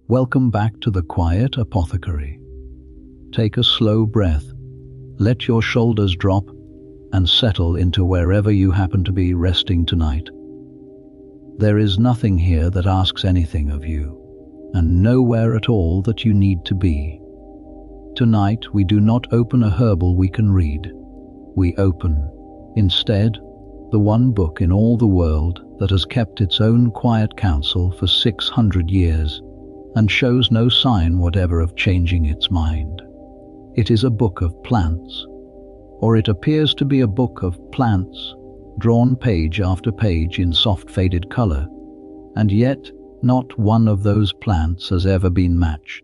Welcome back to the quiet apothecary. Take a slow breath, let your shoulders drop, and settle into wherever you happen to be resting tonight. There is nothing here that asks anything of you, and nowhere at all that you need to be. Tonight we do not open a herbal we can read. We open, instead, the one book in all the world that has kept its own quiet counsel for 600 years and shows no sign whatever of changing its mind. It is a book of plants, or it appears to be a book of plants, drawn page after page in soft faded color, and yet not one of those plants has ever been matched,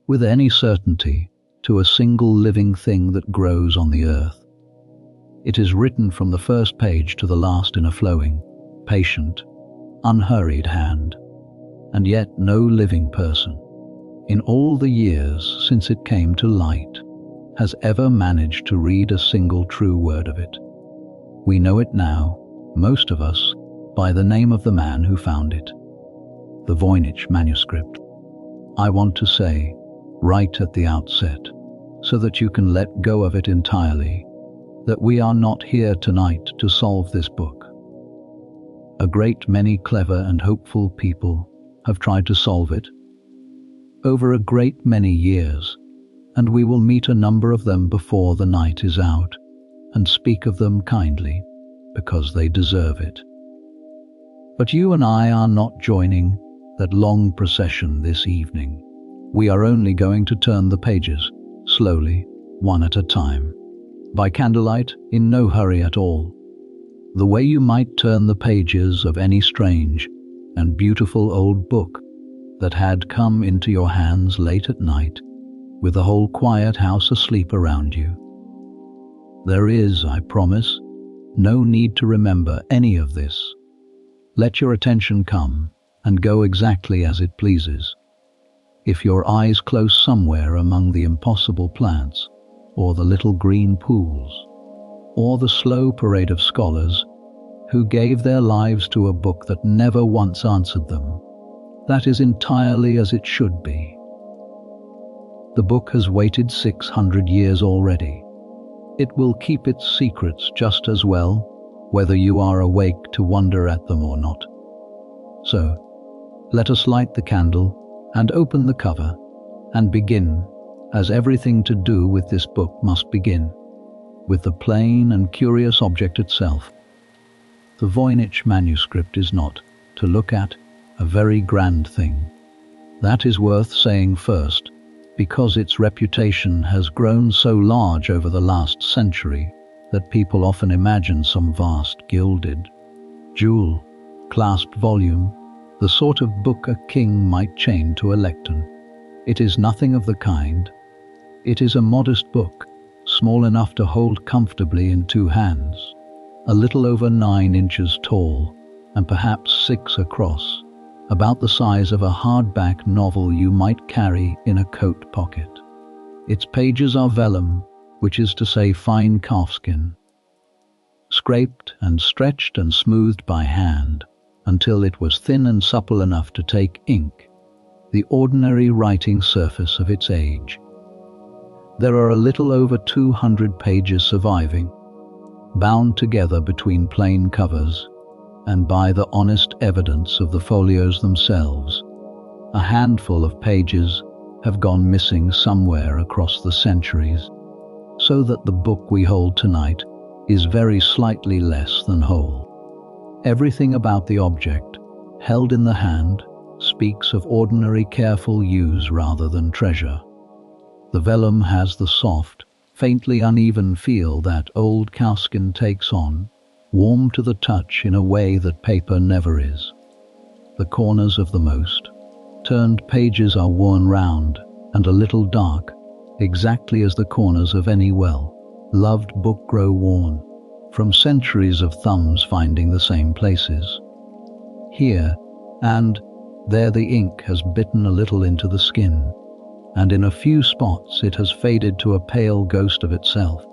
with any certainty, to a single living thing that grows on the earth. It is written from the first page to the last in a flowing, patient, unhurried hand, and yet no living person, in all the years since it came to light, has ever managed to read a single true word of it. We know it now, most of us, by the name of the man who found it, the Voynich Manuscript. I want to say, right at the outset, so that you can let go of it entirely, that we are not here tonight to solve this book. A great many clever and hopeful people have tried to solve it over a great many years, and we will meet a number of them before the night is out and speak of them kindly, because they deserve it. But you and I are not joining that long procession this evening. We are only going to turn the pages, slowly, one at a time, by candlelight, in no hurry at all, the way you might turn the pages of any strange and beautiful old book that had come into your hands late at night, with the whole quiet house asleep around you. There is, I promise, no need to remember any of this. Let your attention come and go exactly as it pleases. If your eyes close somewhere among the impossible plants, or the little green pools, or the slow parade of scholars who gave their lives to a book that never once answered them, that is entirely as it should be. The book has waited 600 years already. It will keep its secrets just as well, whether you are awake to wonder at them or not. So, let us light the candle and open the cover and begin, as everything to do with this book must begin, with the plain and curious object itself. The Voynich Manuscript is not, to look at, a very grand thing. That is worth saying first, because its reputation has grown so large over the last century that people often imagine some vast gilded, jewel-clasped volume, the sort of book a king might chain to a lectern. It is nothing of the kind. It is a modest book, small enough to hold comfortably in two hands, a little over 9 inches tall, and perhaps 6 across, about the size of a hardback novel you might carry in a coat pocket. Its pages are vellum, which is to say fine calfskin, scraped and stretched and smoothed by hand until it was thin and supple enough to take ink, the ordinary writing surface of its age. There are a little over 200 pages surviving, bound together between plain covers, and by the honest evidence of the folios themselves, a handful of pages have gone missing somewhere across the centuries, so that the book we hold tonight is very slightly less than whole. Everything about the object, held in the hand, speaks of ordinary careful use rather than treasure. The vellum has the soft, faintly uneven feel that old calfskin takes on, warm to the touch in a way that paper never is. The corners of the most turned pages are worn round and a little dark, exactly as the corners of any well-loved book grow worn, from centuries of thumbs finding the same places. Here and there the ink has bitten a little into the skin, and in a few spots it has faded to a pale ghost of itself,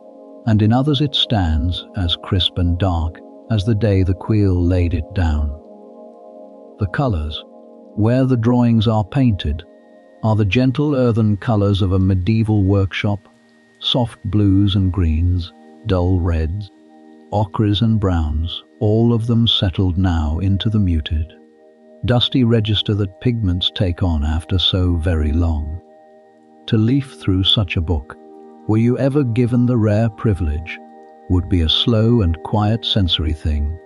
and in others it stands as crisp and dark as the day the quill laid it down. The colors, Where the drawings are painted are the gentle earthen colors of a medieval workshop, soft blues and greens, dull reds, ochres and browns, all of them settled now into the muted, dusty register that pigments take on after so very long. To leaf through such a book, were you ever given the rare privilege, would be a slow and quiet sensory thing.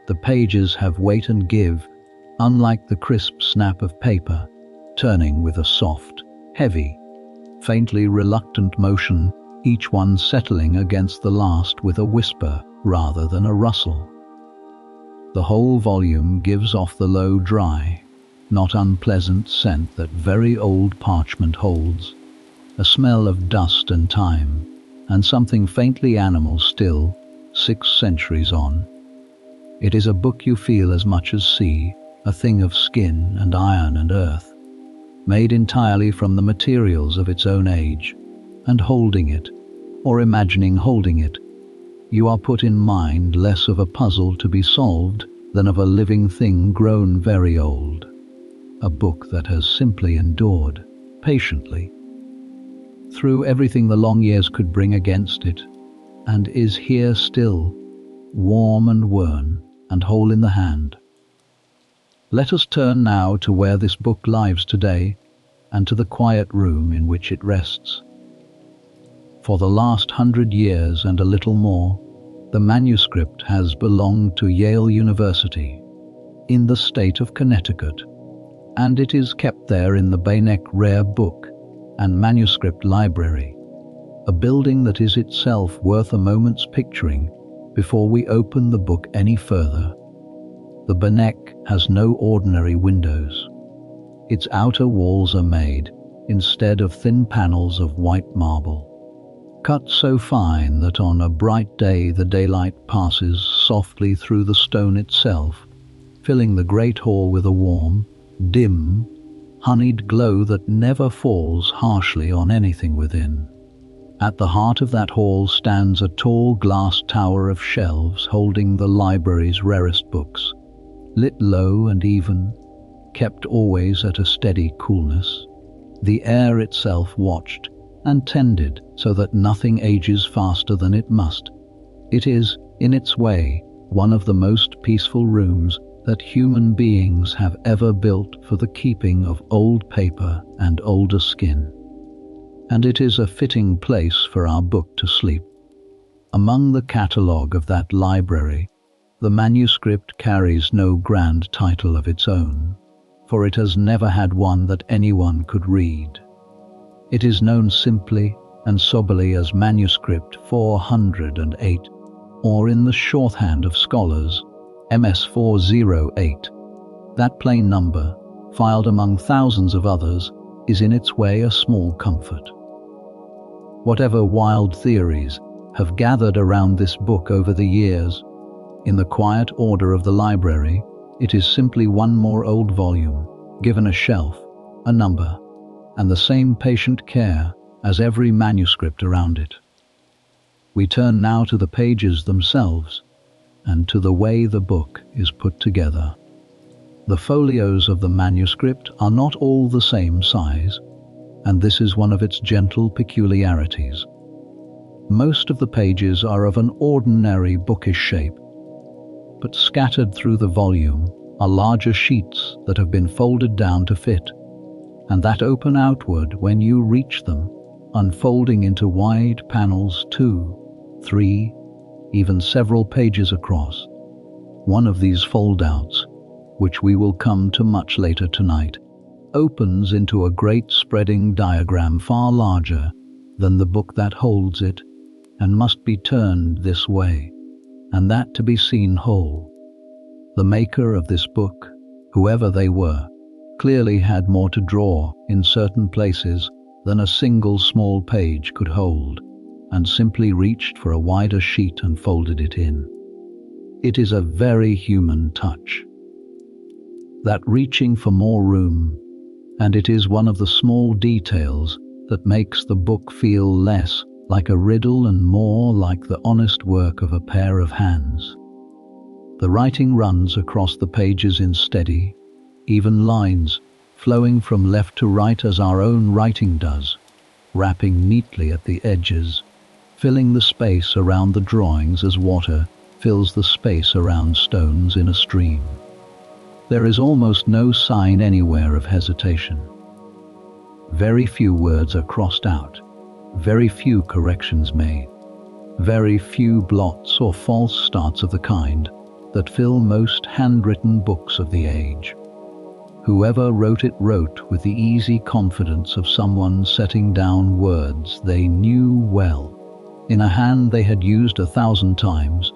The pages have weight and give, unlike the crisp snap of paper, turning with a soft, heavy, faintly reluctant motion, each one settling against the last with a whisper rather than a rustle. The whole volume gives off the low, dry, not unpleasant scent that very old parchment holds, a smell of dust and time, and something faintly animal still, 6 centuries on. It is a book you feel as much as see, a thing of skin and iron and earth, made entirely from the materials of its own age, and holding it, or imagining holding it, you are put in mind less of a puzzle to be solved than of a living thing grown very old, a book that has simply endured, patiently, through everything the long years could bring against it, and is here still, warm and worn, and whole in the hand. Let us turn now to where this book lives today, and to the quiet room in which it rests. For the last 100 years and a little more, the manuscript has belonged to Yale University, in the state of Connecticut, and it is kept there in the Voynich Rare Book and Manuscript Library, a building that is itself worth a moment's picturing before we open the book any further. The Voynich has no ordinary windows. Its outer walls are made, instead of thin panels of white marble, cut so fine that on a bright day the daylight passes softly through the stone itself, filling the great hall with a warm, dim, honeyed glow that never falls harshly on anything within. At the heart of that hall stands a tall glass tower of shelves holding the library's rarest books, lit low and even, kept always at a steady coolness, the air itself watched and tended so that nothing ages faster than it must. It is, in its way, one of the most peaceful rooms that human beings have ever built for the keeping of old paper and older skin. And it is a fitting place for our book to sleep. Among the catalogue of that library, the manuscript carries no grand title of its own, for it has never had one that anyone could read. It is known simply and soberly as Manuscript 408, or in the shorthand of scholars, MS 408. That plain number, filed among thousands of others, is in its way a small comfort. Whatever wild theories have gathered around this book over the years, in the quiet order of the library, it is simply one more old volume, given a shelf, a number, and the same patient care as every manuscript around it. We turn now to the pages themselves, and to the way the book is put together. The folios of the manuscript are not all the same size, and this is one of its gentle peculiarities. Most of the pages are of an ordinary bookish shape, but scattered through the volume are larger sheets that have been folded down to fit, and that open outward when you reach them, unfolding into wide panels 2, 3, even several pages across. One of these foldouts, which we will come to much later tonight, opens into a great spreading diagram far larger than the book that holds it, and must be turned this way, and that to be seen whole. The maker of this book, whoever they were, clearly had more to draw in certain places than a single small page could hold, and simply reached for a wider sheet and folded it in. It is a very human touch, that reaching for more room, and it is one of the small details that makes the book feel less like a riddle and more like the honest work of a pair of hands. The writing runs across the pages in steady, even lines, flowing from left to right as our own writing does, wrapping neatly at the edges, filling the space around the drawings as water fills the space around stones in a stream. There is almost no sign anywhere of hesitation. Very few words are crossed out, very few corrections made, very few blots or false starts of the kind that fill most handwritten books of the age. Whoever wrote it wrote with the easy confidence of someone setting down words they knew well, in a hand they had used 1,000 times,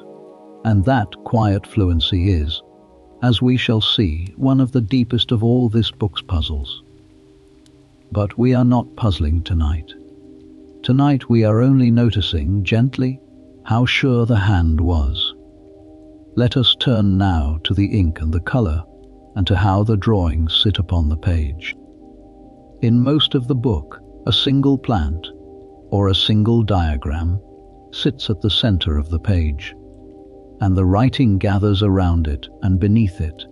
and that quiet fluency is, as we shall see, one of the deepest of all this book's puzzles. But we are not puzzling tonight. Tonight we are only noticing, gently, how sure the hand was. Let us turn now to the ink and the color, and to how the drawings sit upon the page. In most of the book, a single plant, or a single diagram, sits at the center of the page, and the writing gathers around it and beneath it,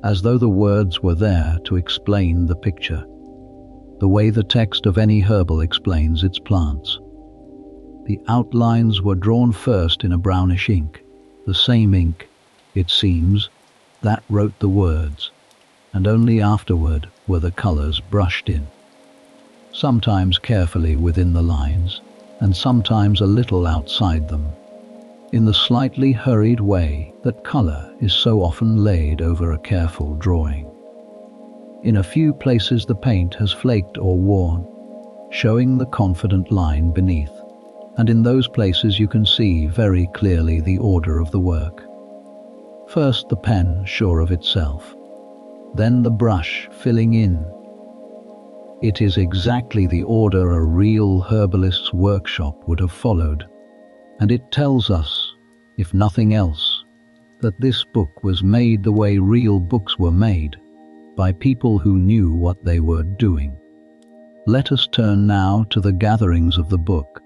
as though the words were there to explain the picture, the way the text of any herbal explains its plants. The outlines were drawn first in a brownish ink, the same ink, it seems, that wrote the words, and only afterward were the colors brushed in, sometimes carefully within the lines, and sometimes a little outside them, in the slightly hurried way that color is so often laid over a careful drawing. In a few places the paint has flaked or worn, showing the confident line beneath, and in those places you can see very clearly the order of the work. First the pen, sure of itself, then the brush filling in. It is exactly the order a real herbalist's workshop would have followed, and it tells us, if nothing else, that this book was made the way real books were made, by people who knew what they were doing. Let us turn now to the gatherings of the book,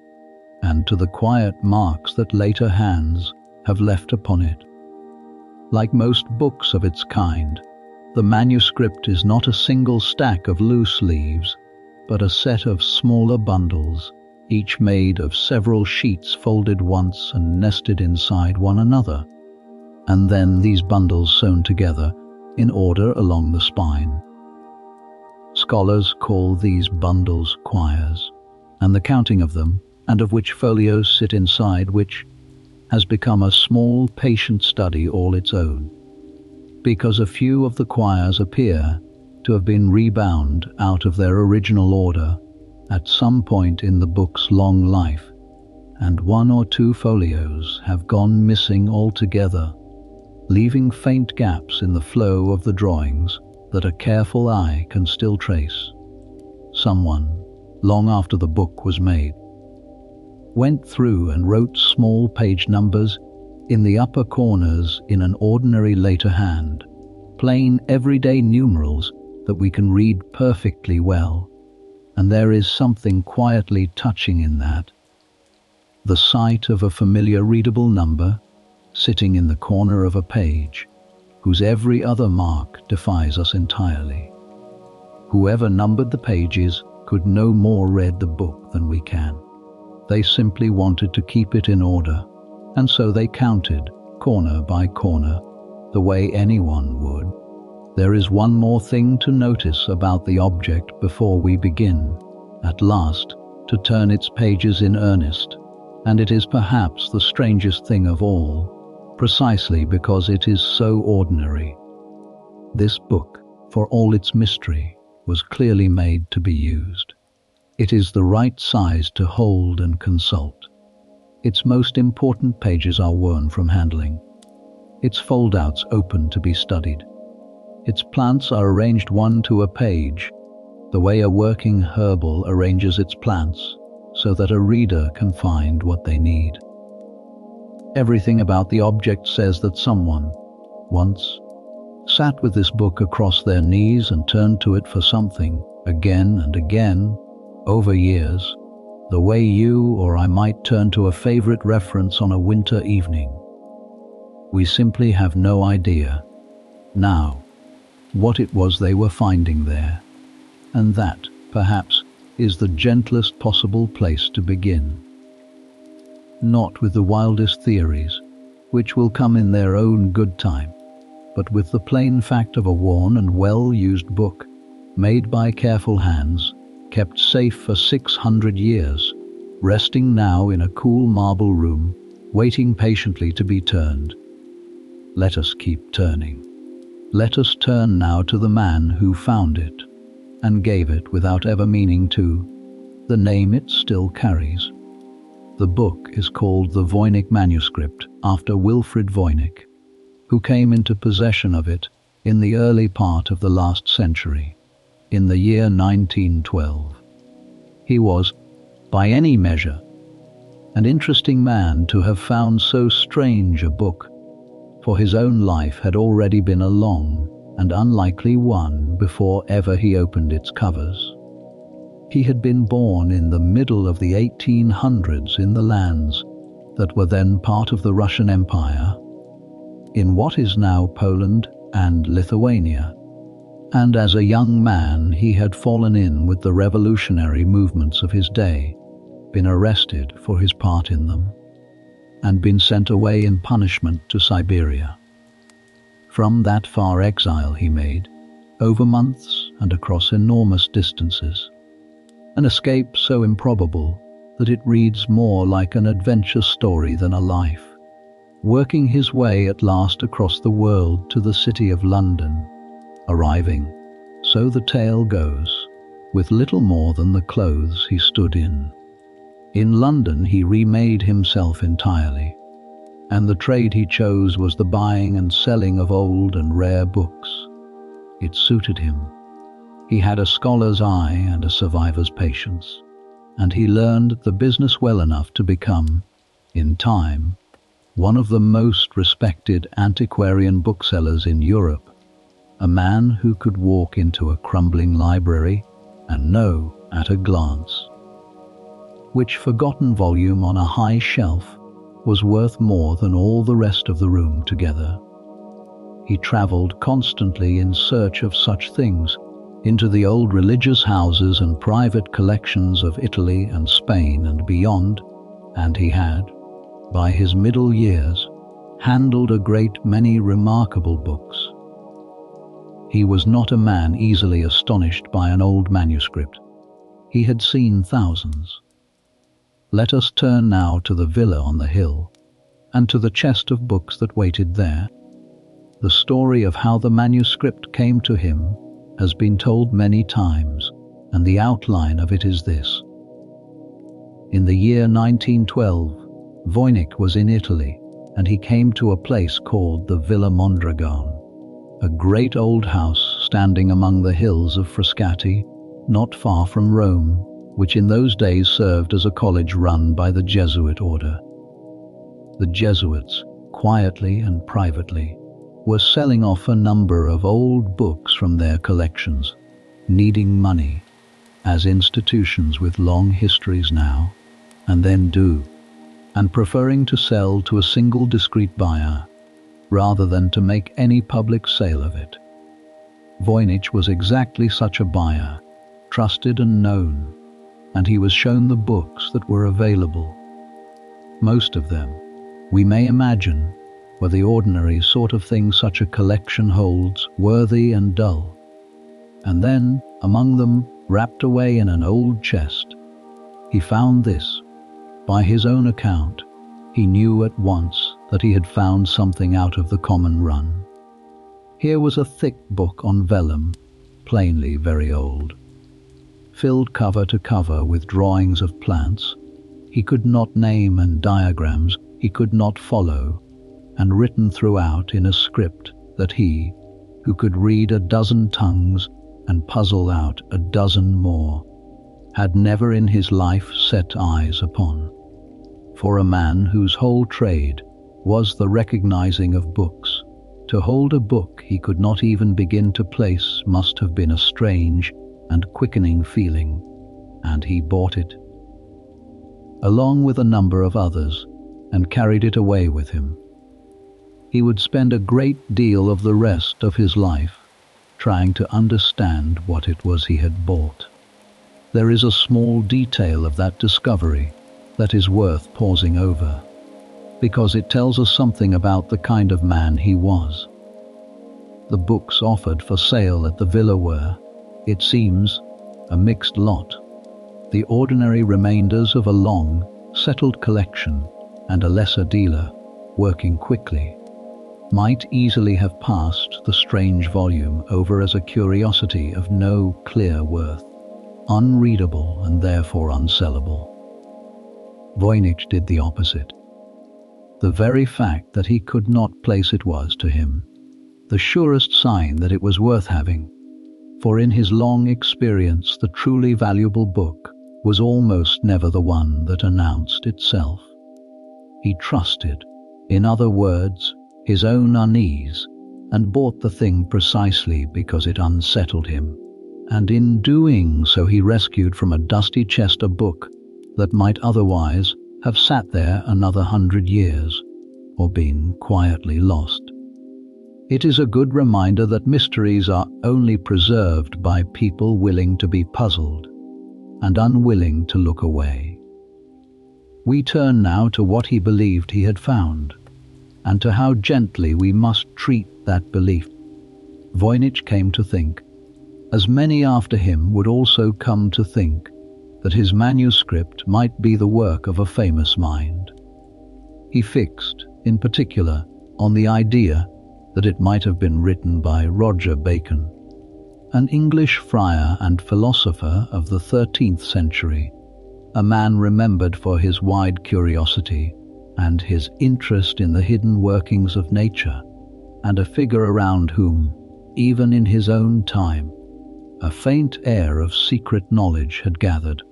and to the quiet marks that later hands have left upon it. Like most books of its kind, the manuscript is not a single stack of loose leaves, but a set of smaller bundles, each made of several sheets folded once and nested inside one another, and then these bundles sewn together in order along the spine. Scholars call these bundles quires, and the counting of them, and of which folios sit inside which, has become a small, patient study all its own, because a few of the quires appear to have been rebound out of their original order at some point in the book's long life, and 1 or 2 folios have gone missing altogether, leaving faint gaps in the flow of the drawings that a careful eye can still trace. Someone, long after the book was made, went through and wrote small page numbers in the upper corners in an ordinary later hand, plain everyday numerals that we can read perfectly well, and there is something quietly touching in that. The sight of a familiar readable number sitting in the corner of a page, whose every other mark defies us entirely. Whoever numbered the pages could no more read the book than we can. They simply wanted to keep it in order, and so they counted, corner by corner, the way anyone would. There is one more thing to notice about the object before we begin, at last, to turn its pages in earnest, and it is perhaps the strangest thing of all, precisely because it is so ordinary. This book, for all its mystery, was clearly made to be used. It is the right size to hold and consult. Its most important pages are worn from handling. Its foldouts open to be studied. Its plants are arranged one to a page, the way a working herbal arranges its plants, so that a reader can find what they need. Everything about the object says that someone, once, sat with this book across their knees and turned to it for something, again and again, over years, the way you or I might turn to a favorite reference on a winter evening. We simply have no idea, now, what it was they were finding there, and that, perhaps, is the gentlest possible place to begin. Not with the wildest theories, which will come in their own good time, but with the plain fact of a worn and well-used book, made by careful hands, kept safe for 600 years, resting now in a cool marble room, waiting patiently to be turned. Let us keep turning. Let us turn now to the man who found it, and gave it without ever meaning to, the name it still carries. The book is called the Voynich Manuscript, after Wilfrid Voynich, who came into possession of it in the early part of the last century, in the year 1912. He was, by any measure, an interesting man to have found so strange a book, for his own life had already been a long and unlikely one before ever he opened its covers. He had been born in the middle of the 1800s in the lands that were then part of the Russian Empire, in what is now Poland and Lithuania, and as a young man he had fallen in with the revolutionary movements of his day, been arrested for his part in them, and been sent away in punishment to Siberia. From that far exile he made, over months and across enormous distances, an escape so improbable that it reads more like an adventure story than a life, working his way at last across the world to the city of London, arriving, so the tale goes, with little more than the clothes he stood in. In London he remade himself entirely, and the trade he chose was the buying and selling of old and rare books. It suited him. He had a scholar's eye and a survivor's patience, and he learned the business well enough to become, in time, one of the most respected antiquarian booksellers in Europe, a man who could walk into a crumbling library and know at a glance which forgotten volume on a high shelf was worth more than all the rest of the room together. He traveled constantly in search of such things, into the old religious houses and private collections of Italy and Spain and beyond, and he had, by his middle years, handled a great many remarkable books. He was not a man easily astonished by an old manuscript. He had seen thousands. Let us turn now to the villa on the hill, and to the chest of books that waited there. The story of how the manuscript came to him has been told many times, and the outline of it is this. In the year 1912, Voynich was in Italy, and he came to a place called the Villa Mondragon, a great old house standing among the hills of Frascati, not far from Rome, which in those days served as a college run by the Jesuit order. The Jesuits, quietly and privately, were selling off a number of old books from their collections, needing money, as institutions with long histories now and then do, and preferring to sell to a single discreet buyer, rather than to make any public sale of it. Voynich was exactly such a buyer, trusted and known, and he was shown the books that were available. Most of them, we may imagine, were the ordinary sort of thing such a collection holds, worthy and dull. And then, among them, wrapped away in an old chest, he found this. By his own account, he knew at once that he had found something out of the common run. Here was a thick book on vellum, plainly very old, filled cover to cover with drawings of plants he could not name and diagrams he could not follow, and written throughout in a script that he, who could read a dozen tongues and puzzle out a dozen more, had never in his life set eyes upon. For a man whose whole trade was the recognizing of books, to hold a book he could not even begin to place must have been a strange and quickening feeling, and he bought it, along with a number of others, and carried it away with him. He would spend a great deal of the rest of his life trying to understand what it was he had bought. There is a small detail of that discovery that is worth pausing over, because it tells us something about the kind of man he was. The books offered for sale at the villa were, it seems, a mixed lot, the ordinary remainders of a long, settled collection, and a lesser dealer, working quickly, might easily have passed the strange volume over as a curiosity of no clear worth, unreadable and therefore unsellable. Voynich did the opposite. The very fact that he could not place it was, to him, the surest sign that it was worth having, for in his long experience the truly valuable book was almost never the one that announced itself. He trusted, in other words, his own unease, and bought the thing precisely because it unsettled him, and in doing so he rescued from a dusty chest a book that might otherwise have sat there another 100 years, or been quietly lost. It is a good reminder that mysteries are only preserved by people willing to be puzzled and unwilling to look away. We turn now to what he believed he had found, and to how gently we must treat that belief. Voynich came to think, as many after him would also come to think, that his manuscript might be the work of a famous mind. He fixed, in particular, on the idea that it might have been written by Roger Bacon, an English friar and philosopher of the 13th century, a man remembered for his wide curiosity and his interest in the hidden workings of nature, and a figure around whom, even in his own time, a faint air of secret knowledge had gathered.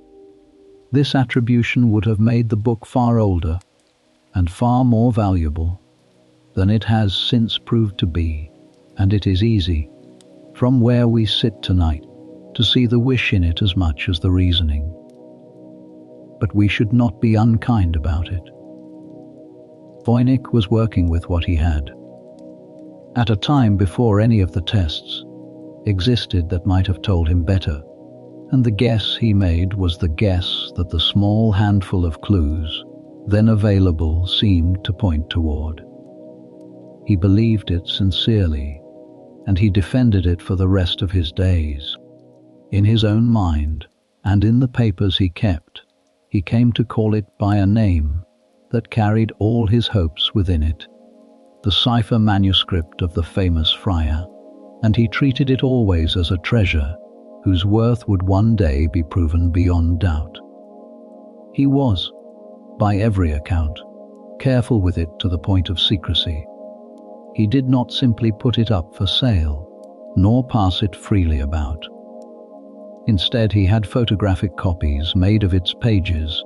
This attribution would have made the book far older and far more valuable than it has since proved to be, and it is easy, from where we sit tonight, to see the wish in it as much as the reasoning. But we should not be unkind about it. Voynich was working with what he had, at a time before any of the tests existed that might have told him better, and the guess he made was the guess that the small handful of clues then available seemed to point toward. He believed it sincerely, and he defended it for the rest of his days. In his own mind, and in the papers he kept, he came to call it by a name that carried all his hopes within it, the cipher manuscript of the famous friar, and he treated it always as a treasure whose worth would one day be proven beyond doubt. He was, by every account, careful with it to the point of secrecy. He did not simply put it up for sale, nor pass it freely about. Instead, he had photographic copies made of its pages,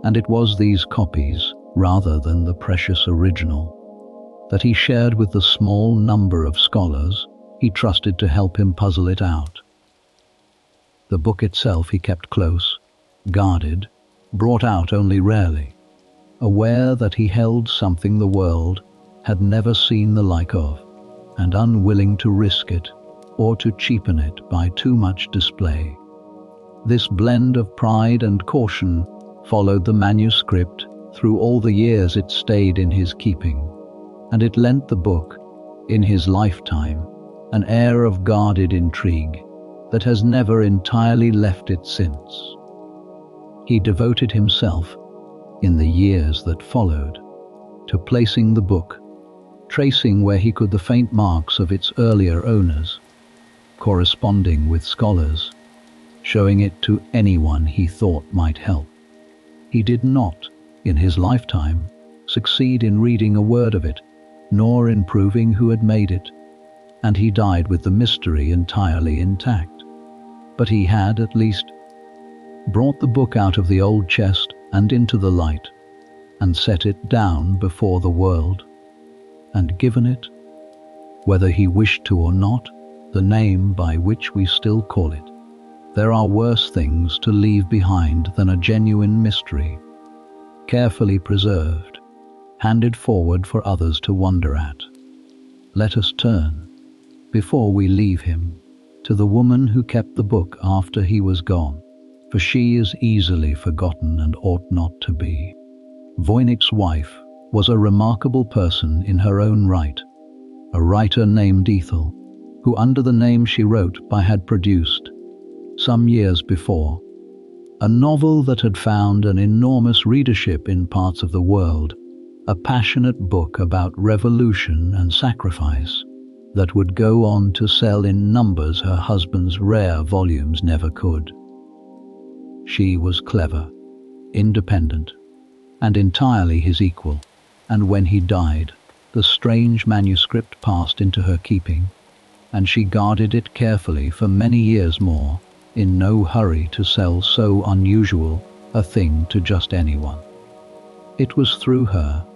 and it was these copies, rather than the precious original, that he shared with the small number of scholars he trusted to help him puzzle it out. The book itself he kept close, guarded, brought out only rarely, aware that he held something the world had never seen the like of, and unwilling to risk it or to cheapen it by too much display. This blend of pride and caution followed the manuscript through all the years it stayed in his keeping, and it lent the book, in his lifetime, an air of guarded intrigue that has never entirely left it since. He devoted himself, in the years that followed, to placing the book, tracing where he could the faint marks of its earlier owners, corresponding with scholars, showing it to anyone he thought might help. He did not, in his lifetime, succeed in reading a word of it, nor in proving who had made it, and he died with the mystery entirely intact. But he had, at least, brought the book out of the old chest and into the light, and set it down before the world, and given it, whether he wished to or not, the name by which we still call it. There are worse things to leave behind than a genuine mystery, carefully preserved, handed forward for others to wonder at. Let us turn, before we leave him, to the woman who kept the book after he was gone, for she is easily forgotten and ought not to be. Voynich's wife was a remarkable person in her own right, a writer named Ethel, who under the name she wrote by had produced, some years before, a novel that had found an enormous readership in parts of the world, a passionate book about revolution and sacrifice that would go on to sell in numbers her husband's rare volumes never could. She was clever, independent, and entirely his equal, and when he died, the strange manuscript passed into her keeping, and she guarded it carefully for many years more, in no hurry to sell so unusual a thing to just anyone. It was through her,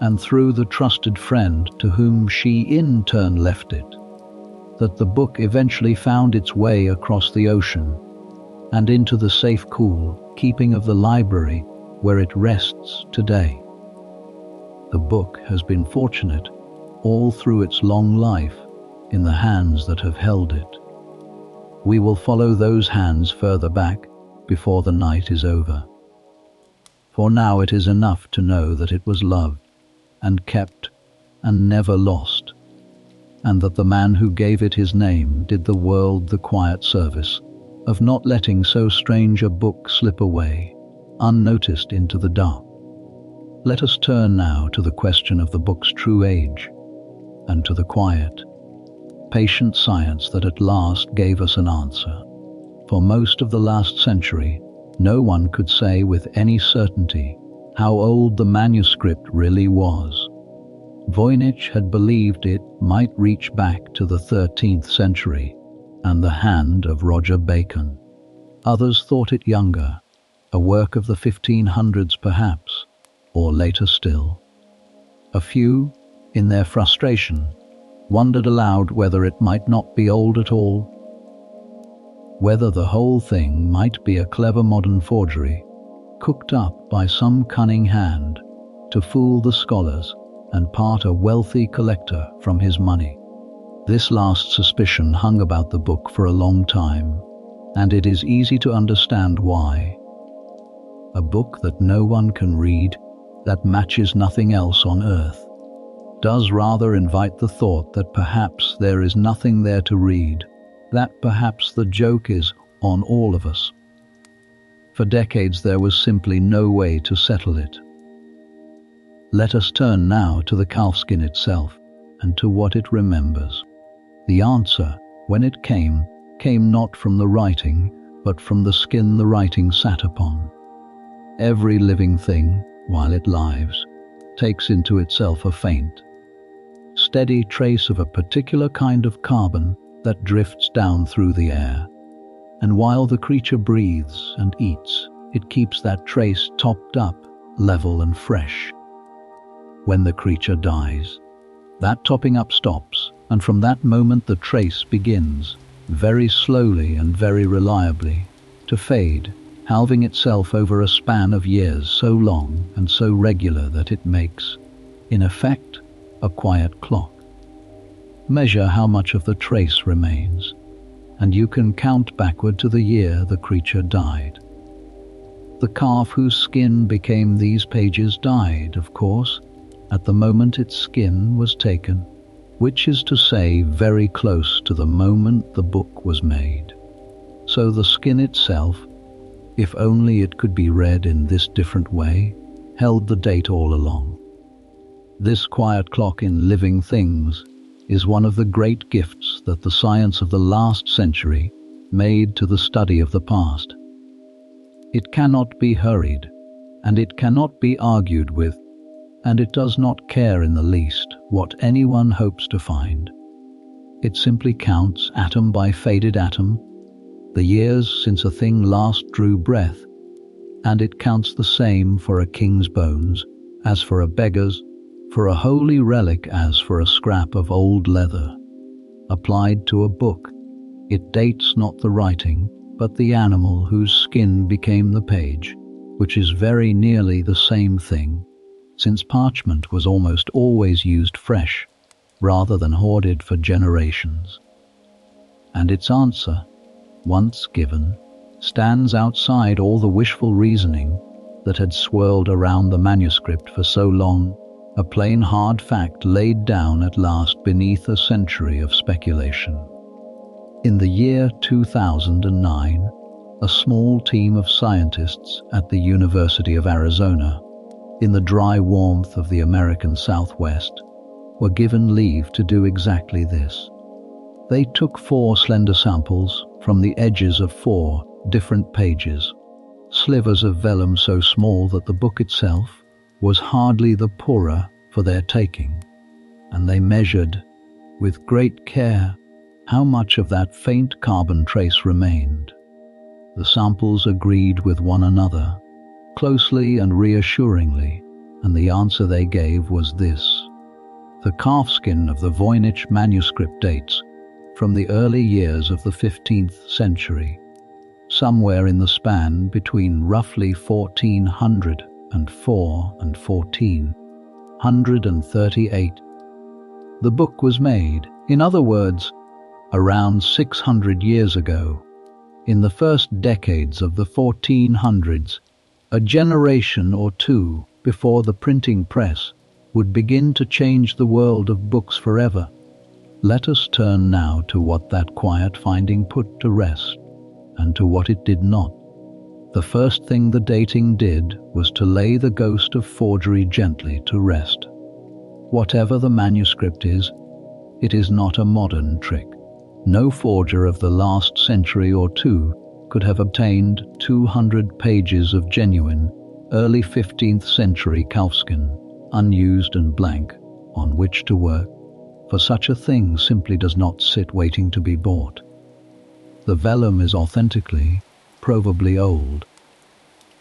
and through the trusted friend to whom she in turn left it, that the book eventually found its way across the ocean and into the safe cool keeping of the library where it rests today. The book has been fortunate all through its long life in the hands that have held it. We will follow those hands further back before the night is over. For now it is enough to know that it was loved and kept and never lost, and that the man who gave it his name did the world the quiet service of not letting so strange a book slip away, unnoticed into the dark. Let us turn now to the question of the book's true age, and to the quiet, patient science that at last gave us an answer. For most of the last century, no one could say with any certainty how old the manuscript really was. Voynich had believed it might reach back to the 13th century and the hand of Roger Bacon. Others thought it younger, a work of the 1500s perhaps, or later still. A few, in their frustration, wondered aloud whether it might not be old at all, whether the whole thing might be a clever modern forgery, cooked up by some cunning hand to fool the scholars and part a wealthy collector from his money. This last suspicion hung about the book for a long time, and it is easy to understand why. A book that no one can read, that matches nothing else on earth, does rather invite the thought that perhaps there is nothing there to read, that perhaps the joke is on all of us. For decades there was simply no way to settle it. Let us turn now to the calfskin itself and to what it remembers. The answer, when it came not from the writing, but from the skin the writing sat upon. Every living thing, while it lives, takes into itself a faint, steady trace of a particular kind of carbon that drifts down through the air. And while the creature breathes and eats, it keeps that trace topped up, level and fresh. When the creature dies, that topping up stops, and from that moment the trace begins, very slowly and very reliably, to fade, halving itself over a span of years so long and so regular that it makes, in effect, a quiet clock. Measure how much of the trace remains, and you can count backward to the year the creature died. The calf whose skin became these pages died, of course, at the moment its skin was taken, which is to say very close to the moment the book was made. So the skin itself, if only it could be read in this different way, held the date all along. This quiet clock in living things is one of the great gifts that the science of the last century made to the study of the past. It cannot be hurried, and it cannot be argued with, and it does not care in the least what anyone hopes to find. It simply counts, atom by faded atom, the years since a thing last drew breath, and it counts the same for a king's bones as for a beggar's, for a holy relic as for a scrap of old leather. Applied to a book, it dates not the writing, but the animal whose skin became the page, which is very nearly the same thing, since parchment was almost always used fresh, rather than hoarded for generations. And its answer, once given, stands outside all the wishful reasoning that had swirled around the manuscript for so long, a plain hard fact laid down at last beneath a century of speculation. In the year 2009, a small team of scientists at the University of Arizona, in the dry warmth of the American Southwest, were given leave to do exactly this. They took 4 slender samples from the edges of 4 different pages, slivers of vellum so small that the book itself was hardly the poorer for their taking, and they measured, with great care, how much of that faint carbon trace remained. The samples agreed with one another, closely and reassuringly, and the answer they gave was this. The calfskin of the Voynich Manuscript dates from the early years of the 15th century, somewhere in the span between roughly 1404 and 1438. The book was made, in other words, around 600 years ago, in the first decades of the 1400s, a generation or two before the printing press would begin to change the world of books forever. Let us turn now to what that quiet finding put to rest, and to what it did not. The first thing the dating did was to lay the ghost of forgery gently to rest. Whatever the manuscript is, it is not a modern trick. No forger of the last century or two could have obtained 200 pages of genuine, early 15th century calfskin, unused and blank, on which to work, for such a thing simply does not sit waiting to be bought. The vellum is authentically, probably old,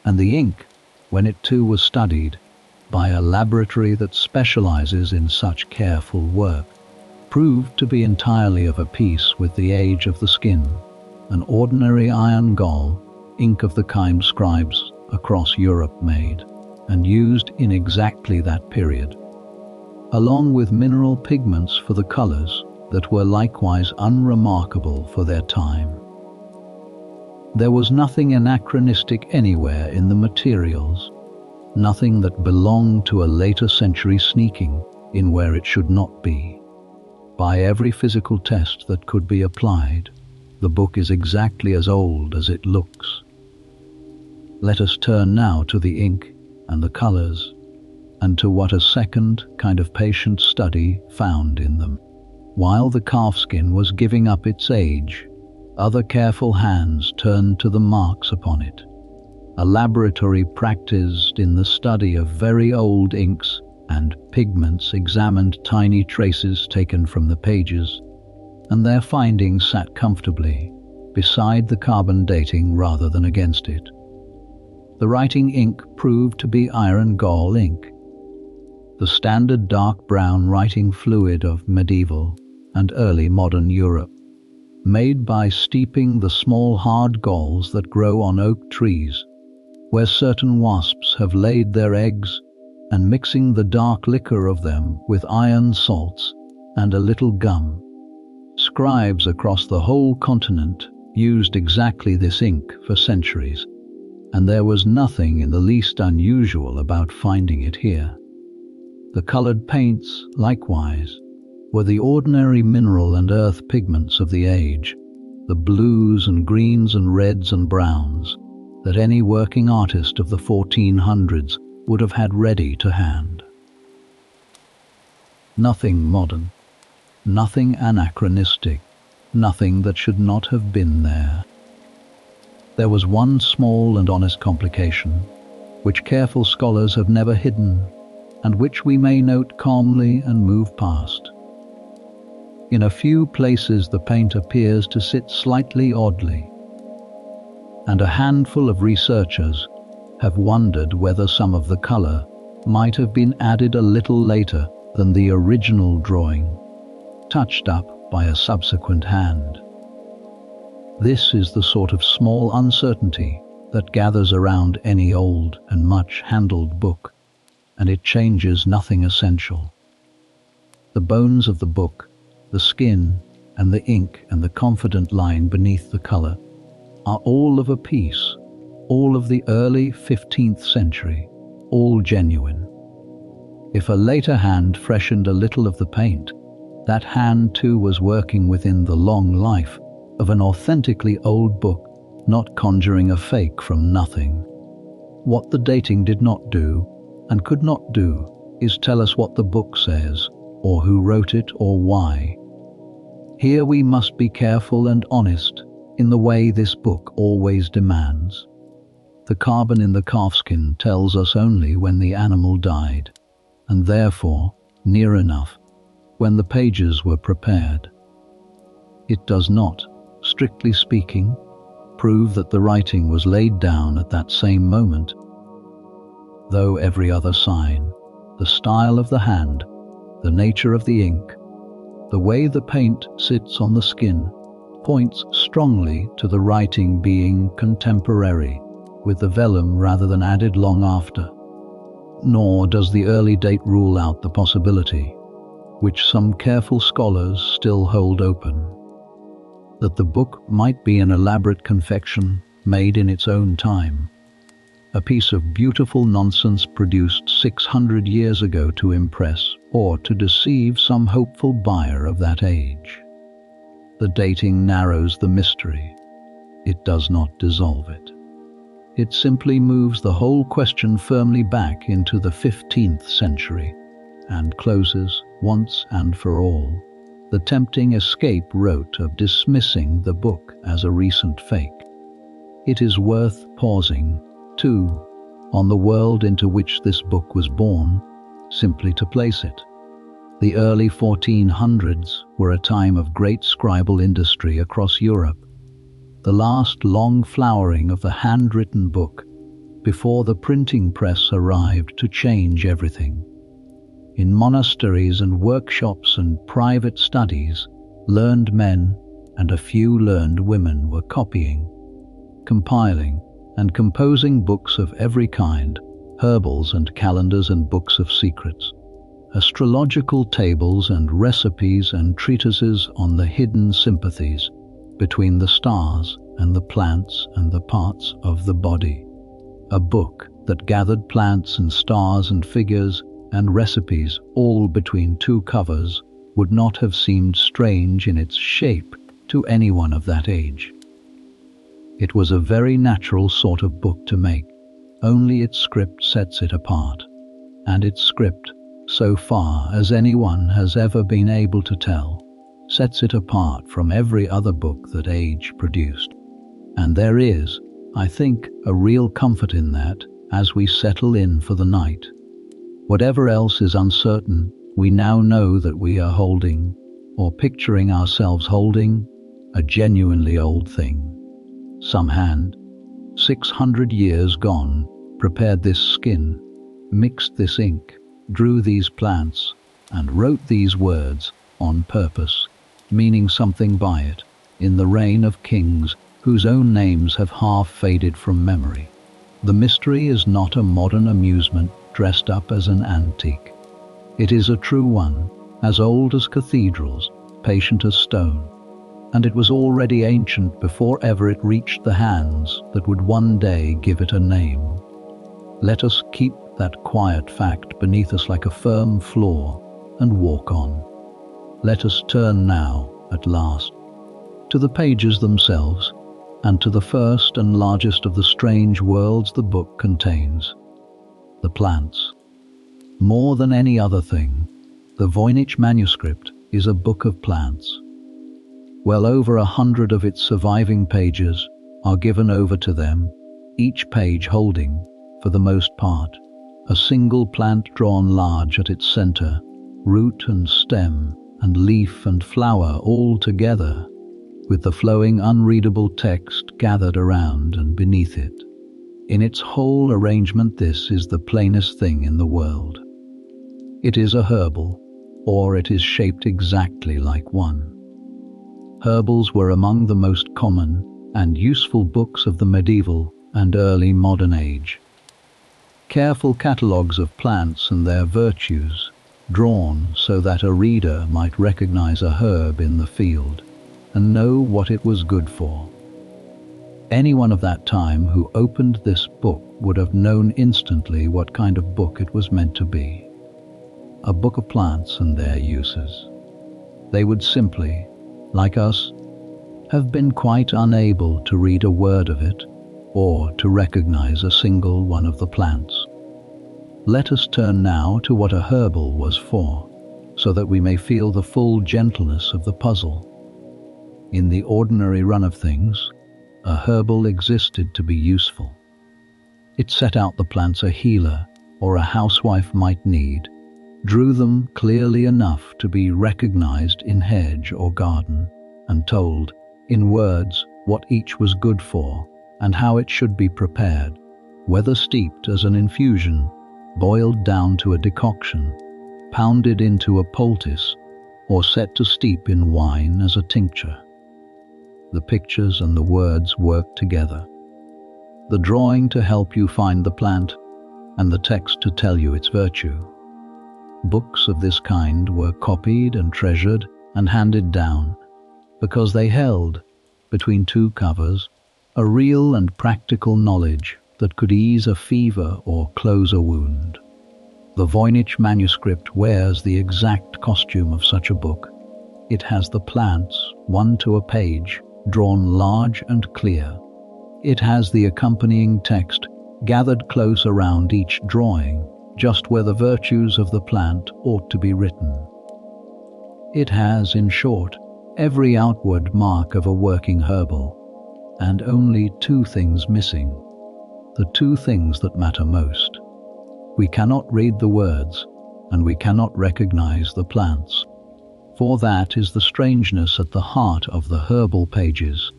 and the ink, when it too was studied by a laboratory that specializes in such careful work, proved to be entirely of a piece with the age of the skin, an ordinary iron gall, ink of the kind scribes across Europe made and used in exactly that period, along with mineral pigments for the colors that were likewise unremarkable for their time. There was nothing anachronistic anywhere in the materials, nothing that belonged to a later century sneaking in where it should not be. By every physical test that could be applied, the book is exactly as old as it looks. Let us turn now to the ink and the colors, and to what a second kind of patient study found in them. While the calfskin was giving up its age, other careful hands turned to the marks upon it. A laboratory practiced in the study of very old inks and pigments examined tiny traces taken from the pages, and their findings sat comfortably beside the carbon dating rather than against it. The writing ink proved to be iron gall ink, the standard dark brown writing fluid of medieval and early modern Europe, made by steeping the small hard galls that grow on oak trees, where certain wasps have laid their eggs, and mixing the dark liquor of them with iron salts and a little gum. Scribes across the whole continent used exactly this ink for centuries, and there was nothing in the least unusual about finding it here. The colored paints, likewise, were the ordinary mineral and earth pigments of the age, the blues and greens and reds and browns that any working artist of the 1400s would have had ready to hand. Nothing modern, nothing anachronistic, nothing that should not have been there. There was one small and honest complication, which careful scholars have never hidden, and which we may note calmly and move past. In a few places the paint appears to sit slightly oddly, and a handful of researchers have wondered whether some of the color might have been added a little later than the original drawing, touched up by a subsequent hand. This is the sort of small uncertainty that gathers around any old and much handled book, and it changes nothing essential. The bones of the book, the skin, and the ink and the confident line beneath the color are all of a piece, all of the early 15th century, all genuine. If a later hand freshened a little of the paint, that hand too was working within the long life of an authentically old book, not conjuring a fake from nothing. What the dating did not do, and could not do, is tell us what the book says, or who wrote it, or why. Here we must be careful and honest in the way this book always demands. The carbon in the calfskin tells us only when the animal died, and therefore near enough when the pages were prepared. It does not, strictly speaking, prove that the writing was laid down at that same moment, though every other sign, the style of the hand, the nature of the ink, the way the paint sits on the skin, points strongly to the writing being contemporary with the vellum rather than added long after. Nor does the early date rule out the possibility, which some careful scholars still hold open, that the book might be an elaborate confection made in its own time, a piece of beautiful nonsense produced 600 years ago to impress or to deceive some hopeful buyer of that age. The dating narrows the mystery. It does not dissolve it. It simply moves the whole question firmly back into the 15th century and closes, once and for all, the tempting escape route of dismissing the book as a recent fake. It is worth pausing, too, on the world into which this book was born, simply to place it. The early 1400s were a time of great scribal industry across Europe, the last long flowering of the handwritten book before the printing press arrived to change everything. In monasteries and workshops and private studies, learned men and a few learned women were copying, compiling, and composing books of every kind, herbals and calendars and books of secrets, astrological tables and recipes and treatises on the hidden sympathies between the stars and the plants and the parts of the body. A book that gathered plants and stars and figures and recipes all between two covers would not have seemed strange in its shape to anyone of that age. It was a very natural sort of book to make, only its script sets it apart, and its script, so far as anyone has ever been able to tell, sets it apart from every other book that age produced. And there is, I think, a real comfort in that as we settle in for the night. Whatever else is uncertain, we now know that we are holding, or picturing ourselves holding, a genuinely old thing. Some hand, 600 years gone, prepared this skin, mixed this ink, drew these plants, and wrote these words on purpose, meaning something by it, in the reign of kings whose own names have half faded from memory. The mystery is not a modern amusement dressed up as an antique. It is a true one, as old as cathedrals, patient as stone, and it was already ancient before ever it reached the hands that would one day give it a name. Let us keep that quiet fact beneath us like a firm floor and walk on. Let us turn now, at last, to the pages themselves, and to the first and largest of the strange worlds the book contains, the plants. More than any other thing, the Voynich Manuscript is a book of plants. Well over 100 of its surviving pages are given over to them, each page holding, for the most part, a single plant drawn large at its center, root and stem and leaf and flower all together, with the flowing unreadable text gathered around and beneath it. In its whole arrangement, this is the plainest thing in the world. It is a herbal, or it is shaped exactly like one. Herbals were among the most common and useful books of the medieval and early modern age. Careful catalogues of plants and their virtues, drawn so that a reader might recognize a herb in the field and know what it was good for. Anyone of that time who opened this book would have known instantly what kind of book it was meant to be. A book of plants and their uses. They would simply, like us, have been quite unable to read a word of it or to recognize a single one of the plants. Let us turn now to what a herbal was for, so that we may feel the full gentleness of the puzzle. In the ordinary run of things, a herbal existed to be useful. It set out the plants a healer or a housewife might need, drew them clearly enough to be recognized in hedge or garden, and told, in words, what each was good for and how it should be prepared, whether steeped as an infusion, boiled down to a decoction, pounded into a poultice, or set to steep in wine as a tincture. The pictures and the words worked together. The drawing to help you find the plant, and the text to tell you its virtue. Books of this kind were copied and treasured and handed down, because they held, between two covers, a real and practical knowledge that could ease a fever or close a wound. The Voynich Manuscript wears the exact costume of such a book. It has the plants, one to a page, drawn large and clear. It has the accompanying text gathered close around each drawing, just where the virtues of the plant ought to be written. It has, in short, every outward mark of a working herbal, and only two things missing, the two things that matter most. We cannot read the words, and we cannot recognize the plants, for that is the strangeness at the heart of the herbal pages,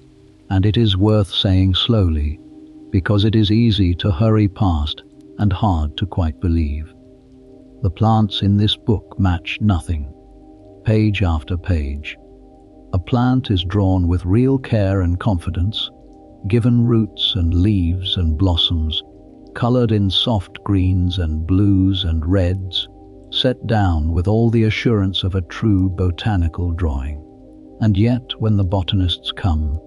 and it is worth saying slowly, because it is easy to hurry past and hard to quite believe. The plants in this book match nothing. Page after page, a plant is drawn with real care and confidence, given roots and leaves and blossoms, colored in soft greens and blues and reds, set down with all the assurance of a true botanical drawing. And yet, when the botanists come,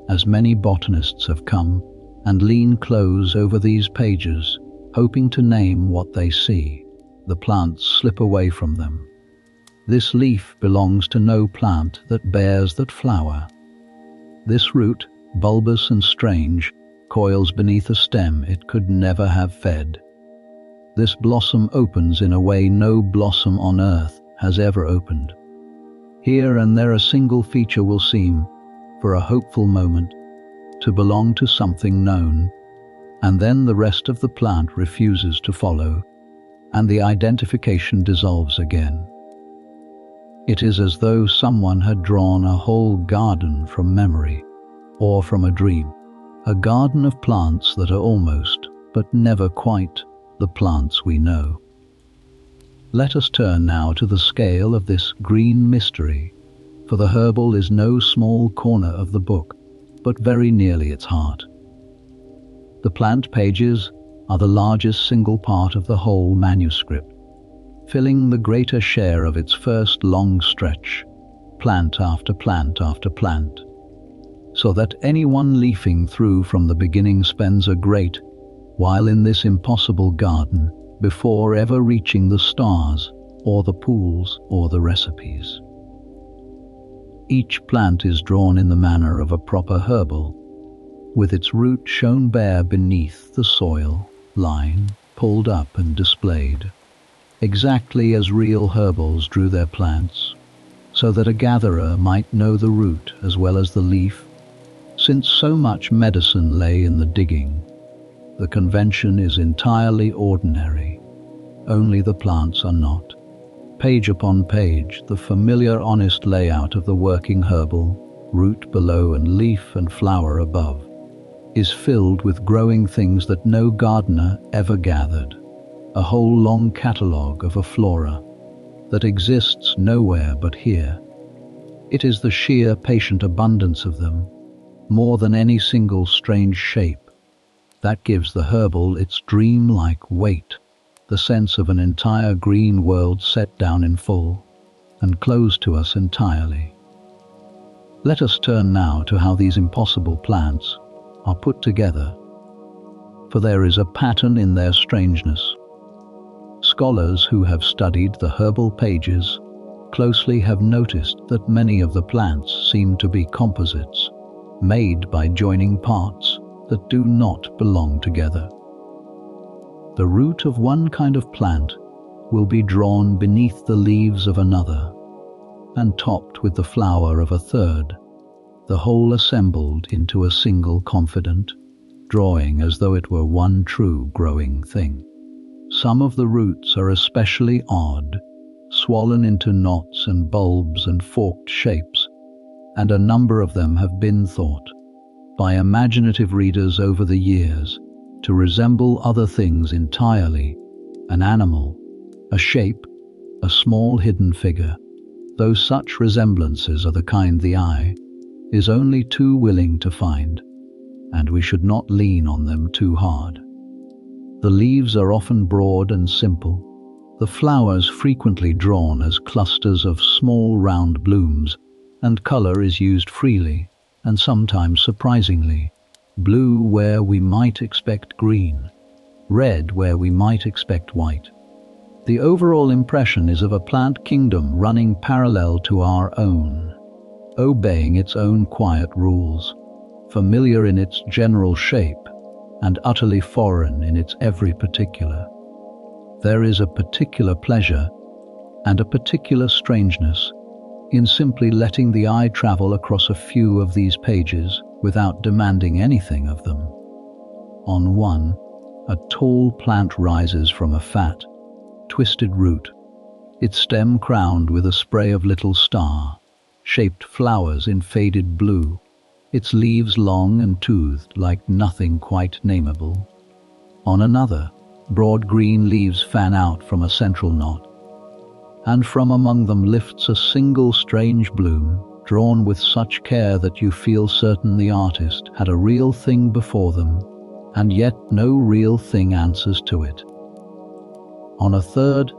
as many botanists have come, and lean close over these pages, hoping to name what they see, the plants slip away from them. This leaf belongs to no plant that bears that flower. This root, bulbous and strange, coils beneath a stem it could never have fed. This blossom opens in a way no blossom on earth has ever opened. Here and there a single feature will seem, for a hopeful moment, to belong to something known, and then the rest of the plant refuses to follow, and the identification dissolves again. It is as though someone had drawn a whole garden from memory, or from a dream, a garden of plants that are almost, but never quite, the plants we know. Let us turn now to the scale of this green mystery, for the herbal is no small corner of the book, but very nearly its heart. The plant pages are the largest single part of the whole manuscript, filling the greater share of its first long stretch, plant after plant after plant, so that anyone leafing through from the beginning spends a great while in this impossible garden before ever reaching the stars or the pools or the recipes. Each plant is drawn in the manner of a proper herbal, with its root shown bare beneath the soil, line, pulled up and displayed, exactly as real herbals drew their plants, so that a gatherer might know the root as well as the leaf. Since so much medicine lay in the digging, the convention is entirely ordinary, only the plants are not. Page upon page, the familiar honest layout of the working herbal, root below and leaf and flower above, is filled with growing things that no gardener ever gathered, a whole long catalogue of a flora that exists nowhere but here. It is the sheer patient abundance of them, more than any single strange shape, that gives the herbal its dream-like weight, the sense of an entire green world set down in full and closed to us entirely. Let us turn now to how these impossible plants are put together, for there is a pattern in their strangeness. Scholars who have studied the herbal pages closely have noticed that many of the plants seem to be composites, made by joining parts that do not belong together. The root of one kind of plant will be drawn beneath the leaves of another, and topped with the flower of a third, the whole assembled into a single confident drawing as though it were one true growing thing. Some of the roots are especially odd, swollen into knots and bulbs and forked shapes, and a number of them have been thought, by imaginative readers over the years, to resemble other things entirely: an animal, a shape, a small hidden figure, though such resemblances are the kind the eye is only too willing to find, and we should not lean on them too hard. The leaves are often broad and simple, the flowers frequently drawn as clusters of small round blooms, and color is used freely, and sometimes surprisingly: blue where we might expect green, red where we might expect white. The overall impression is of a plant kingdom running parallel to our own, obeying its own quiet rules, familiar in its general shape and utterly foreign in its every particular. There is a particular pleasure and a particular strangeness in simply letting the eye travel across a few of these pages without demanding anything of them. On one, a tall plant rises from a fat, twisted root, its stem crowned with a spray of little star-shaped flowers in faded blue, its leaves long and toothed like nothing quite nameable. On another, broad green leaves fan out from a central knot, and from among them lifts a single strange bloom, drawn with such care that you feel certain the artist had a real thing before them, and yet no real thing answers to it. On a third,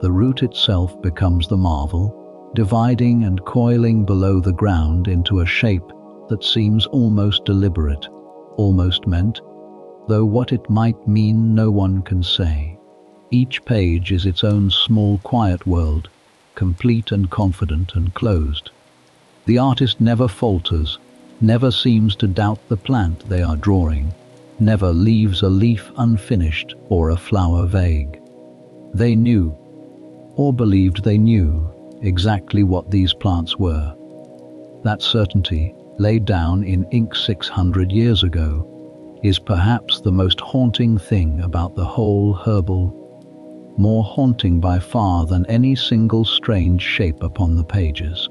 the root itself becomes the marvel, dividing and coiling below the ground into a shape that seems almost deliberate, almost meant, though what it might mean no one can say. Each page is its own small quiet world, complete and confident and closed. The artist never falters, never seems to doubt the plant they are drawing, never leaves a leaf unfinished or a flower vague. They knew, or believed they knew, exactly what these plants were. That certainty, laid down in ink 600 years ago, is perhaps the most haunting thing about the whole herbal, more haunting by far than any single strange shape upon the pages.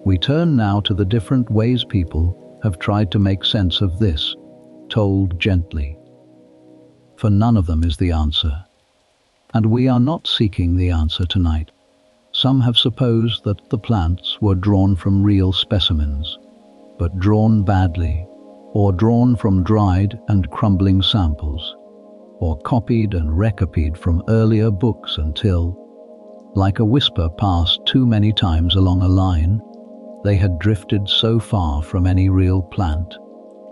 We turn now to the different ways people have tried to make sense of this, told gently. For none of them is the answer, and we are not seeking the answer tonight. Some have supposed that the plants were drawn from real specimens, but drawn badly, or drawn from dried and crumbling samples, or copied and recopied from earlier books until, like a whisper passed too many times along a line, they had drifted so far from any real plant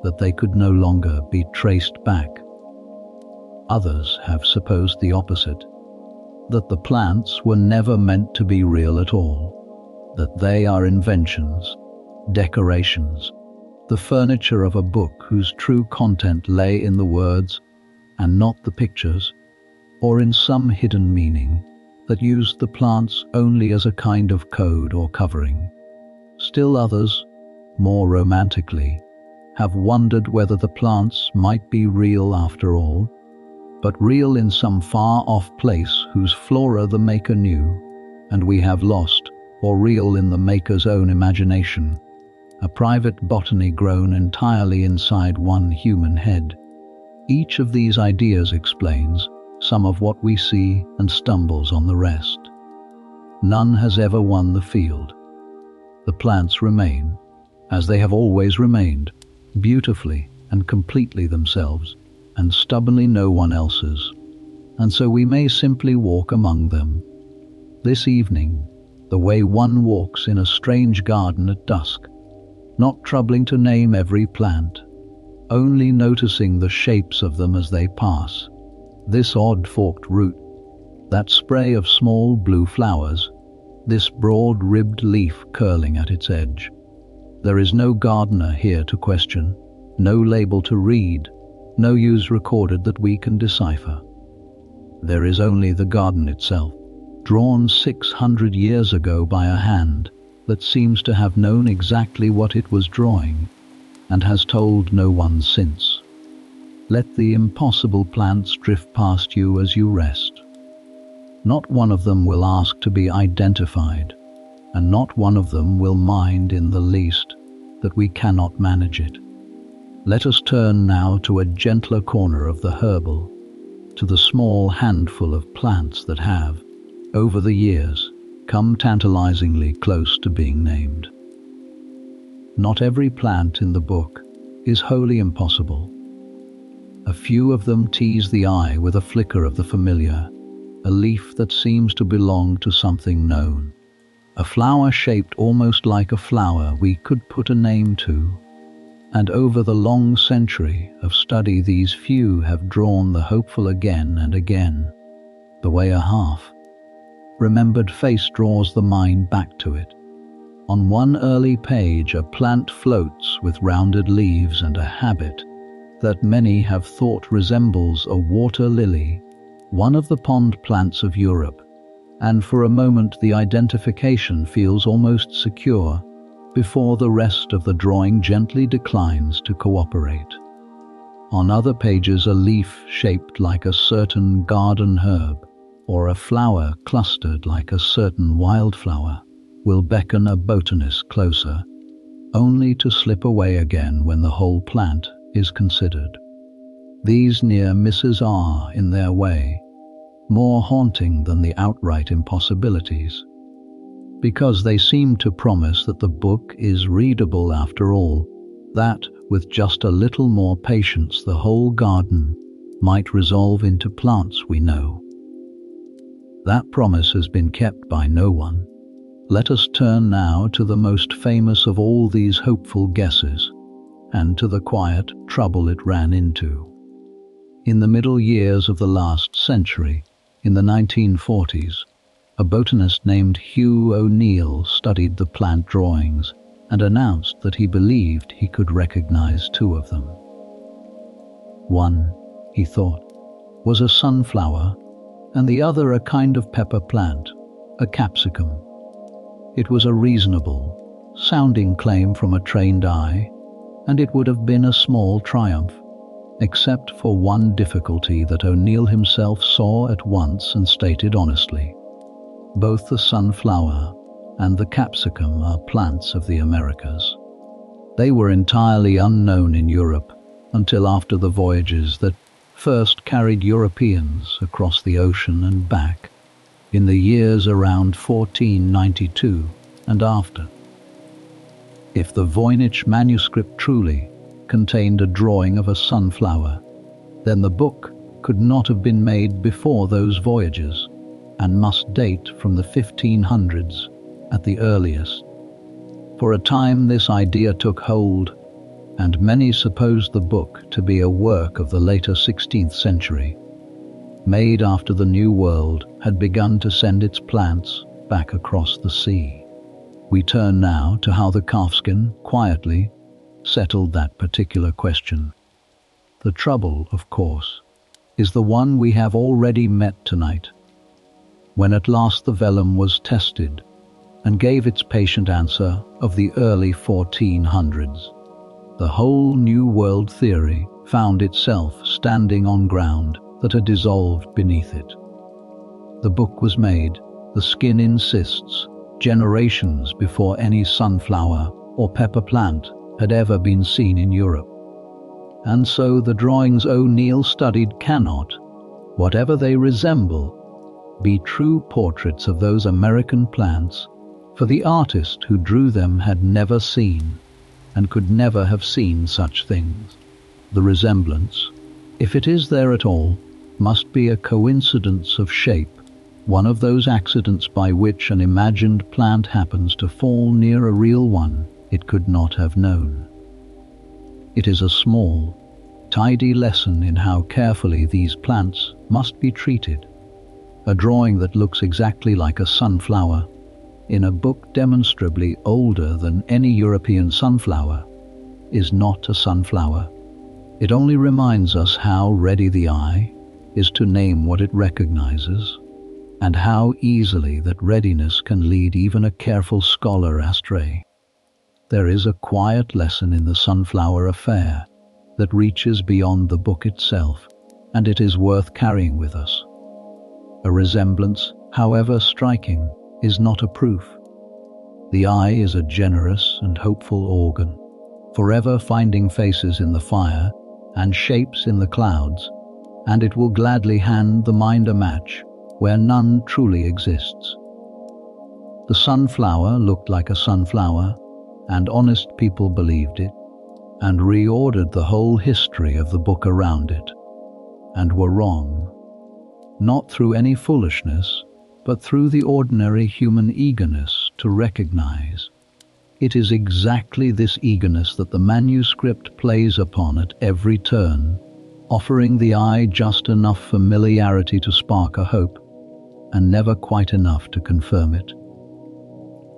that they could no longer be traced back. Others have supposed the opposite, that the plants were never meant to be real at all, that they are inventions, decorations, the furniture of a book whose true content lay in the words and not the pictures, or in some hidden meaning that used the plants only as a kind of code or covering. Still others, more romantically, have wondered whether the plants might be real after all, but real in some far-off place whose flora the maker knew, and we have lost, or real in the maker's own imagination, a private botany grown entirely inside one human head. Each of these ideas explains some of what we see and stumbles on the rest. None has ever won the field. The plants remain, as they have always remained, beautifully and completely themselves, and stubbornly no one else's. and so we may simply walk among them. This evening, the way one walks in a strange garden at dusk, not troubling to name every plant, only noticing the shapes of them as they pass. This odd forked root, that spray of small blue flowers, this broad-ribbed leaf curling at its edge. There is no gardener here to question, no label to read, no use recorded that we can decipher. There is only the garden itself, drawn 600 years ago by a hand that seems to have known exactly what it was drawing and has told no one since. Let the impossible plants drift past you as you rest. Not one of them will ask to be identified, and not one of them will mind in the least that we cannot manage it. Let us turn now to a gentler corner of the herbal, to the small handful of plants that have, over the years, come tantalizingly close to being named. Not every plant in the book is wholly impossible. A few of them tease the eye with a flicker of the familiar, a leaf that seems to belong to something known, a flower shaped almost like a flower we could put a name to. And over the long century of study, these few have drawn the hopeful again and again, the way a half-remembered face draws the mind back to it. On one early page, a plant floats with rounded leaves and a habit that many have thought resembles a water lily, one of the pond plants of Europe, and for a moment the identification feels almost secure before the rest of the drawing gently declines to cooperate. On other pages, a leaf shaped like a certain garden herb or a flower clustered like a certain wildflower will beckon a botanist closer, only to slip away again when the whole plant is considered. These near misses are, in their way, more haunting than the outright impossibilities, because they seem to promise that the book is readable after all, that, with just a little more patience, the whole garden might resolve into plants we know. That promise has been kept by no one. Let us turn now to the most famous of all these hopeful guesses, and to the quiet trouble it ran into. In the middle years of the last century, in the 1940s, a botanist named Hugh O'Neill studied the plant drawings and announced that he believed he could recognize two of them. One, he thought, was a sunflower, and the other a kind of pepper plant, a capsicum. It was a reasonable sounding claim from a trained eye, and it would have been a small triumph, except for one difficulty that O'Neill himself saw at once and stated honestly. Both the sunflower and the capsicum are plants of the Americas. They were entirely unknown in Europe until after the voyages that first carried Europeans across the ocean and back, in the years around 1492 and after. If the Voynich Manuscript truly contained a drawing of a sunflower, then the book could not have been made before those voyages, and must date from the 1500s at the earliest. For a time this idea took hold, and many supposed the book to be a work of the later 16th century, made after the New World had begun to send its plants back across the sea. We turn now to how the Calfskin quietly settled that particular question. The trouble, of course, is the one we have already met tonight. When at last the vellum was tested and gave its patient answer of the early 1400s, the whole New World theory found itself standing on ground that had dissolved beneath it. The book was made, the skin insists, generations before any sunflower or pepper plant had ever been seen in Europe. And so the drawings O'Neill studied cannot, whatever they resemble, be true portraits of those American plants, for the artist who drew them had never seen and could never have seen such things. The resemblance, if it is there at all, must be a coincidence of shape, one of those accidents by which an imagined plant happens to fall near a real one it could not have known. It is a small, tidy lesson in how carefully these plants must be treated. A drawing that looks exactly like a sunflower in a book demonstrably older than any European sunflower is not a sunflower. It only reminds us how ready the eye is to name what it recognizes, and how easily that readiness can lead even a careful scholar astray. There is a quiet lesson in the sunflower affair that reaches beyond the book itself, and it is worth carrying with us. A resemblance, however striking, is not a proof. The eye is a generous and hopeful organ, forever finding faces in the fire and shapes in the clouds, and it will gladly hand the mind a match where none truly exists. The sunflower looked like a sunflower, and honest people believed it, and reordered the whole history of the book around it, and were wrong, not through any foolishness, but through the ordinary human eagerness to recognize. It is exactly this eagerness that the manuscript plays upon at every turn, offering the eye just enough familiarity to spark a hope, and never quite enough to confirm it.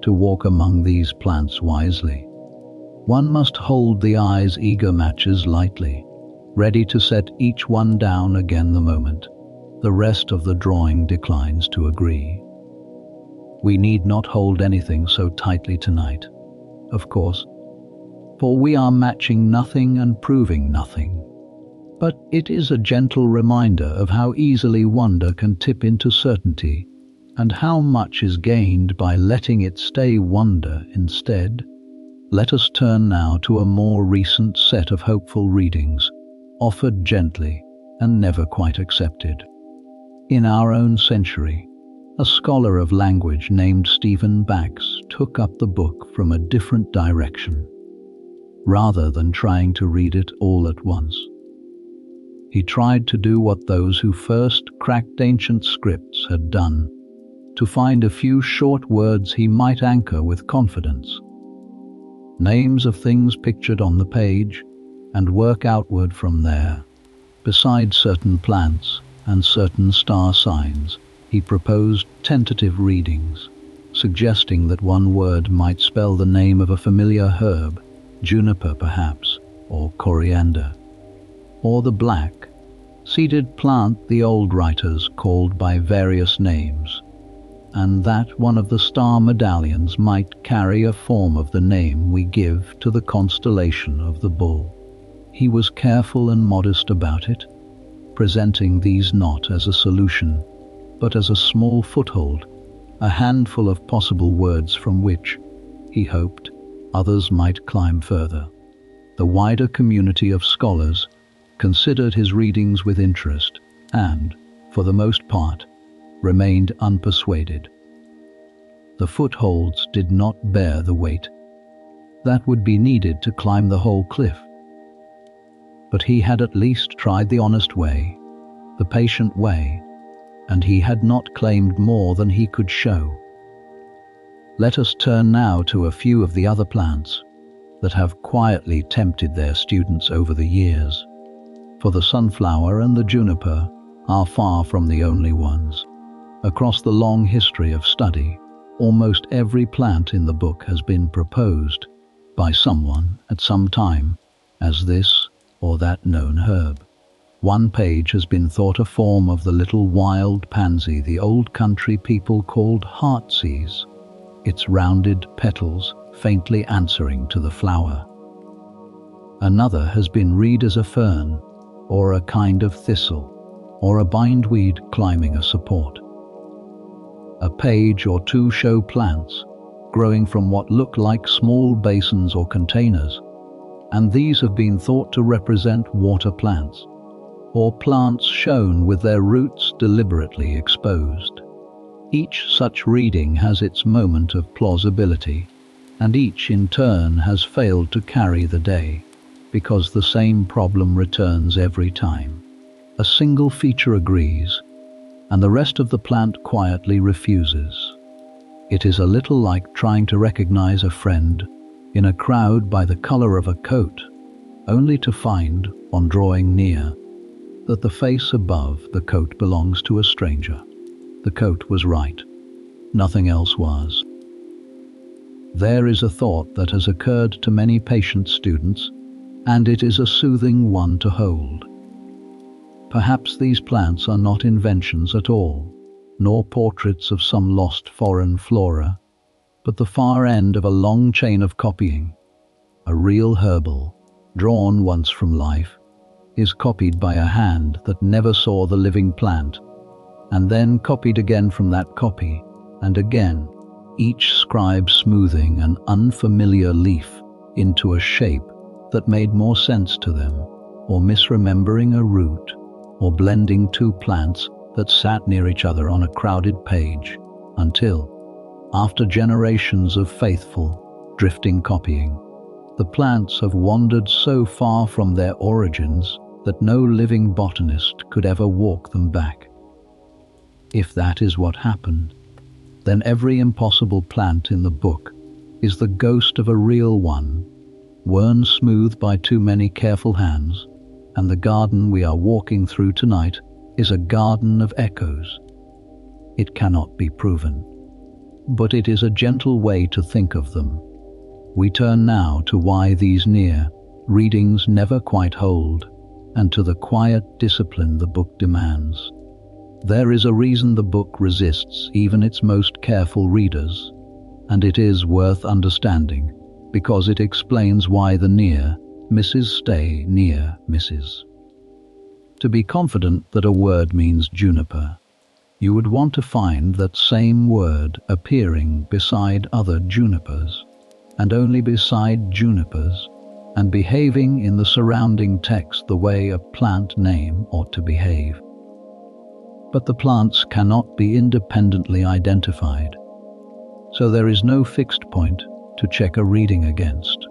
To walk among these plants wisely, one must hold the eye's eager matches lightly, ready to set each one down again the moment the rest of the drawing declines to agree. We need not hold anything so tightly tonight, of course, for we are matching nothing and proving nothing. But it is a gentle reminder of how easily wonder can tip into certainty, and how much is gained by letting it stay wonder instead. Let us turn now to a more recent set of hopeful readings, offered gently and never quite accepted. In our own century, a scholar of language named Stephen Bax took up the book from a different direction, rather than trying to read it all at once. He tried to do what those who first cracked ancient scripts had done, to find a few short words he might anchor with confidence. Names of things pictured on the page, and work outward from there. Besides certain plants and certain star signs, he proposed tentative readings, suggesting that one word might spell the name of a familiar herb, juniper perhaps, or coriander, or the black, seeded plant the old writers called by various names, and that one of the star medallions might carry a form of the name we give to the constellation of the bull. He was careful and modest about it, presenting these not as a solution, but as a small foothold, a handful of possible words from which, he hoped, others might climb further. The wider community of scholars considered his readings with interest and, for the most part, remained unpersuaded. The footholds did not bear the weight that would be needed to climb the whole cliff. But he had at least tried the honest way, the patient way, and he had not claimed more than he could show. Let us turn now to a few of the other plants that have quietly tempted their students over the years, for the sunflower and the juniper are far from the only ones. Across the long history of study, almost every plant in the book has been proposed by someone at some time as this or that known herb. One page has been thought a form of the little wild pansy the old country people called heartsease, its rounded petals faintly answering to the flower. Another has been read as a fern, or a kind of thistle, or a bindweed climbing a support. A page or two show plants growing from what look like small basins or containers, and these have been thought to represent water plants, or plants shown with their roots deliberately exposed. Each such reading has its moment of plausibility, and each in turn has failed to carry the day, because the same problem returns every time. A single feature agrees, and the rest of the plant quietly refuses. It is a little like trying to recognize a friend in a crowd by the color of a coat, only to find, on drawing near, that the face above the coat belongs to a stranger. The coat was right. Nothing else was. There is a thought that has occurred to many patient students, and it is a soothing one to hold. Perhaps these plants are not inventions at all, nor portraits of some lost foreign flora, but the far end of a long chain of copying. A real herbal, drawn once from life, is copied by a hand that never saw the living plant, and then copied again from that copy, and again, each scribe smoothing an unfamiliar leaf into a shape that made more sense to them, or misremembering a root, or blending two plants that sat near each other on a crowded page, until, after generations of faithful, drifting copying, the plants have wandered so far from their origins that no living botanist could ever walk them back. If that is what happened, then every impossible plant in the book is the ghost of a real one, worn smooth by too many careful hands, and the garden we are walking through tonight is a garden of echoes. It cannot be proven, but it is a gentle way to think of them. We turn now to why these near readings never quite hold, and to the quiet discipline the book demands. There is a reason the book resists even its most careful readers, and it is worth understanding, because it explains why the near misses stay near misses. To be confident that a word means juniper, you would want to find that same word appearing beside other junipers, and only beside junipers, and behaving in the surrounding text the way a plant name ought to behave. But the plants cannot be independently identified, so there is no fixed point to check a reading against,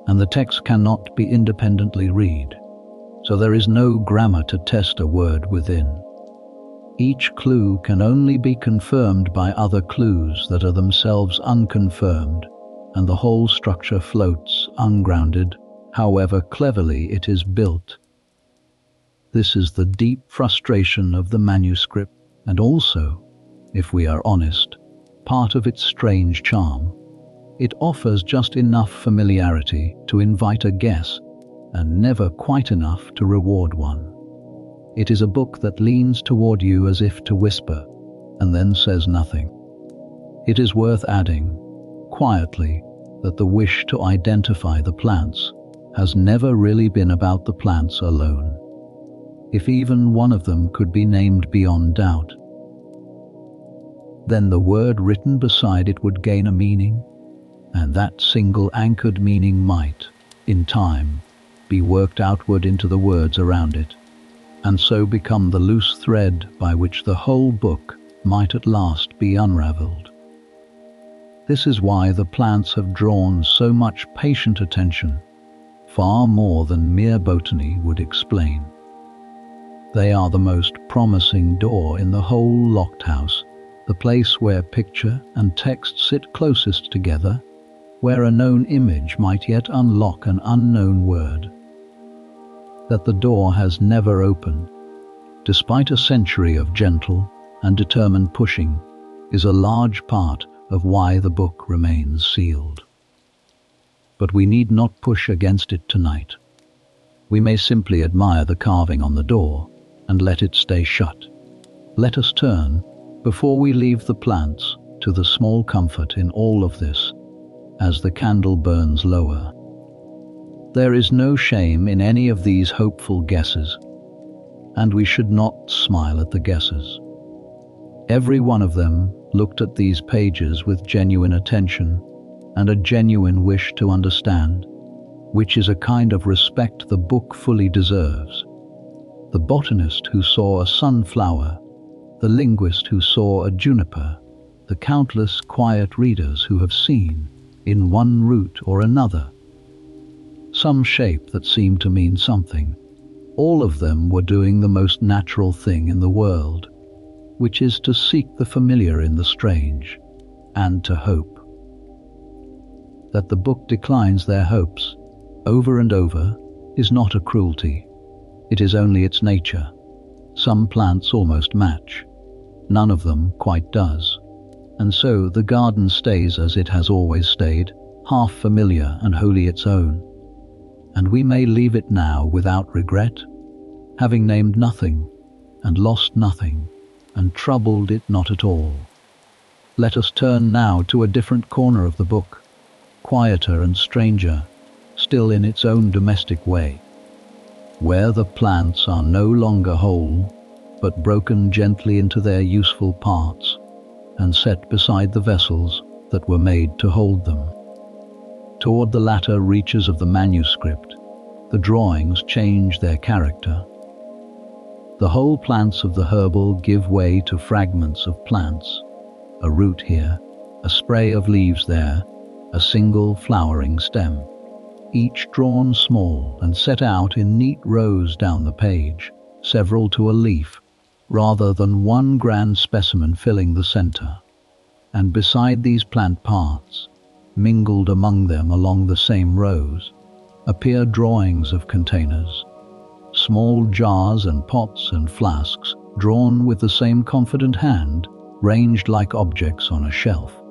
and the text cannot be independently read, so there is no grammar to test a word within. Each clue can only be confirmed by other clues that are themselves unconfirmed, and the whole structure floats ungrounded, however cleverly it is built. This is the deep frustration of the manuscript, and also, if we are honest, part of its strange charm. It offers just enough familiarity to invite a guess, and never quite enough to reward one. It is a book that leans toward you as if to whisper, and then says nothing. It is worth adding, quietly, that the wish to identify the plants has never really been about the plants alone. If even one of them could be named beyond doubt, then the word written beside it would gain a meaning, and that single anchored meaning might, in time, be worked outward into the words around it, and so become the loose thread by which the whole book might at last be unraveled. This is why the plants have drawn so much patient attention, far more than mere botany would explain. They are the most promising door in the whole locked house, the place where picture and text sit closest together, where a known image might yet unlock an unknown word. That the door has never opened, despite a century of gentle and determined pushing, is a large part of why the book remains sealed. But we need not push against it tonight. We may simply admire the carving on the door and let it stay shut. Let us turn, before we leave the plants, to the small comfort in all of this, as the candle burns lower. There is no shame in any of these hopeful guesses, and we should not smile at the guesses. Every one of them looked at these pages with genuine attention and a genuine wish to understand, which is a kind of respect the book fully deserves. The botanist who saw a sunflower, the linguist who saw a juniper, the countless quiet readers who have seen, in one root or another, some shape that seemed to mean something, All of them were doing the most natural thing in the world, which is to seek the familiar in the strange, and to hope. That the book declines their hopes over and over is not a cruelty. It is only its nature. Some plants almost match. None of them quite does. And so the garden stays as it has always stayed, half familiar and wholly its own. And we may leave it now without regret, having named nothing, and lost nothing, and troubled it not at all. Let us turn now to a different corner of the book, quieter and stranger, still in its own domestic way, where the plants are no longer whole, but broken gently into their useful parts, and set beside the vessels that were made to hold them. Toward the latter reaches of the manuscript, the drawings change their character. The whole plants of the herbal give way to fragments of plants, a root here, a spray of leaves there, a single flowering stem, each drawn small and set out in neat rows down the page, several to a leaf, rather than one grand specimen filling the center. And beside these plant parts, mingled among them along the same rows, appear drawings of containers, small jars and pots and flasks, drawn with the same confident hand, ranged like objects on a shelf.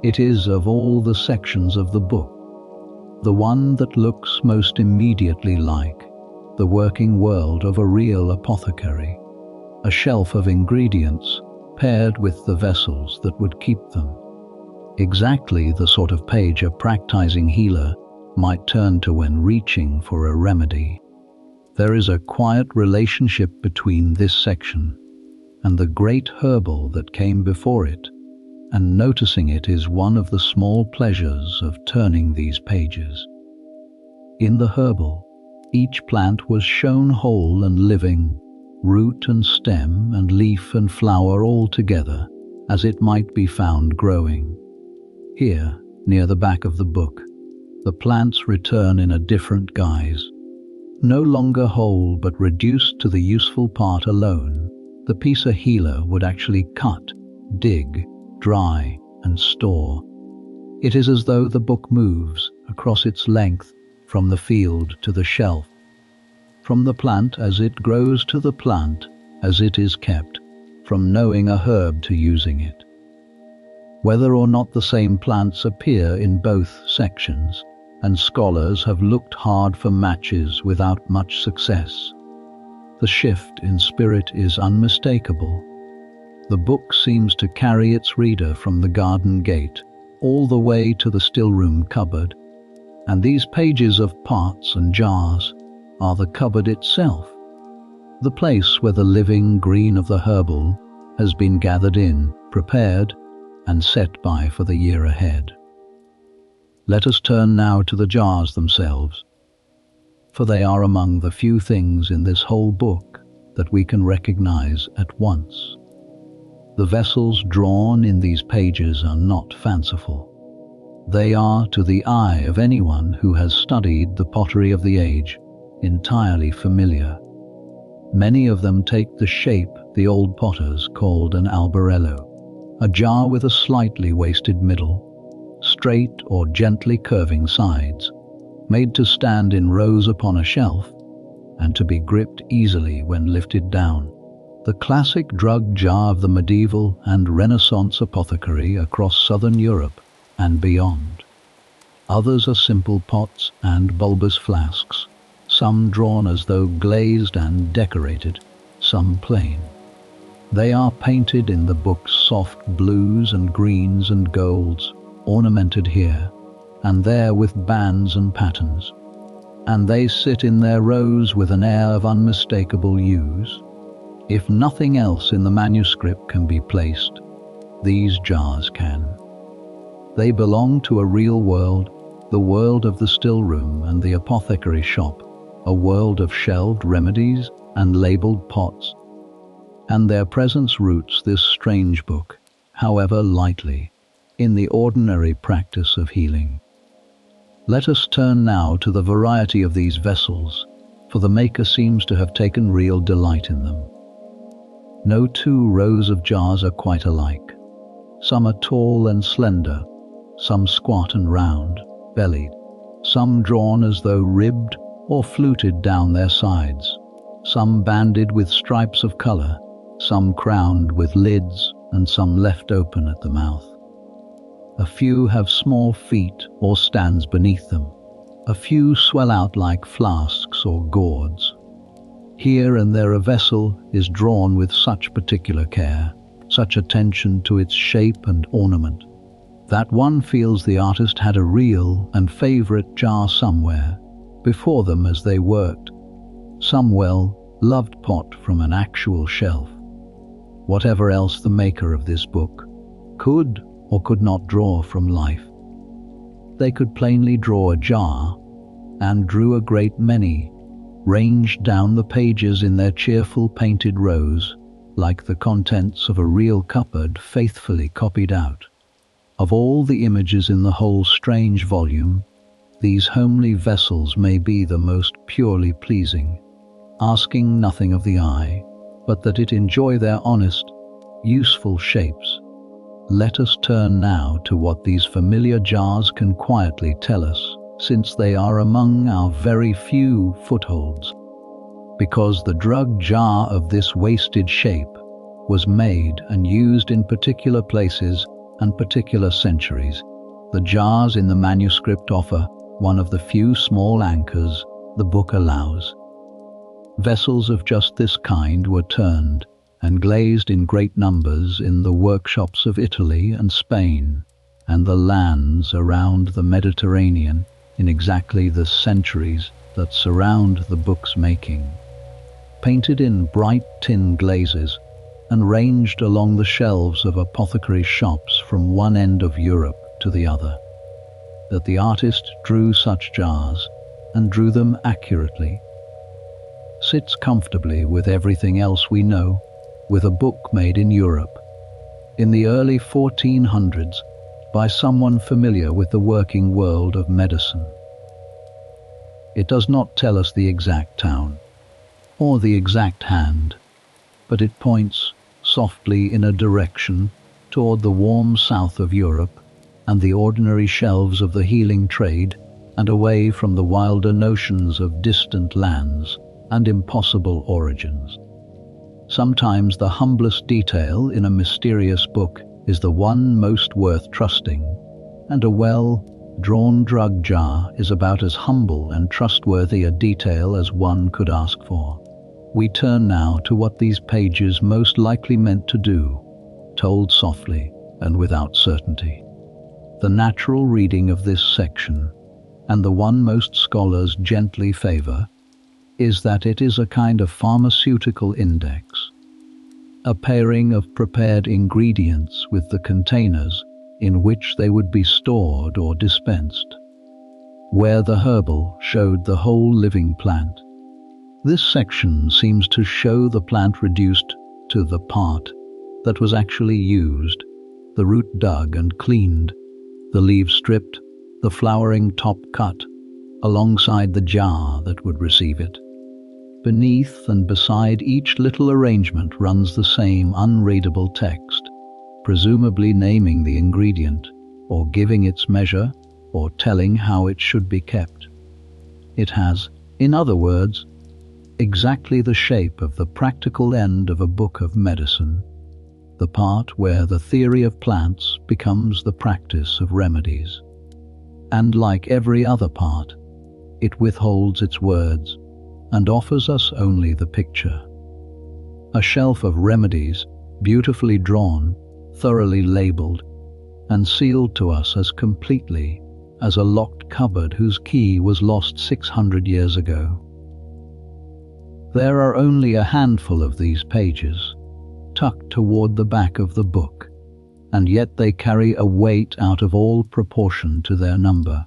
It is of all the sections of the book, the one that looks most immediately like the working world of a real apothecary, a shelf of ingredients paired with the vessels that would keep them. Exactly the sort of page a practicing healer might turn to when reaching for a remedy. There is a quiet relationship between this section and the great herbal that came before it, and noticing it is one of the small pleasures of turning these pages. In the herbal, each plant was shown whole and living, root and stem and leaf and flower all together, as it might be found growing. Here, near the back of the book, the plants return in a different guise. No longer whole but reduced to the useful part alone, the piece a healer would actually cut, dig, dry, and store. It is as though the book moves across its length from the field to the shelf, from the plant as it grows to the plant as it is kept, from knowing a herb to using it. Whether or not the same plants appear in both sections, and scholars have looked hard for matches without much success, the shift in spirit is unmistakable. The book seems to carry its reader from the garden gate all the way to the still-room cupboard, and these pages of pots and jars are the cupboard itself, the place where the living green of the herbal has been gathered in, prepared, and set by for the year ahead. Let us turn now to the jars themselves, for they are among the few things in this whole book that we can recognize at once. The vessels drawn in these pages are not fanciful. They are, to the eye of anyone who has studied the pottery of the age, entirely familiar. Many of them take the shape the old potters called an albarello, a jar with a slightly wasted middle, straight or gently curving sides, made to stand in rows upon a shelf and to be gripped easily when lifted down. The classic drug jar of the medieval and Renaissance apothecary across southern Europe and beyond. Others are simple pots and bulbous flasks, some drawn as though glazed and decorated, some plain. They are painted in the book's soft blues and greens and golds, ornamented here and there with bands and patterns, and they sit in their rows with an air of unmistakable use. If nothing else in the manuscript can be placed, these jars can. They belong to a real world, the world of the still room and the apothecary shop, a world of shelved remedies and labeled pots, and their presence roots this strange book, however lightly, in the ordinary practice of healing. Let us turn now to the variety of these vessels, for the maker seems to have taken real delight in them. No two rows of jars are quite alike. Some are tall and slender, some squat and round-bellied, some drawn as though ribbed or fluted down their sides, some banded with stripes of color, some crowned with lids, and some left open at the mouth. A few have small feet or stands beneath them. A few swell out like flasks or gourds. Here and there a vessel is drawn with such particular care, such attention to its shape and ornament, that one feels the artist had a real and favorite jar somewhere before them as they worked, some well-loved pot from an actual shelf. Whatever else the maker of this book could or could not draw from life, they could plainly draw a jar, and drew a great many, ranged down the pages in their cheerful painted rows, like the contents of a real cupboard faithfully copied out. Of all the images in the whole strange volume, these homely vessels may be the most purely pleasing, asking nothing of the eye, but that it enjoy their honest, useful shapes. Let us turn now to what these familiar jars can quietly tell us, since they are among our very few footholds. Because the drug jar of this wasted shape was made and used in particular places and particular centuries, the jars in the manuscript offer one of the few small anchors the book allows. Vessels of just this kind were turned and glazed in great numbers in the workshops of Italy and Spain and the lands around the Mediterranean in exactly the centuries that surround the book's making. Painted in bright tin glazes and ranged along the shelves of apothecary shops from one end of Europe to the other, that the artist drew such jars and drew them accurately, sits comfortably with everything else we know, with a book made in Europe, in the early 1400s, by someone familiar with the working world of medicine. It does not tell us the exact town, or the exact hand, but it points softly in a direction toward the warm south of Europe and the ordinary shelves of the healing trade, and away from the wilder notions of distant lands and impossible origins. Sometimes the humblest detail in a mysterious book is the one most worth trusting, and a well-drawn drug jar is about as humble and trustworthy a detail as one could ask for. We turn now to what these pages most likely meant to do, told softly and without certainty. The natural reading of this section, and the one most scholars gently favor, is that it is a kind of pharmaceutical index, a pairing of prepared ingredients with the containers in which they would be stored or dispensed. Where the herbal showed the whole living plant, this section seems to show the plant reduced to the part that was actually used, the root dug and cleaned, the leaves stripped, the flowering top cut, alongside the jar that would receive it. Beneath and beside each little arrangement runs the same unreadable text, presumably naming the ingredient, or giving its measure, or telling how it should be kept. It has, in other words, exactly the shape of the practical end of a book of medicine, the part where the theory of plants becomes the practice of remedies. And like every other part, it withholds its words and offers us only the picture. A shelf of remedies, beautifully drawn, thoroughly labeled, and sealed to us as completely as a locked cupboard whose key was lost 600 years ago. There are only a handful of these pages, tucked toward the back of the book, and yet they carry a weight out of all proportion to their number,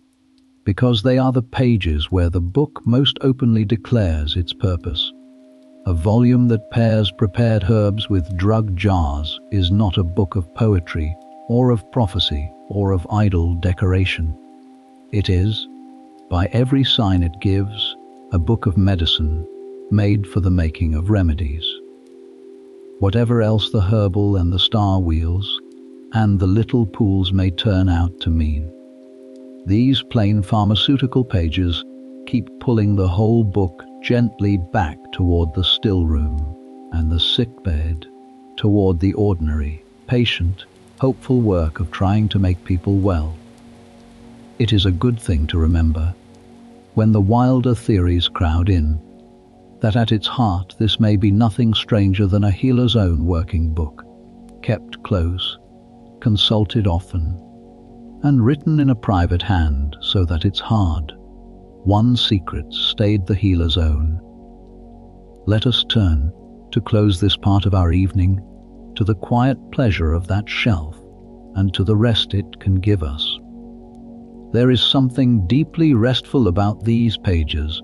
because they are the pages where the book most openly declares its purpose. A volume that pairs prepared herbs with drug jars is not a book of poetry, or of prophecy, or of idle decoration. It is, by every sign it gives, a book of medicine made for the making of remedies. Whatever else the herbal and the star wheels and the little pools may turn out to mean, these plain pharmaceutical pages keep pulling the whole book gently back toward the still room and the sick bed, toward the ordinary, patient, hopeful work of trying to make people well. It is a good thing to remember, when the wilder theories crowd in, that at its heart this may be nothing stranger than a healer's own working book, kept close, consulted often, and written in a private hand so that its hard-won secrets stayed the healer's own. Let us turn, to close this part of our evening, to the quiet pleasure of that shelf and to the rest it can give us. There is something deeply restful about these pages,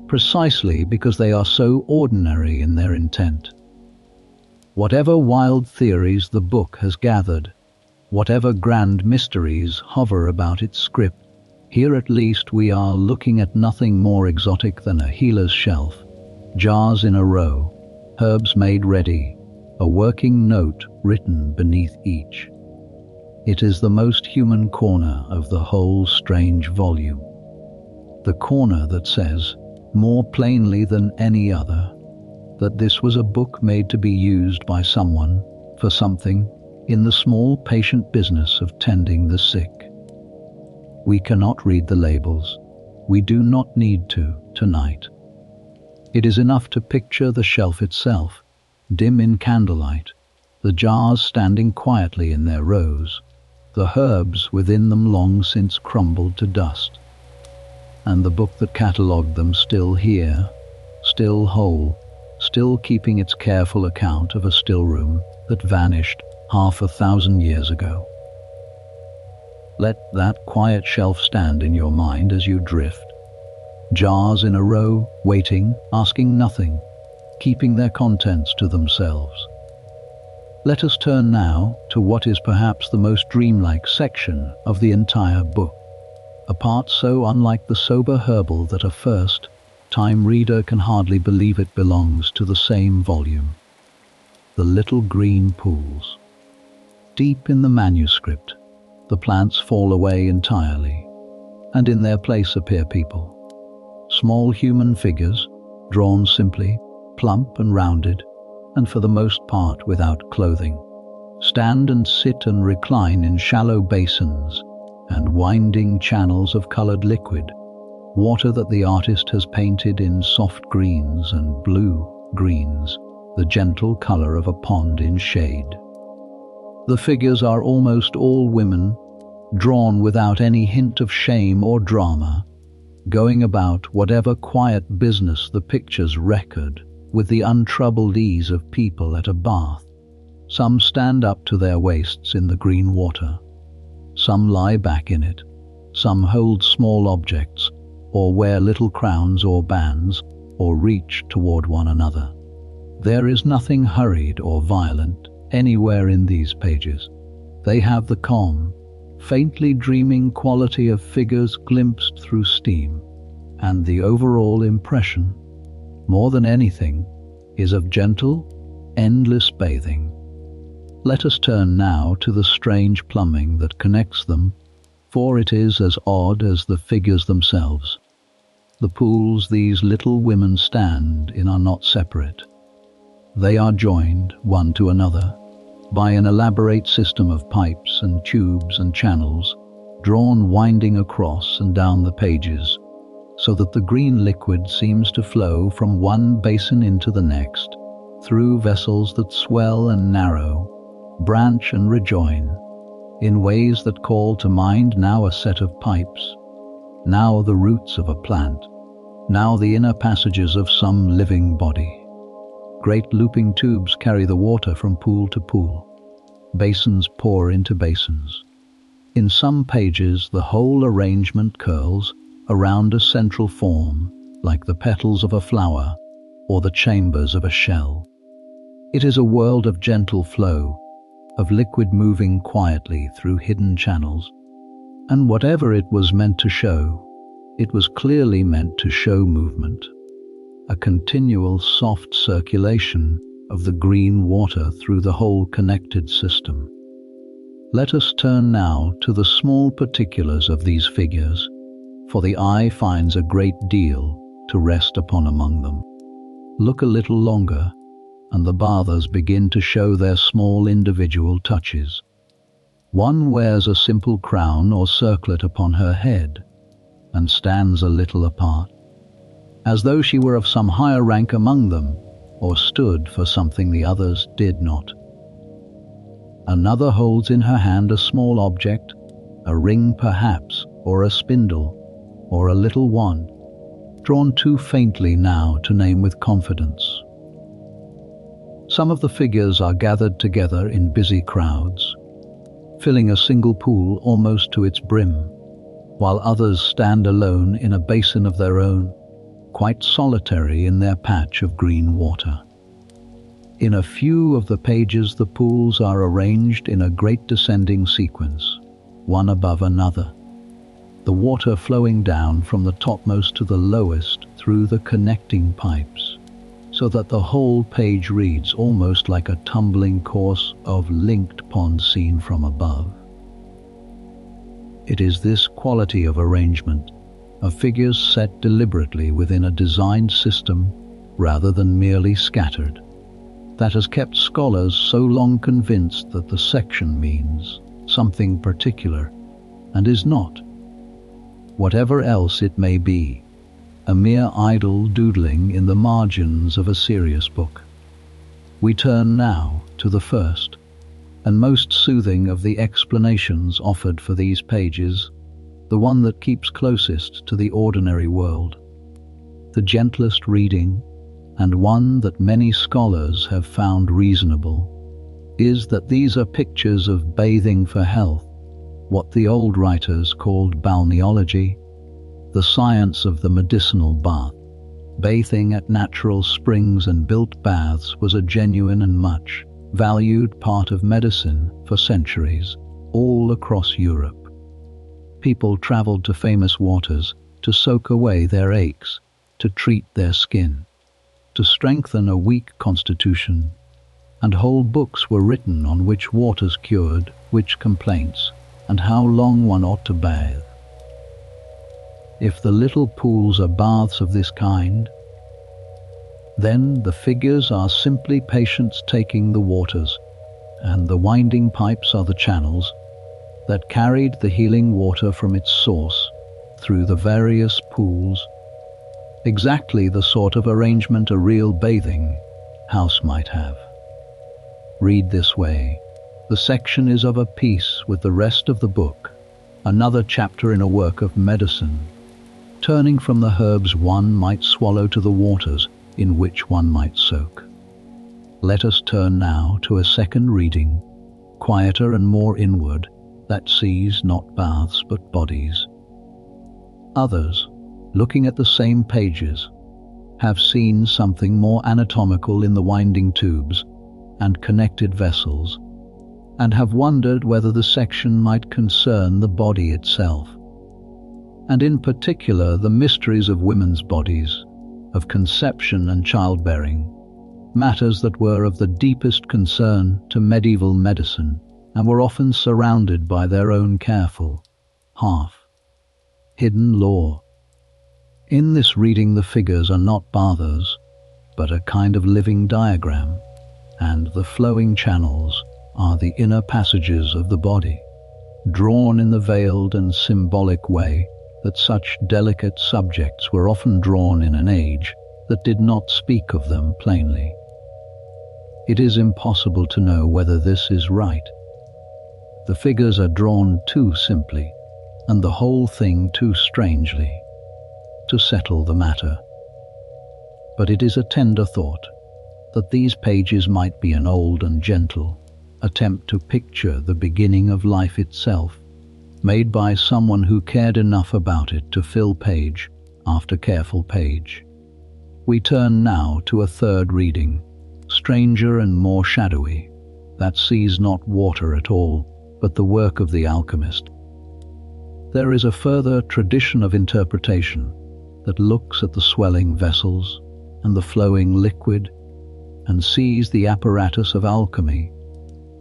precisely because they are so ordinary in their intent. Whatever wild theories the book has gathered, whatever grand mysteries hover about its script, here at least we are looking at nothing more exotic than a healer's shelf, jars in a row, herbs made ready, a working note written beneath each. It is the most human corner of the whole strange volume. The corner that says, more plainly than any other, that this was a book made to be used by someone for something in the small patient business of tending the sick. We cannot read the labels. We do not need to tonight. It is enough to picture the shelf itself, dim in candlelight, the jars standing quietly in their rows, the herbs within them long since crumbled to dust, and the book that catalogued them still here, still whole, still keeping its careful account of a still room that vanished 500 years ago. Let that quiet shelf stand in your mind as you drift. Jars in a row, waiting, asking nothing, keeping their contents to themselves. Let us turn now to what is perhaps the most dreamlike section of the entire book, a part so unlike the sober herbal that a first-time reader can hardly believe it belongs to the same volume. The little green pools. Deep in the manuscript, the plants fall away entirely, and in their place appear people. Small human figures, drawn simply, plump and rounded, and for the most part without clothing, stand and sit and recline in shallow basins and winding channels of colored liquid, water that the artist has painted in soft greens and blue-greens, the gentle color of a pond in shade. The figures are almost all women, drawn without any hint of shame or drama, going about whatever quiet business the pictures record with the untroubled ease of people at a bath. Some stand up to their waists in the green water. Some lie back in it. Some hold small objects, or wear little crowns or bands, or reach toward one another. There is nothing hurried or violent anywhere in these pages. They have the calm, faintly dreaming quality of figures glimpsed through steam, and the overall impression, more than anything, is of gentle, endless bathing. Let us turn now to the strange plumbing that connects them, for it is as odd as the figures themselves. The pools these little women stand in are not separate. They are joined, one to another, by an elaborate system of pipes and tubes and channels, drawn winding across and down the pages, so that the green liquid seems to flow from one basin into the next, through vessels that swell and narrow, branch and rejoin, in ways that call to mind now a set of pipes, now the roots of a plant, now the inner passages of some living body. Great looping tubes carry the water from pool to pool. Basins pour into basins. In some pages the whole arrangement curls around a central form, like the petals of a flower or the chambers of a shell. It is a world of gentle flow, of liquid moving quietly through hidden channels, and whatever it was meant to show, It was clearly meant to show movement, a continual soft circulation of the green water through the whole connected system. Let us turn now to the small particulars of these figures, for the eye finds a great deal to rest upon among them. Look a little longer, and the bathers begin to show their small individual touches. One wears a simple crown or circlet upon her head, and stands a little apart, as though she were of some higher rank among them, or stood for something the others did not. Another holds in her hand a small object, a ring perhaps, or a spindle, or a little wand, drawn too faintly now to name with confidence. Some of the figures are gathered together in busy crowds, filling a single pool almost to its brim, while others stand alone in a basin of their own, quite solitary in their patch of green water. In a few of the pages the pools are arranged in a great descending sequence, one above another, the water flowing down from the topmost to the lowest through the connecting pipes, so that the whole page reads almost like a tumbling course of linked ponds seen from above. It is this quality of arrangement, of figures set deliberately within a designed system rather than merely scattered, that has kept scholars so long convinced that the section means something particular and is not, whatever else it may be, a mere idle doodling in the margins of a serious book. We turn now to the first and most soothing of the explanations offered for these pages, the one that keeps closest to the ordinary world, the gentlest reading, and one that many scholars have found reasonable, is that these are pictures of bathing for health, what the old writers called balneology, the science of the medicinal bath. Bathing at natural springs and built baths was a genuine and much valued part of medicine for centuries, all across Europe. People traveled to famous waters to soak away their aches, to treat their skin, to strengthen a weak constitution, and whole books were written on which waters cured which complaints, and how long one ought to bathe. If the little pools are baths of this kind, then the figures are simply patients taking the waters, and the winding pipes are the channels that carried the healing water from its source through the various pools, exactly the sort of arrangement a real bathing house might have. Read this way. The section is of a piece with the rest of the book, another chapter in a work of medicine, turning from the herbs one might swallow to the waters in which one might soak. Let us turn now to a second reading, quieter and more inward, that sees not baths but bodies. Others, looking at the same pages, have seen something more anatomical in the winding tubes and connected vessels, and have wondered whether the section might concern the body itself, and in particular the mysteries of women's bodies, of conception and childbearing, matters that were of the deepest concern to medieval medicine and were often surrounded by their own careful, half-hidden lore. In this reading the figures are not bathers, but a kind of living diagram, and the flowing channels are the inner passages of the body, drawn in the veiled and symbolic way that such delicate subjects were often drawn in an age that did not speak of them plainly. It is impossible to know whether this is right. The figures are drawn too simply, and the whole thing too strangely, to settle the matter. But it is a tender thought that these pages might be an old and gentle attempt to picture the beginning of life itself, made by someone who cared enough about it to fill page after careful page. We turn now to a third reading, stranger and more shadowy, that sees not water at all, but the work of the alchemist. There is a further tradition of interpretation that looks at the swelling vessels and the flowing liquid and sees the apparatus of alchemy,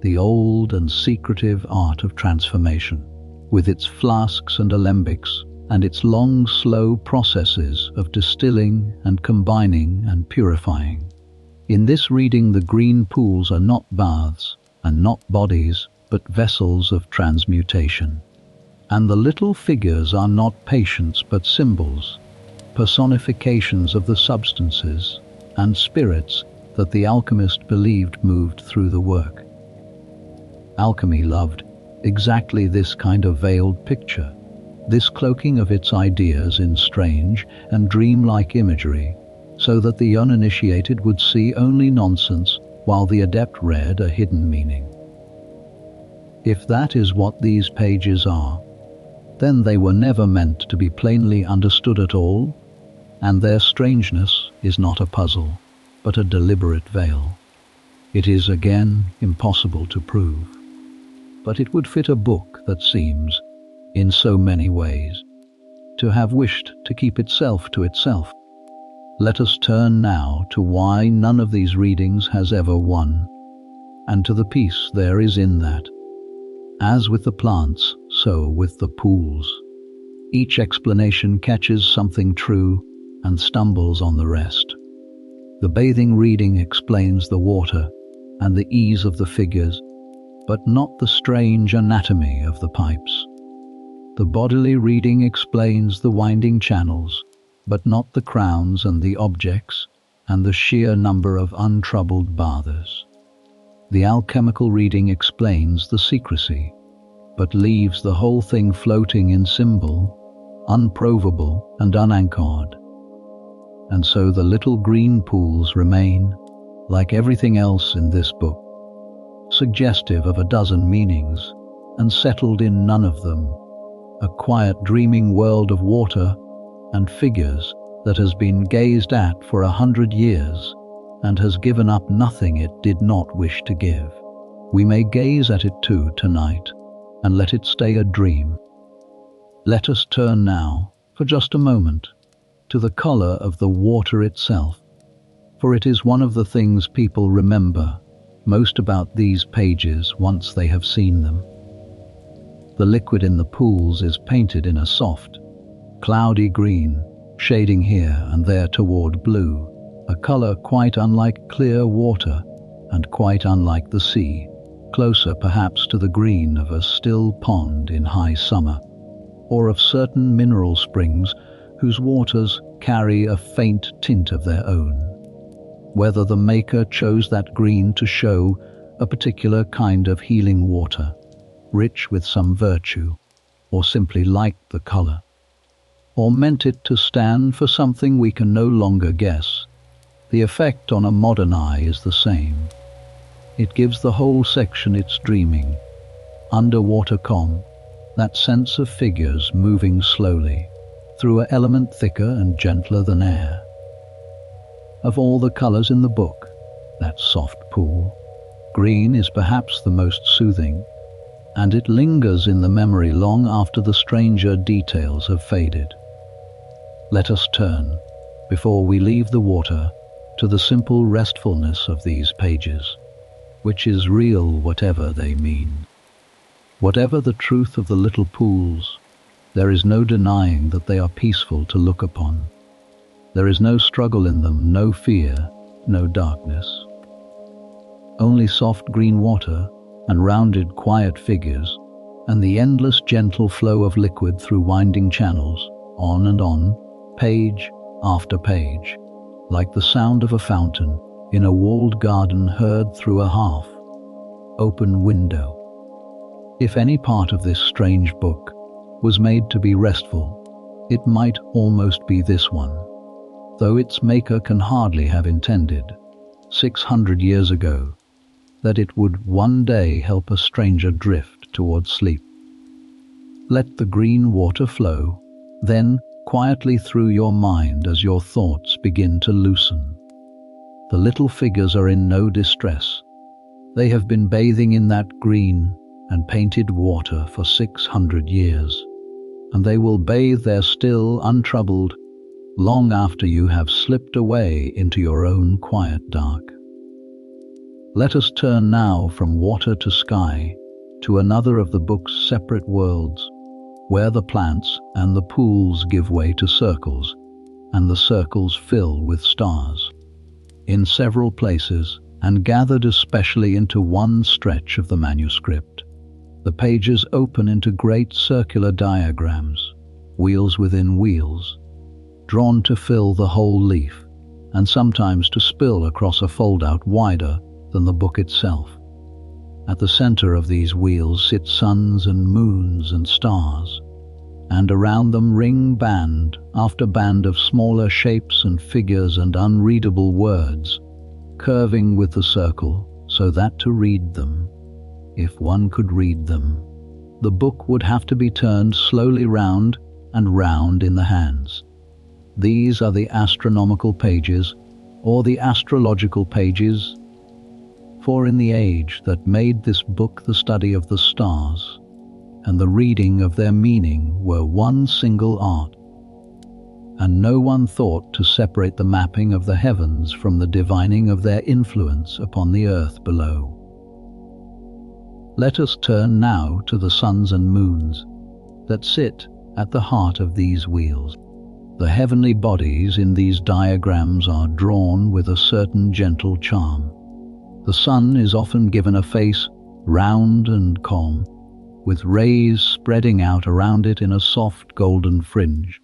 the old and secretive art of transformation, with its flasks and alembics and its long, slow processes of distilling and combining and purifying. In this reading, the green pools are not baths and not bodies, but vessels of transmutation. And the little figures are not patients but symbols, personifications of the substances and spirits that the alchemist believed moved through the work. Alchemy loved exactly this kind of veiled picture, this cloaking of its ideas in strange and dreamlike imagery, so that the uninitiated would see only nonsense while the adept read a hidden meaning. If that is what these pages are, then they were never meant to be plainly understood at all, and their strangeness is not a puzzle, but a deliberate veil. It is again impossible to prove, but it would fit a book that seems, in so many ways, to have wished to keep itself to itself. Let us turn now to why none of these readings has ever won, and to the peace there is in that. As with the plants, so with the pools. Each explanation catches something true and stumbles on the rest. The bathing reading explains the water and the ease of the figures, but not the strange anatomy of the pipes. The bodily reading explains the winding channels, but not the crowns and the objects and the sheer number of untroubled bathers. The alchemical reading explains the secrecy, but leaves the whole thing floating in symbol, unprovable and unanchored. And so the little green pools remain, like everything else in this book, suggestive of a dozen meanings, and settled in none of them, a quiet dreaming world of water and figures that has been gazed at for 100 years and has given up nothing it did not wish to give. We may gaze at it too tonight and let it stay a dream. Let us turn now, for just a moment, to the color of the water itself, for it is one of the things people remember most about these pages once they have seen them. The liquid in the pools is painted in a soft, cloudy green, shading here and there toward blue, a color quite unlike clear water and quite unlike the sea, closer perhaps to the green of a still pond in high summer, or of certain mineral springs whose waters carry a faint tint of their own. Whether the maker chose that green to show a particular kind of healing water, rich with some virtue, or simply liked the color, or meant it to stand for something we can no longer guess, the effect on a modern eye is the same. It gives the whole section its dreaming, underwater calm, that sense of figures moving slowly through an element thicker and gentler than air. Of all the colors in the book, that soft pool, green is perhaps the most soothing, and it lingers in the memory long after the stranger details have faded. Let us turn, before we leave the water, to the simple restfulness of these pages, which is real whatever they mean. Whatever the truth of the little pools, there is no denying that they are peaceful to look upon. There is no struggle in them, no fear, no darkness. Only soft green water and rounded quiet figures, and the endless gentle flow of liquid through winding channels, on and on, page after page, like the sound of a fountain in a walled garden heard through a half-open window. If any part of this strange book was made to be restful, it might almost be this one, though its maker can hardly have intended, 600 years ago, that it would one day help a stranger drift towards sleep. Let the green water flow, then quietly through your mind as your thoughts begin to loosen. The little figures are in no distress. They have been bathing in that green and painted water for 600 years. and they will bathe there still untroubled, long after you have slipped away into your own quiet dark. Let us turn now from water to sky to another of the book's separate worlds, where the plants and the pools give way to circles, and the circles fill with stars. In several places, and gathered especially into one stretch of the manuscript, the pages open into great circular diagrams, wheels within wheels, drawn to fill the whole leaf, and sometimes to spill across a foldout wider than the book itself. At the center of these wheels sit suns and moons and stars, and around them ring band after band of smaller shapes and figures and unreadable words, curving with the circle so that to read them, if one could read them, the book would have to be turned slowly round and round in the hands. These are the astronomical pages, or the astrological pages, for in the age that made this book the study of the stars and the reading of their meaning were one single art, and no one thought to separate the mapping of the heavens from the divining of their influence upon the earth below. Let us turn now to the suns and moons that sit at the heart of these wheels. The heavenly bodies in these diagrams are drawn with a certain gentle charm. The sun is often given a face round and calm, with rays spreading out around it in a soft golden fringe.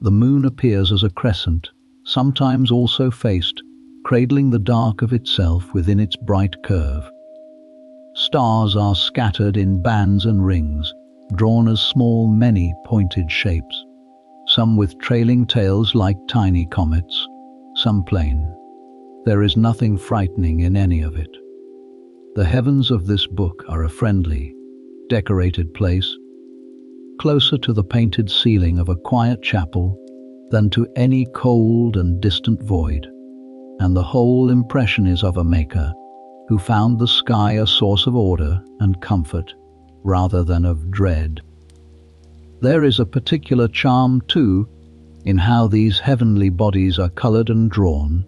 The moon appears as a crescent, sometimes also faced, cradling the dark of itself within its bright curve. Stars are scattered in bands and rings, drawn as small, many pointed shapes, some with trailing tails like tiny comets, some plain. There is nothing frightening in any of it. The heavens of this book are a friendly, decorated place, closer to the painted ceiling of a quiet chapel than to any cold and distant void, and the whole impression is of a maker who found the sky a source of order and comfort rather than of dread. There is a particular charm, too, in how these heavenly bodies are colored and drawn,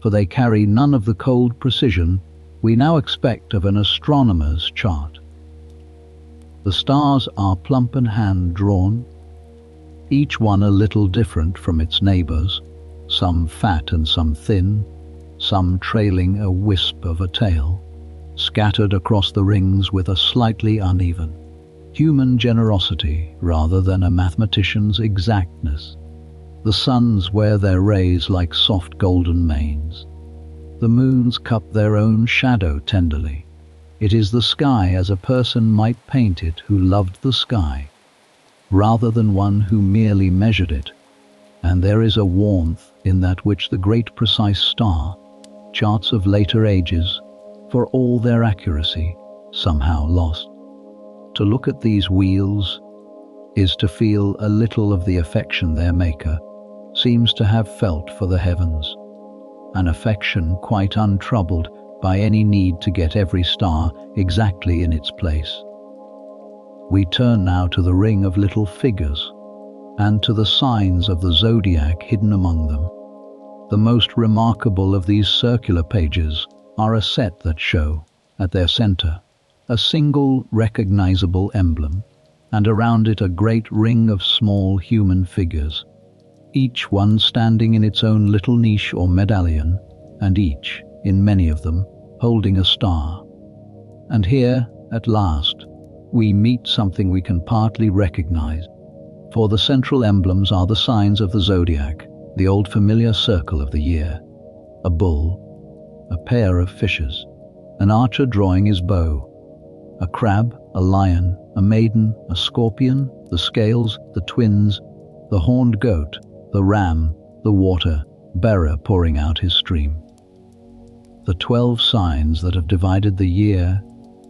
for they carry none of the cold precision we now expect of an astronomer's chart. The stars are plump and hand-drawn, each one a little different from its neighbors, some fat and some thin, some trailing a wisp of a tail, scattered across the rings with a slightly uneven, human generosity rather than a mathematician's exactness. The suns wear their rays like soft golden manes. The moons cup their own shadow tenderly. It is the sky as a person might paint it who loved the sky, rather than one who merely measured it, and there is a warmth in that which the great precise star, charts of later ages, for all their accuracy, somehow lost. To look at these wheels is to feel a little of the affection their maker seems to have felt for the heavens, an affection quite untroubled by any need to get every star exactly in its place. We turn now to the ring of little figures and to the signs of the zodiac hidden among them. The most remarkable of these circular pages are a set that show, at their center, a single recognizable emblem, and around it a great ring of small human figures, each one standing in its own little niche or medallion, and each, in many of them, holding a star. And here, at last, we meet something we can partly recognize, for the central emblems are the signs of the zodiac, the old familiar circle of the year, a bull, a pair of fishes, an archer drawing his bow, a crab, a lion, a maiden, a scorpion, the scales, the twins, the horned goat, the ram, the water bearer pouring out his stream. The 12 signs that have divided the year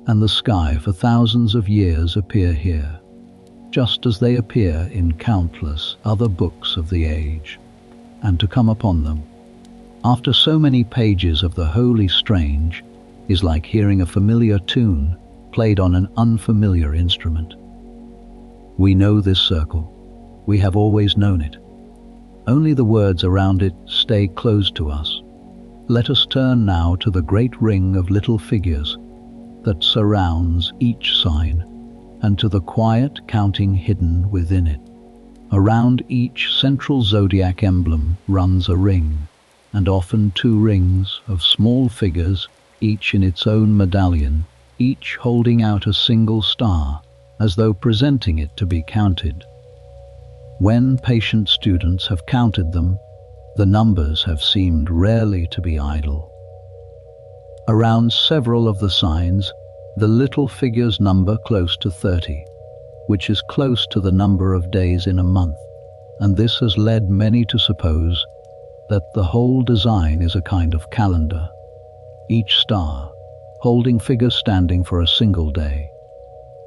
and the sky for thousands of years appear here, just as they appear in countless other books of the age. And to come upon them, after so many pages of the wholly strange, is like hearing a familiar tune played on an unfamiliar instrument. We know this circle. We have always known it. Only the words around it stay closed to us. Let us turn now to the great ring of little figures that surrounds each sign, and to the quiet counting hidden within it. Around each central zodiac emblem runs a ring, and often two rings of small figures, each in its own medallion, each holding out a single star, as though presenting it to be counted. When patient students have counted them, the numbers have seemed rarely to be idle. Around several of the signs, the little figures number close to 30, which is close to the number of days in a month, and this has led many to suppose that the whole design is a kind of calendar, each star holding figures standing for a single day,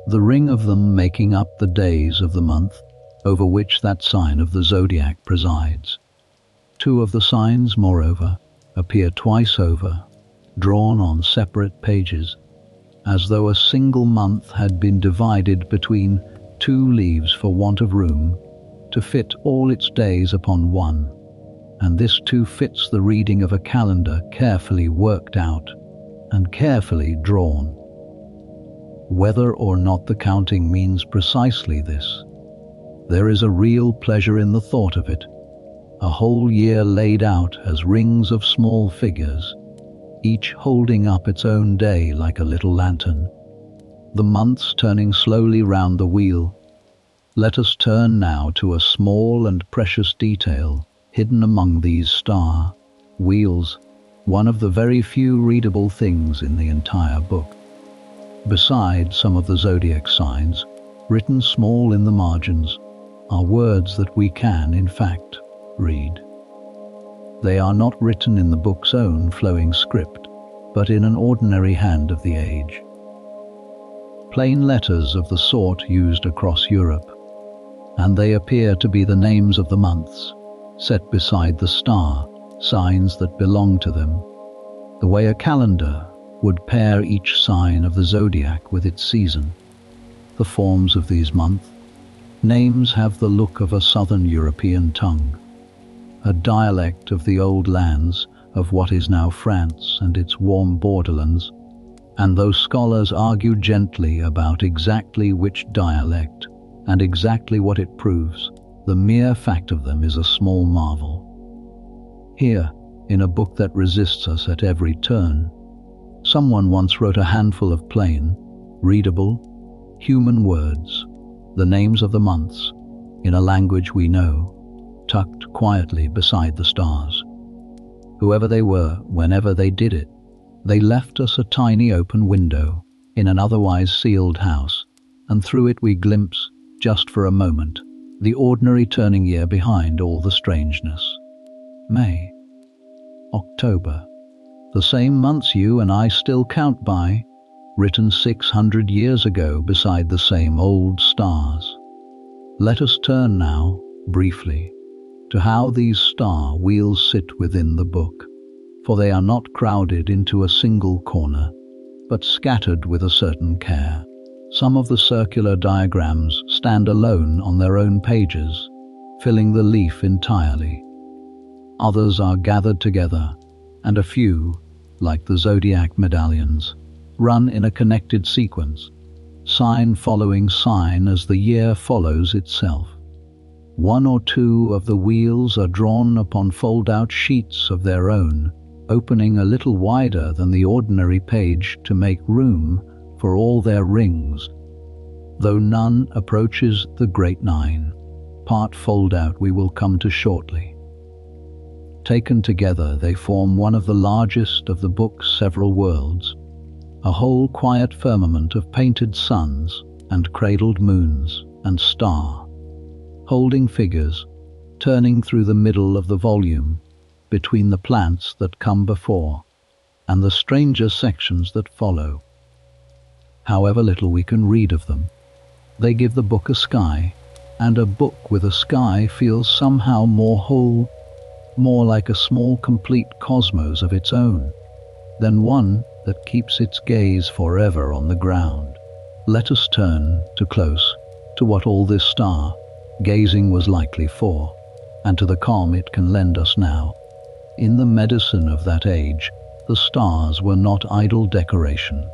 the ring of them making up the days of the month over which that sign of the zodiac presides. Two of the signs, moreover, appear twice over, drawn on separate pages, as though a single month had been divided between two leaves for want of room to fit all its days upon one, and this too fits the reading of a calendar carefully worked out and carefully drawn. Whether or not the counting means precisely this, there is a real pleasure in the thought of it, a whole year laid out as rings of small figures, each holding up its own day like a little lantern, the months turning slowly round the wheel. Let us turn now to a small and precious detail hidden among these star wheels, one of the very few readable things in the entire book. Beside some of the zodiac signs, written small in the margins, are words that we can, in fact, read. They are not written in the book's own flowing script, but in an ordinary hand of the age. Plain letters of the sort used across Europe, and they appear to be the names of the months, set beside the star signs that belong to them, the way a calendar would pair each sign of the zodiac with its season. The forms of these month names have the look of a southern European tongue, a dialect of the old lands of what is now France and its warm borderlands, and though scholars argue gently about exactly which dialect and exactly what it proves, the mere fact of them is a small marvel. Here, in a book that resists us at every turn, someone once wrote a handful of plain, readable, human words, the names of the months, in a language we know, tucked quietly beside the stars. Whoever they were, whenever they did it, they left us a tiny open window in an otherwise sealed house, and through it we glimpse, just for a moment, the ordinary turning year behind all the strangeness. May, October, the same months you and I still count by, written 600 years ago beside the same old stars. Let us turn now, briefly, to how these star wheels sit within the book, for they are not crowded into a single corner, but scattered with a certain care. Some of the circular diagrams stand alone on their own pages, filling the leaf entirely. Others are gathered together, and a few, like the zodiac medallions, run in a connected sequence, sign following sign as the year follows itself. One or two of the wheels are drawn upon fold-out sheets of their own, opening a little wider than the ordinary page to make room for all their rings, though none approaches the Great Nine, part fold-out we will come to shortly. Taken together, they form one of the largest of the book's several worlds, a whole quiet firmament of painted suns and cradled moons and star, holding figures, turning through the middle of the volume, between the plants that come before and the stranger sections that follow. However little we can read of them, they give the book a sky, and a book with a sky feels somehow more whole, more like a small complete cosmos of its own, than one that keeps its gaze forever on the ground. Let us turn to close to what all this star-gazing was likely for, and to the calm it can lend us now. In the medicine of that age, the stars were not idle decoration.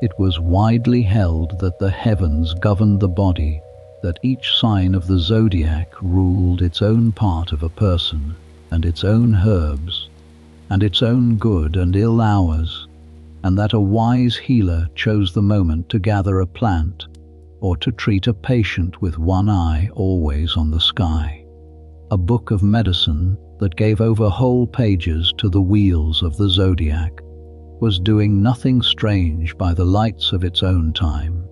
It was widely held that the heavens governed the body, that each sign of the zodiac ruled its own part of a person, and its own herbs, and its own good and ill hours, and that a wise healer chose the moment to gather a plant, or to treat a patient with one eye always on the sky. A book of medicine that gave over whole pages to the wheels of the zodiac was doing nothing strange by the lights of its own time.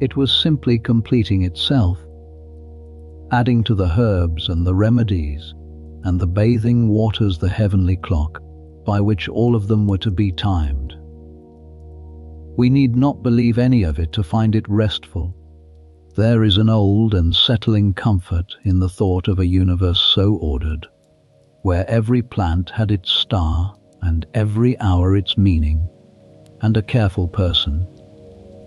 It was simply completing itself, adding to the herbs and the remedies and the bathing waters the heavenly clock by which all of them were to be timed. We need not believe any of it to find it restful. There is an old and settling comfort in the thought of a universe so ordered, where every plant had its star and every hour its meaning, and a careful person,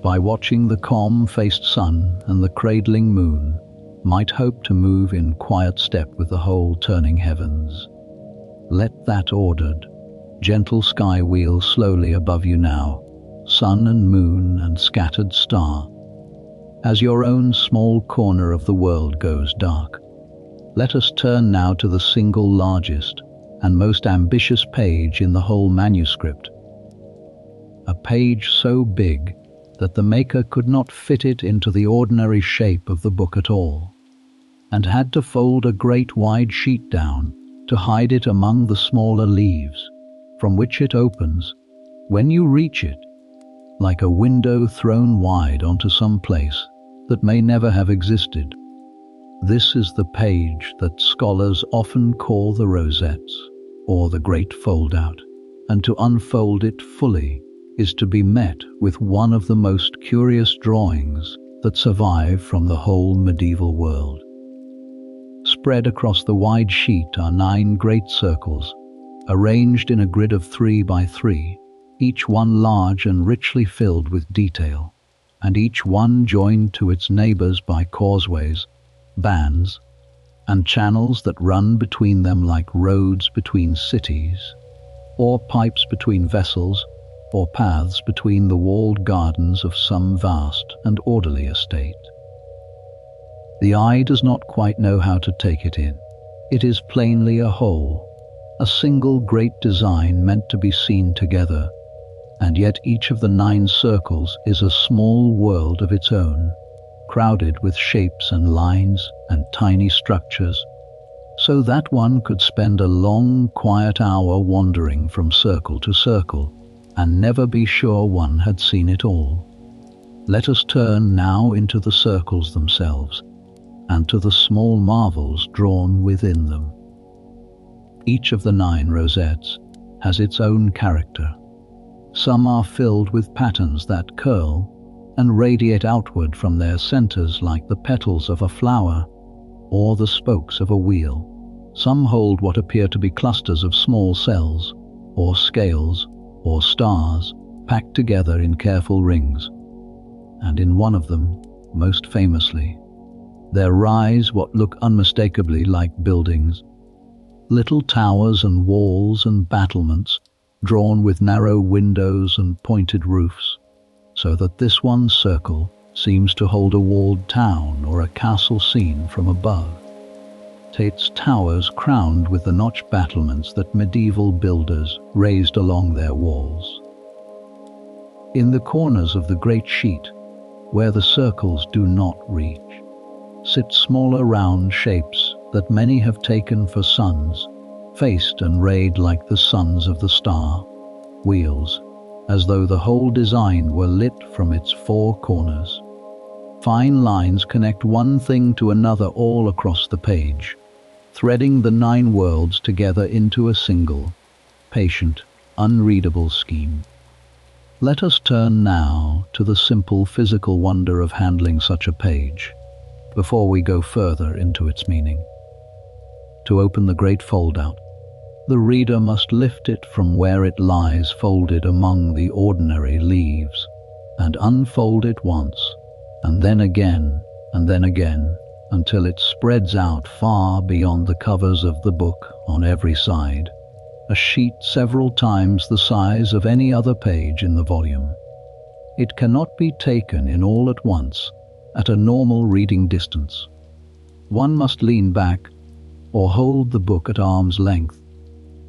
by watching the calm-faced sun and the cradling moon, might hope to move in quiet step with the whole turning heavens. Let that ordered, gentle sky wheel slowly above you now, sun and moon and scattered star, as your own small corner of the world goes dark. Let us turn now to the single largest and most ambitious page in the whole manuscript. A page so big that the maker could not fit it into the ordinary shape of the book at all, and had to fold a great wide sheet down to hide it among the smaller leaves, from which it opens, when you reach it, like a window thrown wide onto some place that may never have existed. This is the page that scholars often call the rosettes, or the Great Foldout, and to unfold it fully is to be met with one of the most curious drawings that survive from the whole medieval world. Spread across the wide sheet are 9 great circles, arranged in a grid of 3 by 3, each one large and richly filled with detail, and each one joined to its neighbors by causeways, bands, and channels that run between them like roads between cities, or pipes between vessels, or paths between the walled gardens of some vast and orderly estate. The eye does not quite know how to take it in. It is plainly a whole, a single great design meant to be seen together, and yet each of the 9 circles is a small world of its own, crowded with shapes and lines and tiny structures, so that one could spend a long, quiet hour wandering from circle to circle and never be sure one had seen it all. Let us turn now into the circles themselves and to the small marvels drawn within them. Each of the 9 rosettes has its own character. Some are filled with patterns that curl and radiate outward from their centers like the petals of a flower or the spokes of a wheel. Some hold what appear to be clusters of small cells, or scales, or stars, packed together in careful rings. And in one of them, most famously, there rise what look unmistakably like buildings, little towers and walls and battlements, drawn with narrow windows and pointed roofs, so that this one circle seems to hold a walled town or a castle seen from above, its towers crowned with the notched battlements that medieval builders raised along their walls. In the corners of the great sheet, where the circles do not reach, sit smaller round shapes that many have taken for suns, faced and rayed like the suns of the star, wheels, as though the whole design were lit from its 4 corners. Fine lines connect one thing to another all across the page, threading the 9 worlds together into a single, patient, unreadable scheme. Let us turn now to the simple physical wonder of handling such a page, before we go further into its meaning. To open the Great Foldout, the reader must lift it from where it lies folded among the ordinary leaves, and unfold it once, and then again, and then again, until it spreads out far beyond the covers of the book on every side, a sheet several times the size of any other page in the volume. It cannot be taken in all at once, at a normal reading distance. One must lean back, or hold the book at arm's length,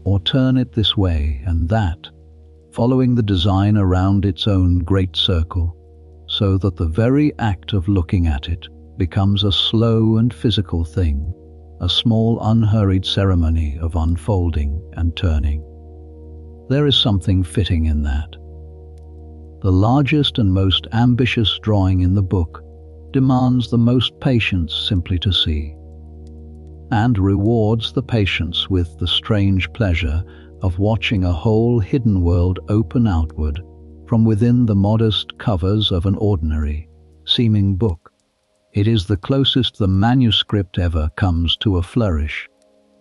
or turn it this way and that, following the design around its own great circle, so that the very act of looking at it becomes a slow and physical thing, a small unhurried ceremony of unfolding and turning. There is something fitting in that. The largest and most ambitious drawing in the book demands the most patience simply to see, and rewards the patience with the strange pleasure of watching a whole hidden world open outward from within the modest covers of an ordinary, seeming book. It is the closest the manuscript ever comes to a flourish,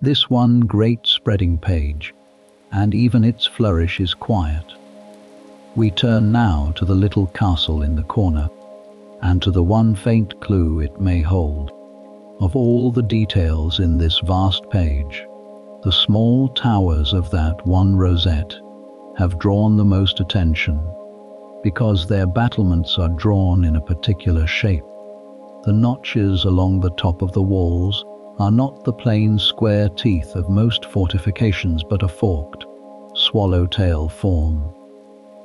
this one great spreading page, and even its flourish is quiet. We turn now to the little castle in the corner, and to the one faint clue it may hold. Of all the details in this vast page, the small towers of that one rosette have drawn the most attention, because their battlements are drawn in a particular shape. The notches along the top of the walls are not the plain square teeth of most fortifications, but a forked, swallowtail form,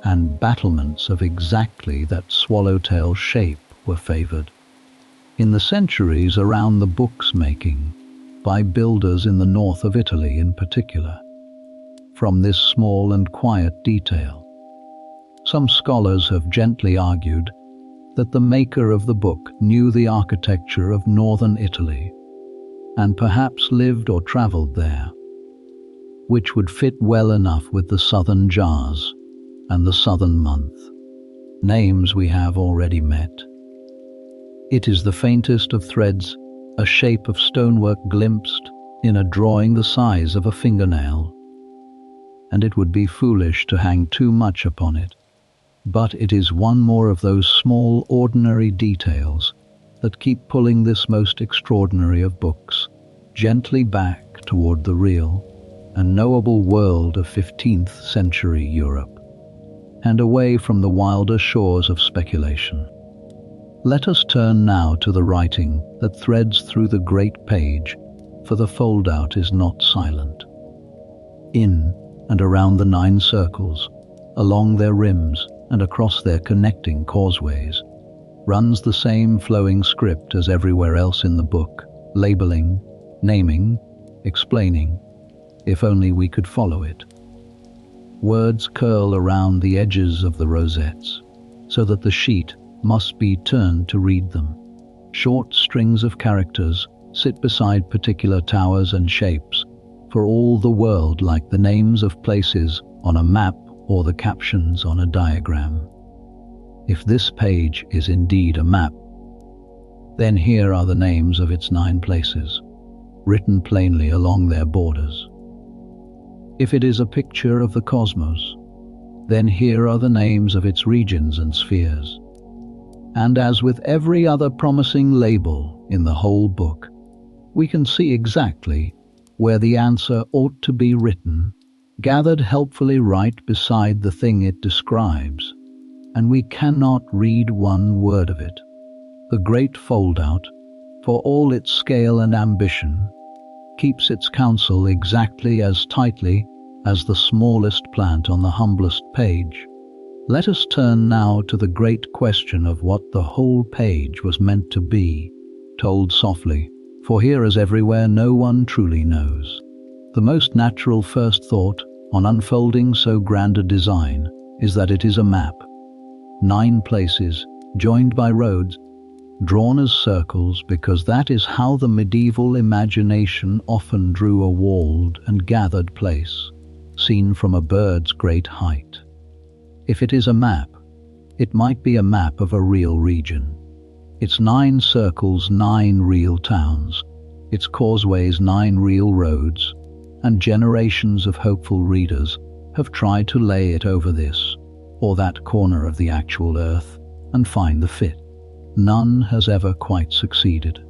and battlements of exactly that swallowtail shape were favored in the centuries around the book's making, by builders in the north of Italy in particular. From this small and quiet detail, some scholars have gently argued that the maker of the book knew the architecture of northern Italy, and perhaps lived or traveled there, which would fit well enough with the southern jars and the southern month, names we have already met. It is the faintest of threads, a shape of stonework glimpsed in a drawing the size of a fingernail, and it would be foolish to hang too much upon it. But it is one more of those small, ordinary details that keep pulling this most extraordinary of books gently back toward the real and knowable world of 15th century Europe, and away from the wilder shores of speculation. Let us turn now to the writing that threads through the great page, for the foldout is not silent. In and around the 9 circles, along their rims and across their connecting causeways, runs the same flowing script as everywhere else in the book, labeling, naming, explaining, if only we could follow it. Words curl around the edges of the rosettes, so that the sheet must be turned to read them. Short strings of characters sit beside particular towers and shapes, for all the world like the names of places on a map or the captions on a diagram. If this page is indeed a map, then here are the names of its 9 places, written plainly along their borders. If it is a picture of the cosmos, then here are the names of its regions and spheres. And as with every other promising label in the whole book, we can see exactly where the answer ought to be written, gathered helpfully right beside the thing it describes, and we cannot read one word of it. The Great Foldout, for all its scale and ambition, keeps its counsel exactly as tightly as the smallest plant on the humblest page. Let us turn now to the great question of what the whole page was meant to be, told softly, for here as everywhere no one truly knows. The most natural first thought on unfolding so grand a design is that it is a map. 9 places, joined by roads, drawn as circles, because that is how the medieval imagination often drew a walled and gathered place, seen from a bird's great height. If it is a map, it might be a map of a real region. Its 9 circles, 9 real towns, its causeways, 9 real roads, and generations of hopeful readers have tried to lay it over this or that corner of the actual earth and find the fit. none has ever quite succeeded.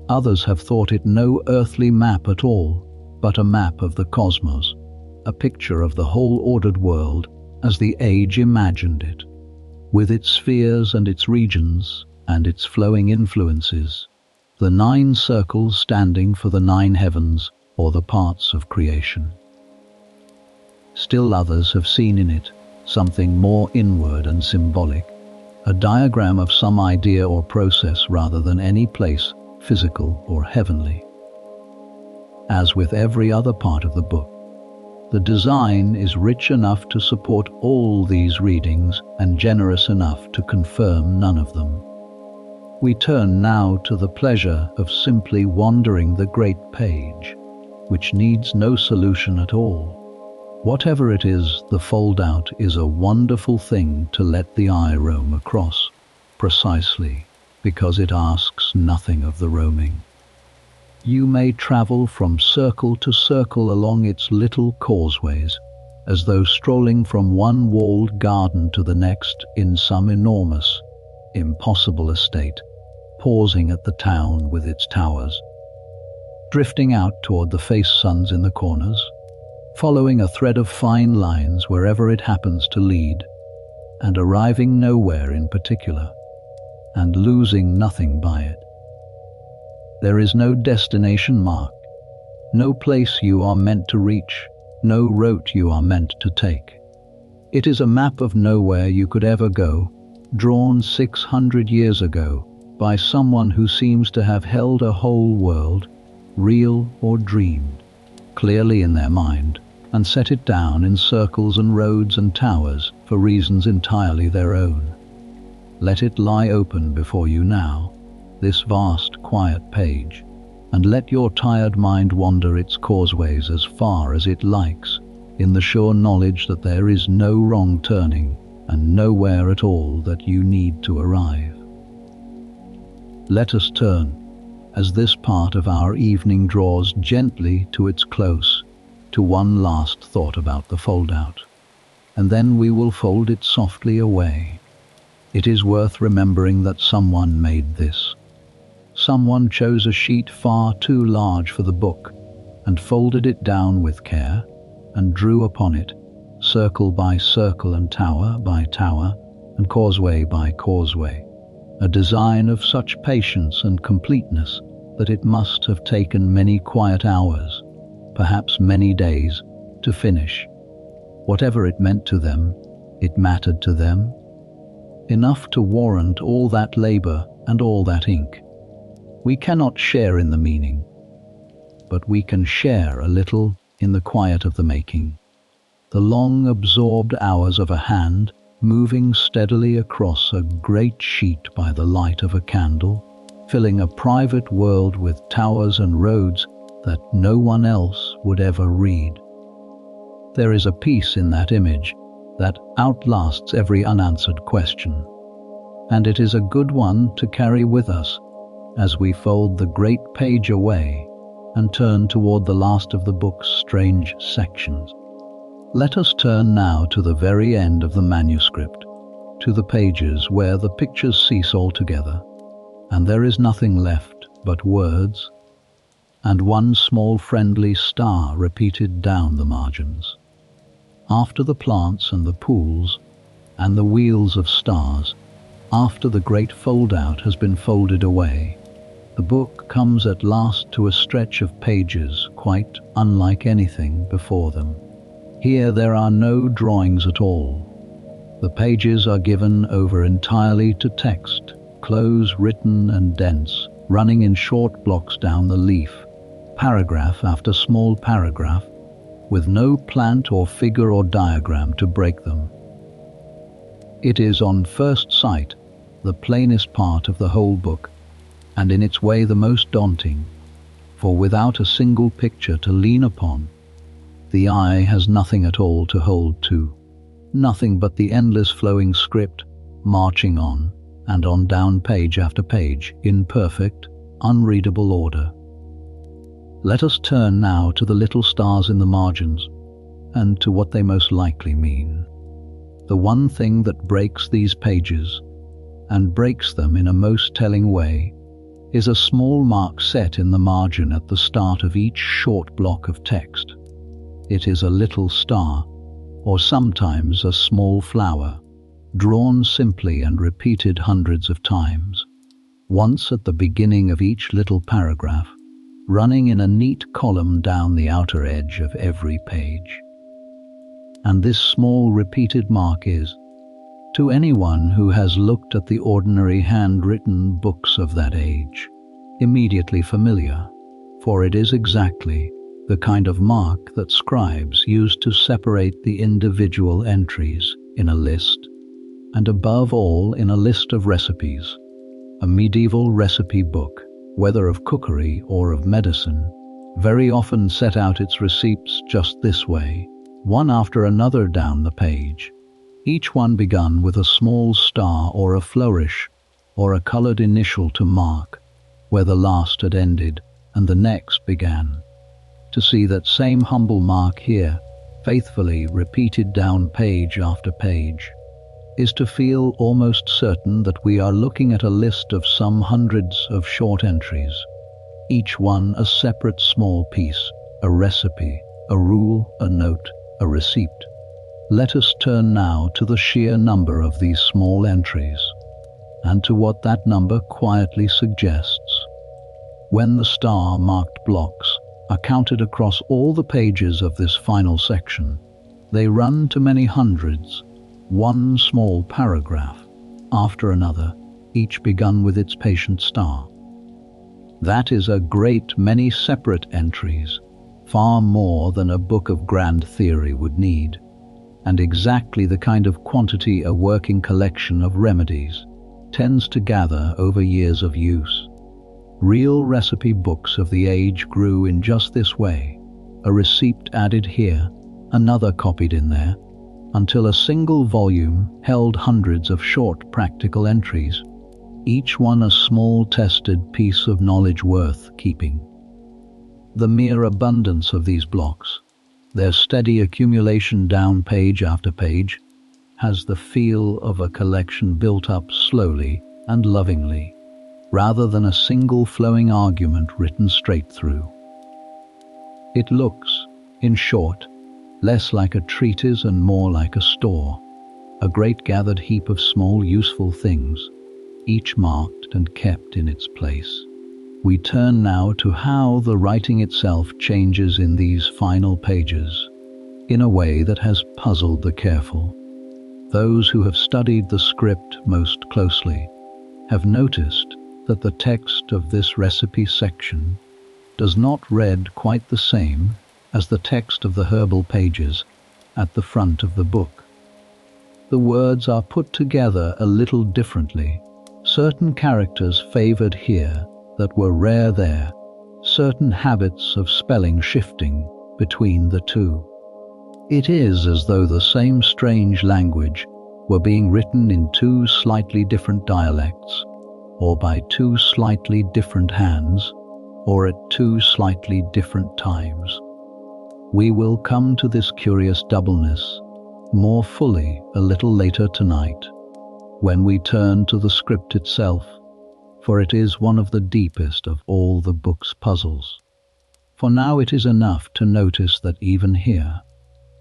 Others have thought it no earthly map at all, but a map of the cosmos, a picture of the whole ordered world as the age imagined it, with its spheres and its regions and its flowing influences, the 9 circles standing for the 9 heavens or the parts of creation. Still others have seen in it something more inward and symbolic, a diagram of some idea or process rather than any place, physical or heavenly. As with every other part of the book, the design is rich enough to support all these readings and generous enough to confirm none of them. We turn now to the pleasure of simply wandering the great page, which needs no solution at all. Whatever it is, the foldout is a wonderful thing to let the eye roam across, precisely because it asks nothing of the roaming. You may travel from circle to circle along its little causeways, as though strolling from one walled garden to the next in some enormous, impossible estate, pausing at the town with its towers, drifting out toward the face suns in the corners, following a thread of fine lines wherever it happens to lead, and arriving nowhere in particular, and losing nothing by it. There is no destination mark, no place you are meant to reach, no route you are meant to take. It is a map of nowhere you could ever go, drawn 600 years ago by someone who seems to have held a whole world, real or dreamed, clearly in their mind, and set it down in circles and roads and towers for reasons entirely their own. Let it lie open before you now, this vast, quiet page, and let your tired mind wander its causeways as far as it likes, in the sure knowledge that there is no wrong turning and nowhere at all that you need to arrive. Let us turn, as this part of our evening draws gently to its close, to one last thought about the foldout, and then we will fold it softly away. It is worth remembering that someone made this. Someone chose a sheet far too large for the book and folded it down with care and drew upon it, circle by circle and tower by tower and causeway by causeway, a design of such patience and completeness that it must have taken many quiet hours, perhaps many days, to finish. Whatever it meant to them, it mattered to them, enough to warrant all that labor and all that ink. We cannot share in the meaning, but we can share a little in the quiet of the making, the long absorbed hours of a hand moving steadily across a great sheet by the light of a candle, filling a private world with towers and roads that no one else would ever read. There is a peace in that image that outlasts every unanswered question, and it is a good one to carry with us as we fold the great page away and turn toward the last of the book's strange sections. Let us turn now to the very end of the manuscript, to the pages where the pictures cease altogether, and there is nothing left but words and one small friendly star repeated down the margins. After the plants and the pools and the wheels of stars, after the great foldout has been folded away, the book comes at last to a stretch of pages quite unlike anything before them. Here there are no drawings at all. The pages are given over entirely to text, close written and dense, running in short blocks down the leaf, paragraph after small paragraph, with no plant or figure or diagram to break them. It is on first sight the plainest part of the whole book, and in its way the most daunting, for without a single picture to lean upon, the eye has nothing at all to hold to, nothing but the endless flowing script, marching on and on down page after page in perfect, unreadable order. Let us turn now to the little stars in the margins and to what they most likely mean. The one thing that breaks these pages, and breaks them in a most telling way, is a small mark set in the margin at the start of each short block of text. It is a little star, or sometimes a small flower, drawn simply and repeated hundreds of times, once at the beginning of each little paragraph, running in a neat column down the outer edge of every page. And this small repeated mark is, to anyone who has looked at the ordinary handwritten books of that age, immediately familiar, for it is exactly the kind of mark that scribes used to separate the individual entries in a list, and above all in a list of recipes. A medieval recipe book, whether of cookery or of medicine, very often set out its receipts just this way, one after another down the page, each one begun with a small star or a flourish or a colored initial to mark where the last had ended and the next began. To see that same humble mark here, faithfully repeated down page after page, is to feel almost certain that we are looking at a list of some hundreds of short entries, each one a separate small piece, a recipe, a rule, a note, a receipt. Let us turn now to the sheer number of these small entries, and to what that number quietly suggests. When the star-marked blocks are counted across all the pages of this final section, they run to many hundreds, one small paragraph after another, each begun with its patient star. That is a great many separate entries, far more than a book of grand theory would need, and exactly the kind of quantity a working collection of remedies tends to gather over years of use. Real recipe books of the age grew in just this way, a receipt added here, another copied in there, until a single volume held hundreds of short practical entries, each one a small tested piece of knowledge worth keeping. The mere abundance of these blocks, their steady accumulation down page after page, has the feel of a collection built up slowly and lovingly, rather than a single flowing argument written straight through. It looks, in short, less like a treatise and more like a store, a great gathered heap of small useful things, each marked and kept in its place. We turn now to how the writing itself changes in these final pages, in a way that has puzzled the careful. Those who have studied the script most closely have noticed that the text of this recipe section does not read quite the same as the text of the herbal pages at the front of the book. The words are put together a little differently, certain characters favored here that were rare there, certain habits of spelling shifting between the two. It is as though the same strange language were being written in two slightly different dialects, or by two slightly different hands, or at two slightly different times. We will come to this curious doubleness more fully a little later tonight, when we turn to the script itself, for it is one of the deepest of all the book's puzzles. For now it is enough to notice that even here,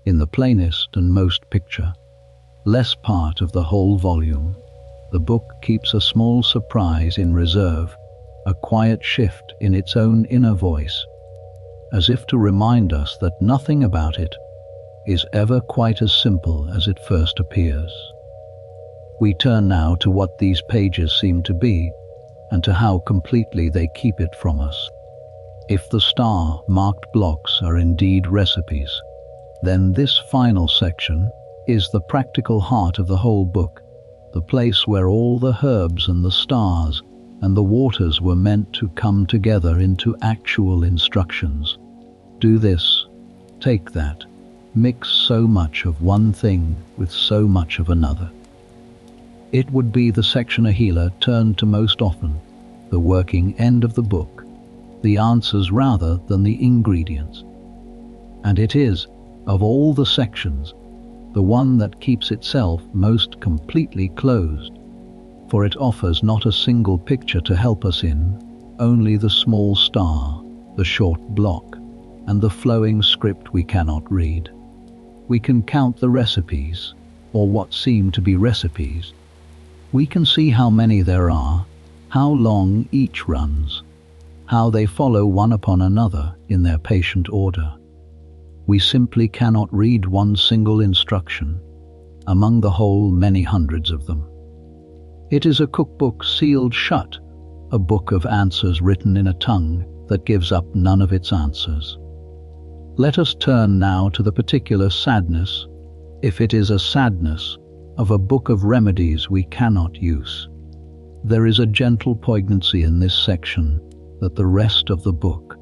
in the plainest and most picture, less part of the whole volume, the book keeps a small surprise in reserve, a quiet shift in its own inner voice, as if to remind us that nothing about it is ever quite as simple as it first appears. We turn now to what these pages seem to be, and to how completely they keep it from us. If the star-marked blocks are indeed recipes, then this final section is the practical heart of the whole book, the place where all the herbs and the stars and the waters were meant to come together into actual instructions. Do this, take that, mix so much of one thing with so much of another. It would be the section a healer turned to most often, the working end of the book, the answers rather than the ingredients. And it is, of all the sections, the one that keeps itself most completely closed. for it offers not a single picture to help us in, only the small star, the short block, and the flowing script we cannot read. We can count the recipes, or what seem to be recipes. We can see how many there are, how long each runs, how they follow one upon another in their patient order. We simply cannot read one single instruction among the whole many hundreds of them. It is a cookbook sealed shut, a book of answers written in a tongue that gives up none of its answers. Let us turn now to the particular sadness, if it is a sadness, of a book of remedies we cannot use. There is a gentle poignancy in this section that the rest of the book,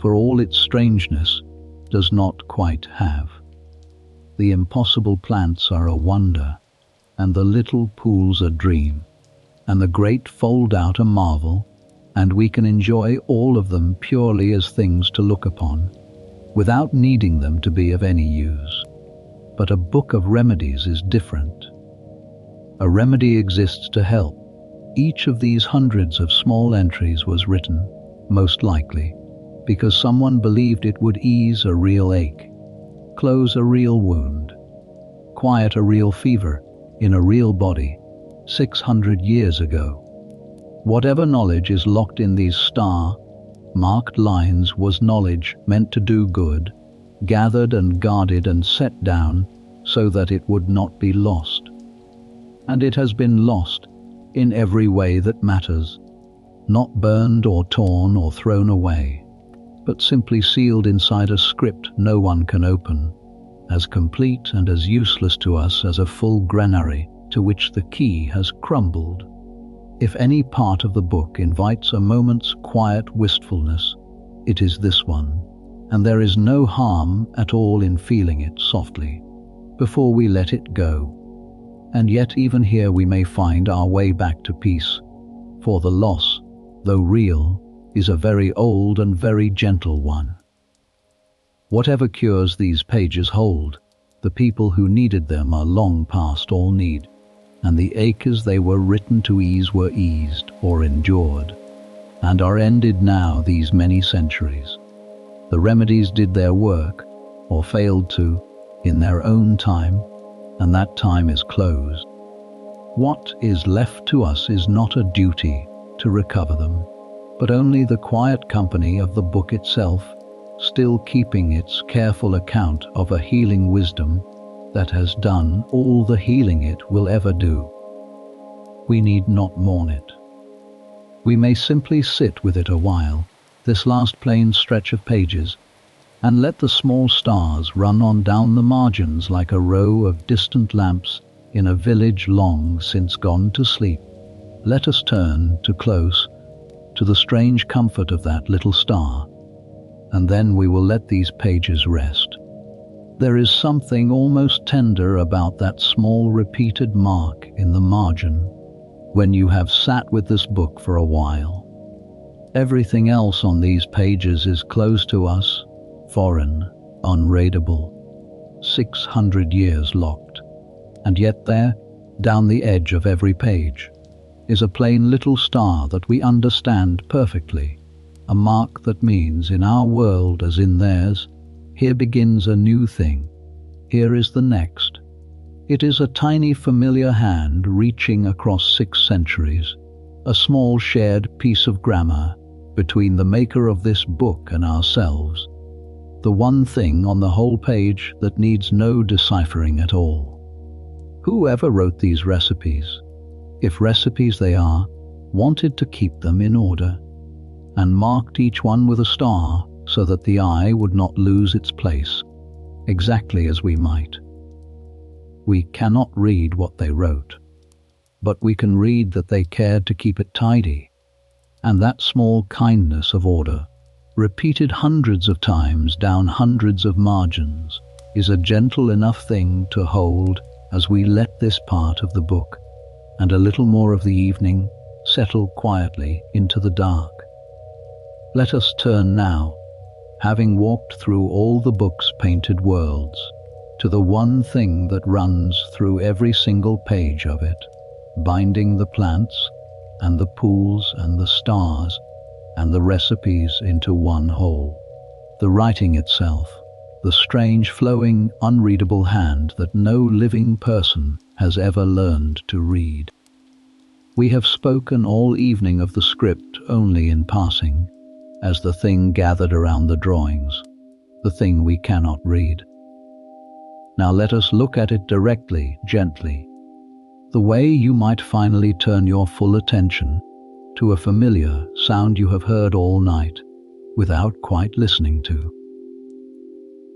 for all its strangeness, does not quite have. The impossible plants are a wonder, and the little pools a dream, and the Great Foldout a marvel, and we can enjoy all of them purely as things to look upon, without needing them to be of any use. But a book of remedies is different. A remedy exists to help. Each of these hundreds of small entries was written, most likely, because someone believed it would ease a real ache, close a real wound, quiet a real fever in a real body 600 years ago. Whatever knowledge is locked in these star-marked lines was knowledge meant to do good, gathered and guarded and set down so that it would not be lost. And it has been lost in every way that matters, not burned or torn or thrown away, but simply sealed inside a script no one can open, as complete and as useless to us as a full granary to which the key has crumbled. If any part of the book invites a moment's quiet wistfulness, it is this one, and there is no harm at all in feeling it softly before we let it go. And yet even here we may find our way back to peace, for the loss, though real, is a very old and very gentle one. Whatever cures these pages hold, the people who needed them are long past all need, and the aches they were written to ease were eased or endured, and are ended now these many centuries. The remedies did their work, or failed to, in their own time, and that time is closed. What is left to us is not a duty to recover them, but only the quiet company of the book itself, still keeping its careful account of a healing wisdom that has done all the healing it will ever do. We need not mourn it. We may simply sit with it a while, this last plain stretch of pages, and let the small stars run on down the margins like a row of distant lamps in a village long since gone to sleep. Let us turn to close to the strange comfort of that little star, and then we will let these pages rest. There is something almost tender about that small repeated mark in the margin when you have sat with this book for a while. Everything else on these pages is closed to us, foreign, unreadable, 600 years locked. And yet there, down the edge of every page, is a plain little star that we understand perfectly, a mark that means in our world as in theirs, here begins a new thing, here is the next. It is a tiny familiar hand reaching across 6 centuries, a small shared piece of grammar between the maker of this book and ourselves, the one thing on the whole page that needs no deciphering at all. Whoever wrote these recipes, if recipes they are, wanted to keep them in order, and marked each one with a star so that the eye would not lose its place, exactly as we might. We cannot read what they wrote, but we can read that they cared to keep it tidy, and that small kindness of order, repeated hundreds of times down hundreds of margins, is a gentle enough thing to hold as we let this part of the book and a little more of the evening settle quietly into the dark. Let us turn now, having walked through all the book's painted worlds, to the one thing that runs through every single page of it, binding the plants and the pools and the stars and the recipes into one whole. The writing itself, the strange flowing, unreadable hand that no living person has ever learned to read. We have spoken all evening of the script only in passing, as the thing gathered around the drawings, the thing we cannot read. Now let us look at it directly, gently, the way you might finally turn your full attention to a familiar sound you have heard all night without quite listening to.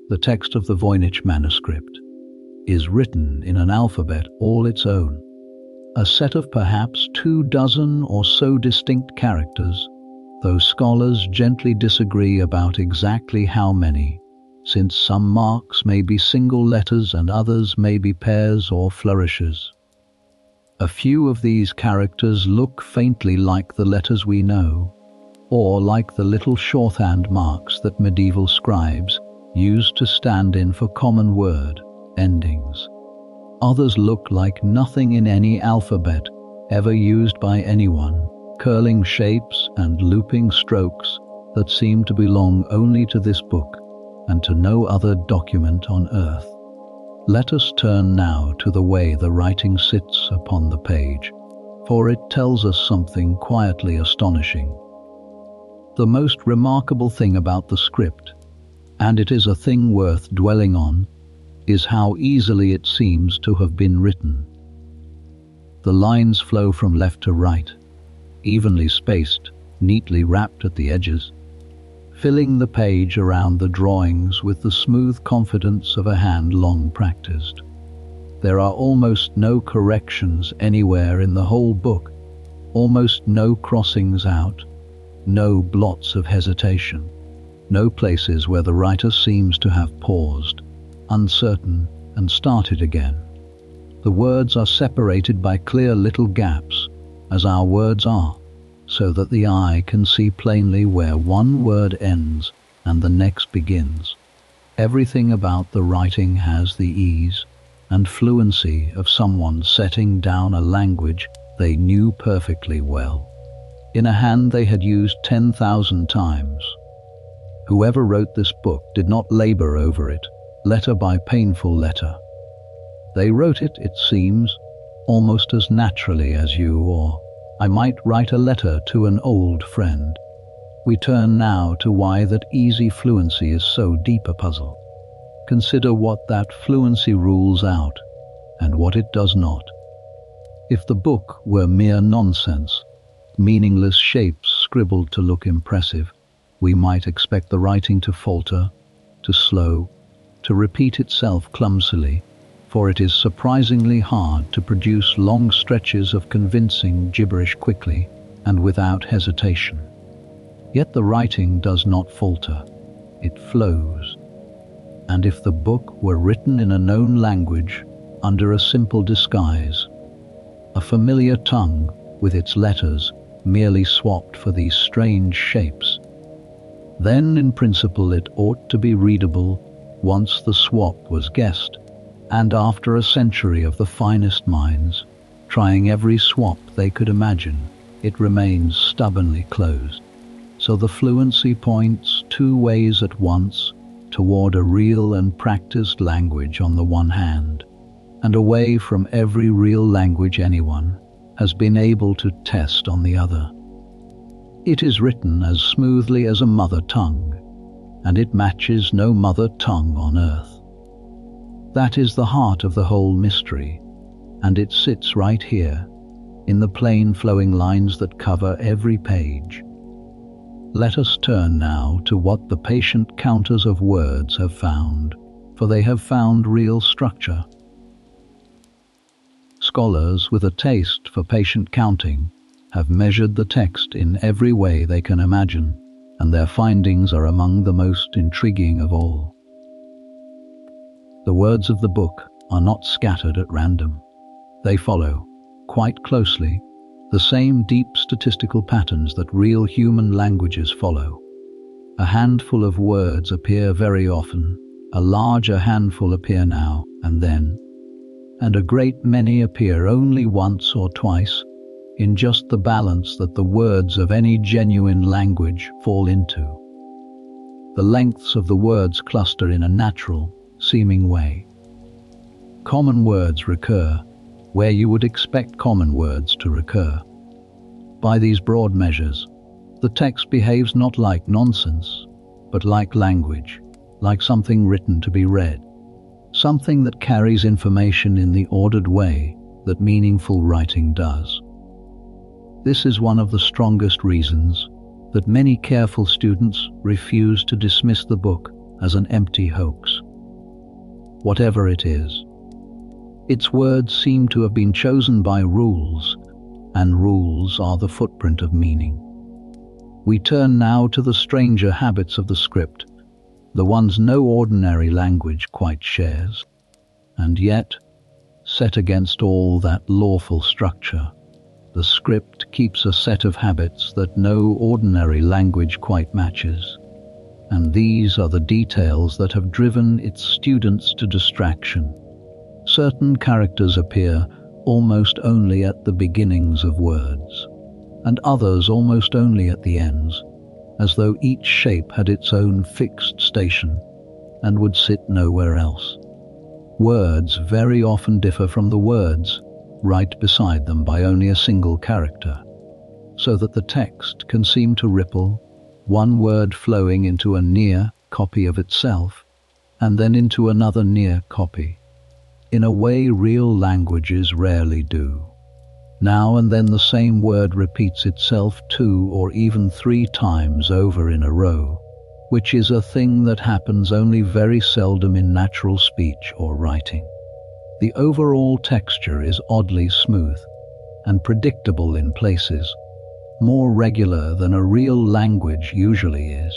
The text of the Voynich Manuscript is written in an alphabet all its own, a set of perhaps 24 or so distinct characters, though scholars gently disagree about exactly how many, since some marks may be single letters and others may be pairs or flourishes. A few of these characters look faintly like the letters we know, or like the little shorthand marks that medieval scribes used to stand in for common word endings. Others look like nothing in any alphabet ever used by anyone, curling shapes and looping strokes that seem to belong only to this book and to no other document on earth. Let us turn now to the way the writing sits upon the page, for it tells us something quietly astonishing. The most remarkable thing about the script, and it is a thing worth dwelling on, is how easily it seems to have been written. The lines flow from left to right, evenly spaced, neatly wrapped at the edges, filling the page around the drawings with the smooth confidence of a hand long practiced. There are almost no corrections anywhere in the whole book, almost no crossings out, no blots of hesitation, no places where the writer seems to have paused, uncertain, and started again. The words are separated by clear little gaps, as our words are, so that the eye can see plainly where one word ends and the next begins. Everything about the writing has the ease and fluency of someone setting down a language they knew perfectly well, in a hand they had used 10,000 times. Whoever wrote this book did not labor over it, letter by painful letter. They wrote it, it seems, almost as naturally as you or I might write a letter to an old friend. We turn now to why that easy fluency is so deep a puzzle. Consider what that fluency rules out and what it does not. If the book were mere nonsense, meaningless shapes scribbled to look impressive, we might expect the writing to falter, to slow, to repeat itself clumsily, for it is surprisingly hard to produce long stretches of convincing gibberish quickly and without hesitation. Yet the writing does not falter, it flows. And if the book were written in a known language, under a simple disguise, a familiar tongue with its letters merely swapped for these strange shapes, then in principle it ought to be readable once the swap was guessed, and after a century of the finest minds trying every swap they could imagine, it remains stubbornly closed. So the fluency points two ways at once, toward a real and practiced language on the one hand, and away from every real language anyone has been able to test on the other. It is written as smoothly as a mother tongue, and it matches no mother tongue on earth. That is the heart of the whole mystery, and it sits right here, in the plain flowing lines that cover every page. Let us turn now to what the patient counters of words have found, for they have found real structure. Scholars with a taste for patient counting have measured the text in every way they can imagine, and their findings are among the most intriguing of all. The words of the book are not scattered at random. They follow, quite closely, the same deep statistical patterns that real human languages follow. A handful of words appear very often, a larger handful appear now and then. and a great many appear only once or twice in just the balance that the words of any genuine language fall into. The lengths of the words cluster in a natural, seeming way. Common words recur where you would expect common words to recur. By these broad measures, the text behaves not like nonsense, but like language, like something written to be read, something that carries information in the ordered way that meaningful writing does. This is one of the strongest reasons that many careful students refuse to dismiss the book as an empty hoax. Whatever it is, its words seem to have been chosen by rules, and rules are the footprint of meaning. We turn now to the stranger habits of the script, the ones no ordinary language quite shares, and yet, set against all that lawful structure, the script keeps a set of habits that no ordinary language quite matches, and these are the details that have driven its students to distraction. Certain characters appear almost only at the beginnings of words, and others almost only at the ends, as though each shape had its own fixed station and would sit nowhere else. Words very often differ from the words right beside them by only a single character, so that the text can seem to ripple, one word flowing into a near copy of itself, and then into another near copy, in a way real languages rarely do. Now and then the same word repeats itself 2 or even 3 times over in a row, which is a thing that happens only very seldom in natural speech or writing. The overall texture is oddly smooth and predictable in places, more regular than a real language usually is,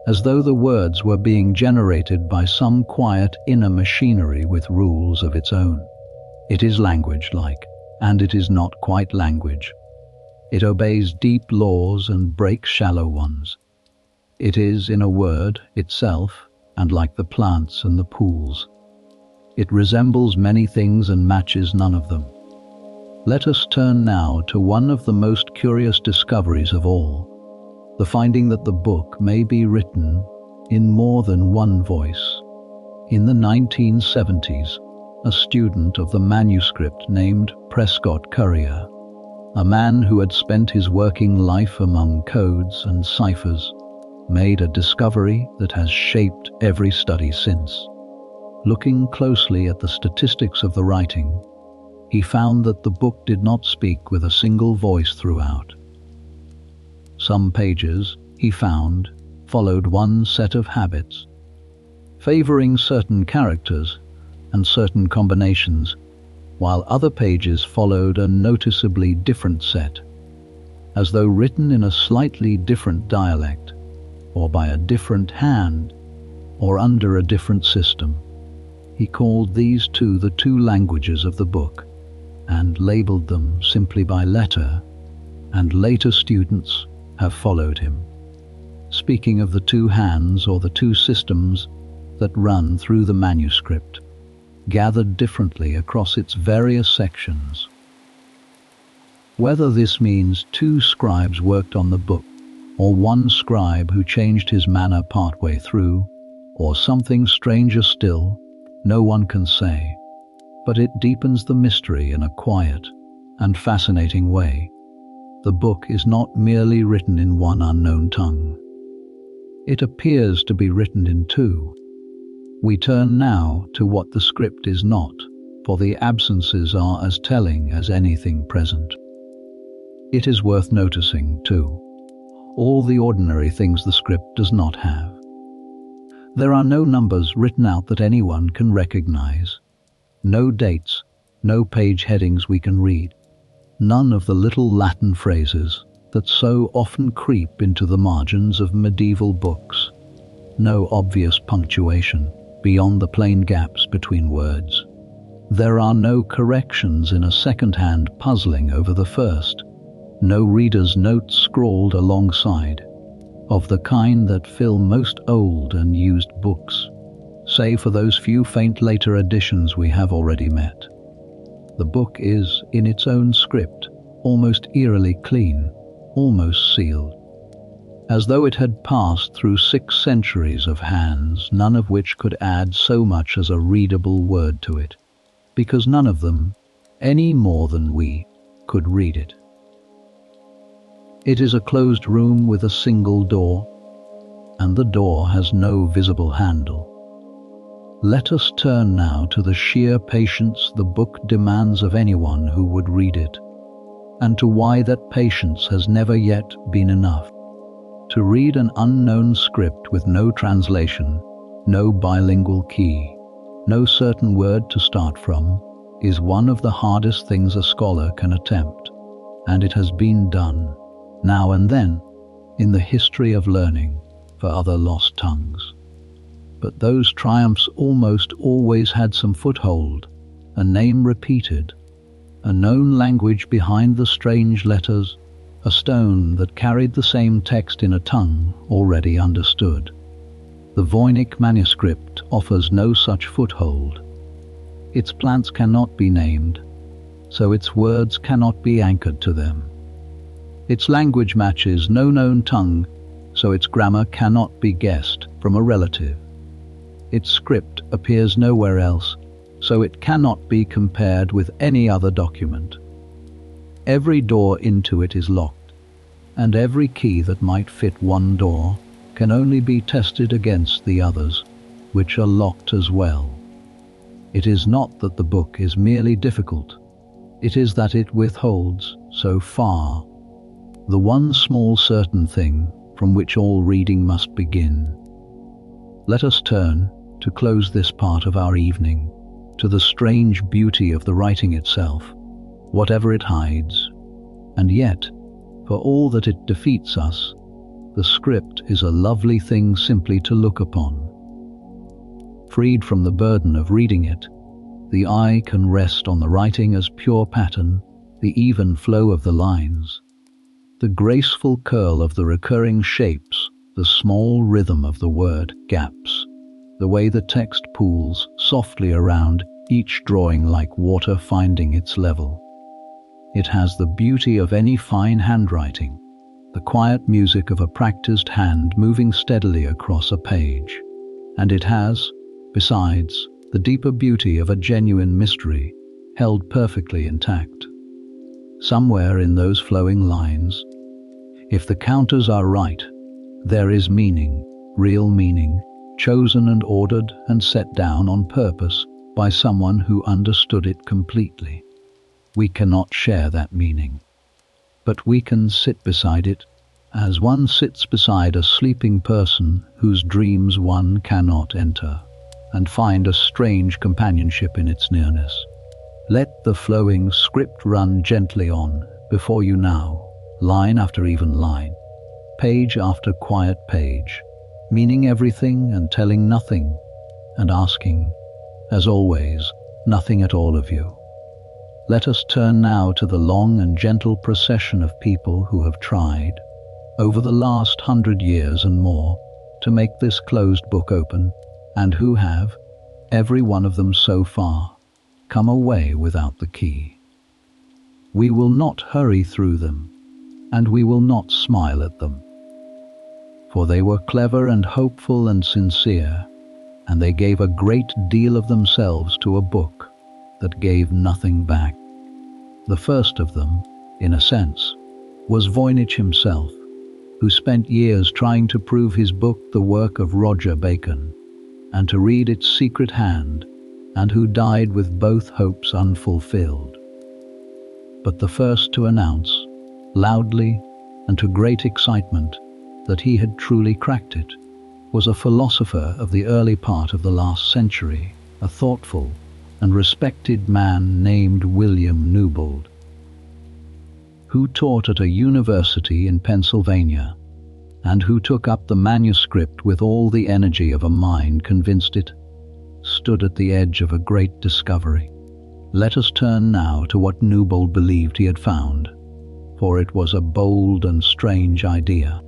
as though the words were being generated by some quiet inner machinery with rules of its own. It is language-like, and it is not quite language. It obeys deep laws and breaks shallow ones. It is, in a word, itself, and like the plants and the pools. It resembles many things and matches none of them. Let us turn now to one of the most curious discoveries of all, the finding that the book may be written in more than one voice. In the 1970s, a student of the manuscript named Prescott Currier, a man who had spent his working life among codes and ciphers, made a discovery that has shaped every study since. Looking closely at the statistics of the writing, he found that the book did not speak with a single voice throughout. Some pages, he found, followed one set of habits, favoring certain characters and certain combinations, while other pages followed a noticeably different set, as though written in a slightly different dialect, or by a different hand, or under a different system. He called these the two languages of the book, and labeled them simply by letter, and later students have followed him, speaking of the two hands or the two systems that run through the manuscript, gathered differently across its various sections. Whether this means 2 scribes worked on the book, or one scribe who changed his manner partway through, or something stranger still, no one can say, but it deepens the mystery in a quiet and fascinating way. The book is not merely written in one unknown tongue. It appears to be written in 2. We turn now to what the script is not, for the absences are as telling as anything present. It is worth noticing, too, all the ordinary things the script does not have. There are no numbers written out that anyone can recognize, no dates, no page headings we can read, none of the little Latin phrases that so often creep into the margins of medieval books, no obvious punctuation beyond the plain gaps between words. There are no corrections in a second-hand puzzling over the first, no reader's notes scrawled alongside, of the kind that fill most old and used books, save for those few faint later editions we have already met. The book is, in its own script, almost eerily clean, almost sealed, as though it had passed through 6 centuries of hands, none of which could add so much as a readable word to it, because none of them, any more than we, could read it. It is a closed room with a single door, and the door has no visible handle. Let us turn now to the sheer patience the book demands of anyone who would read it, and to why that patience has never yet been enough. To read an unknown script with no translation, no bilingual key, no certain word to start from, is one of the hardest things a scholar can attempt, and it has been done, now and then, in the history of learning for other lost tongues. But those triumphs almost always had some foothold, a name repeated, a known language behind the strange letters, a stone that carried the same text in a tongue already understood. The Voynich Manuscript offers no such foothold. Its plants cannot be named, so its words cannot be anchored to them. Its language matches no known tongue, so its grammar cannot be guessed from a relative. Its script appears nowhere else, so it cannot be compared with any other document. Every door into it is locked, and every key that might fit one door can only be tested against the others, which are locked as well. It is not that the book is merely difficult, it is that it withholds so far, the one small certain thing from which all reading must begin. Let us turn, to close this part of our evening, to the strange beauty of the writing itself, whatever it hides. And yet, for all that it defeats us, the script is a lovely thing simply to look upon. Freed from the burden of reading it, the eye can rest on the writing as pure pattern, the even flow of the lines, the graceful curl of the recurring shapes, the small rhythm of the word gaps, the way the text pools softly around each drawing like water finding its level. It has the beauty of any fine handwriting, the quiet music of a practiced hand moving steadily across a page. And it has, besides, the deeper beauty of a genuine mystery, held perfectly intact. Somewhere in those flowing lines, if the counters are right, there is meaning, real meaning, chosen and ordered and set down on purpose by someone who understood it completely. We cannot share that meaning, but we can sit beside it as one sits beside a sleeping person whose dreams one cannot enter, and find a strange companionship in its nearness. Let the flowing script run gently on before you now, line after even line, page after quiet page, meaning everything and telling nothing, and asking, as always, nothing at all of you. Let us turn now to the long and gentle procession of people who have tried, over the last 100 years and more, to make this closed book open, and who have, every one of them so far, come away without the key. We will not hurry through them, and we will not smile at them, for they were clever and hopeful and sincere, and they gave a great deal of themselves to a book that gave nothing back. The first of them, in a sense, was Voynich himself, who spent years trying to prove his book the work of Roger Bacon, and to read its secret hand, and who died with both hopes unfulfilled. But the first to announce, loudly and to great excitement, that he had truly cracked it, was a philosopher of the early part of the last century, a thoughtful and respected man named William Newbold, who taught at a university in Pennsylvania, and who took up the manuscript with all the energy of a mind convinced it stood at the edge of a great discovery. Let us turn now to what Newbold believed he had found, for it was a bold and strange idea.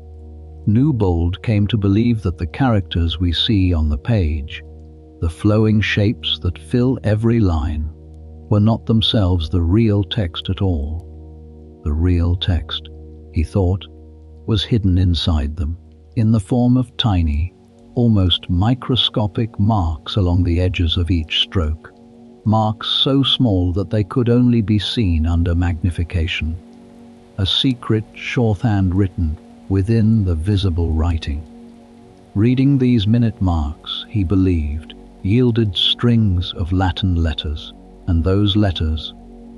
Newbold came to believe that the characters we see on the page, the flowing shapes that fill every line, were not themselves the real text at all. The real text, he thought, was hidden inside them, in the form of tiny, almost microscopic marks along the edges of each stroke, marks so small that they could only be seen under magnification. A secret shorthand written within the visible writing. Reading these minute marks, he believed, yielded strings of Latin letters, and those letters,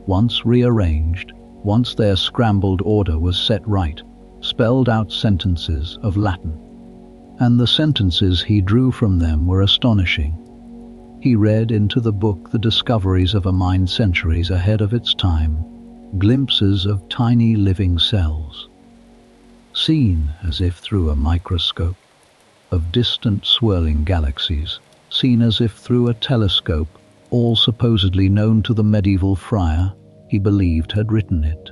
once rearranged, once their scrambled order was set right, spelled out sentences of Latin. And the sentences he drew from them were astonishing. He read into the book the discoveries of a mind centuries ahead of its time, glimpses of tiny living cells, seen as if through a microscope, of distant swirling galaxies, seen as if through a telescope, all supposedly known to the medieval friar he believed had written it.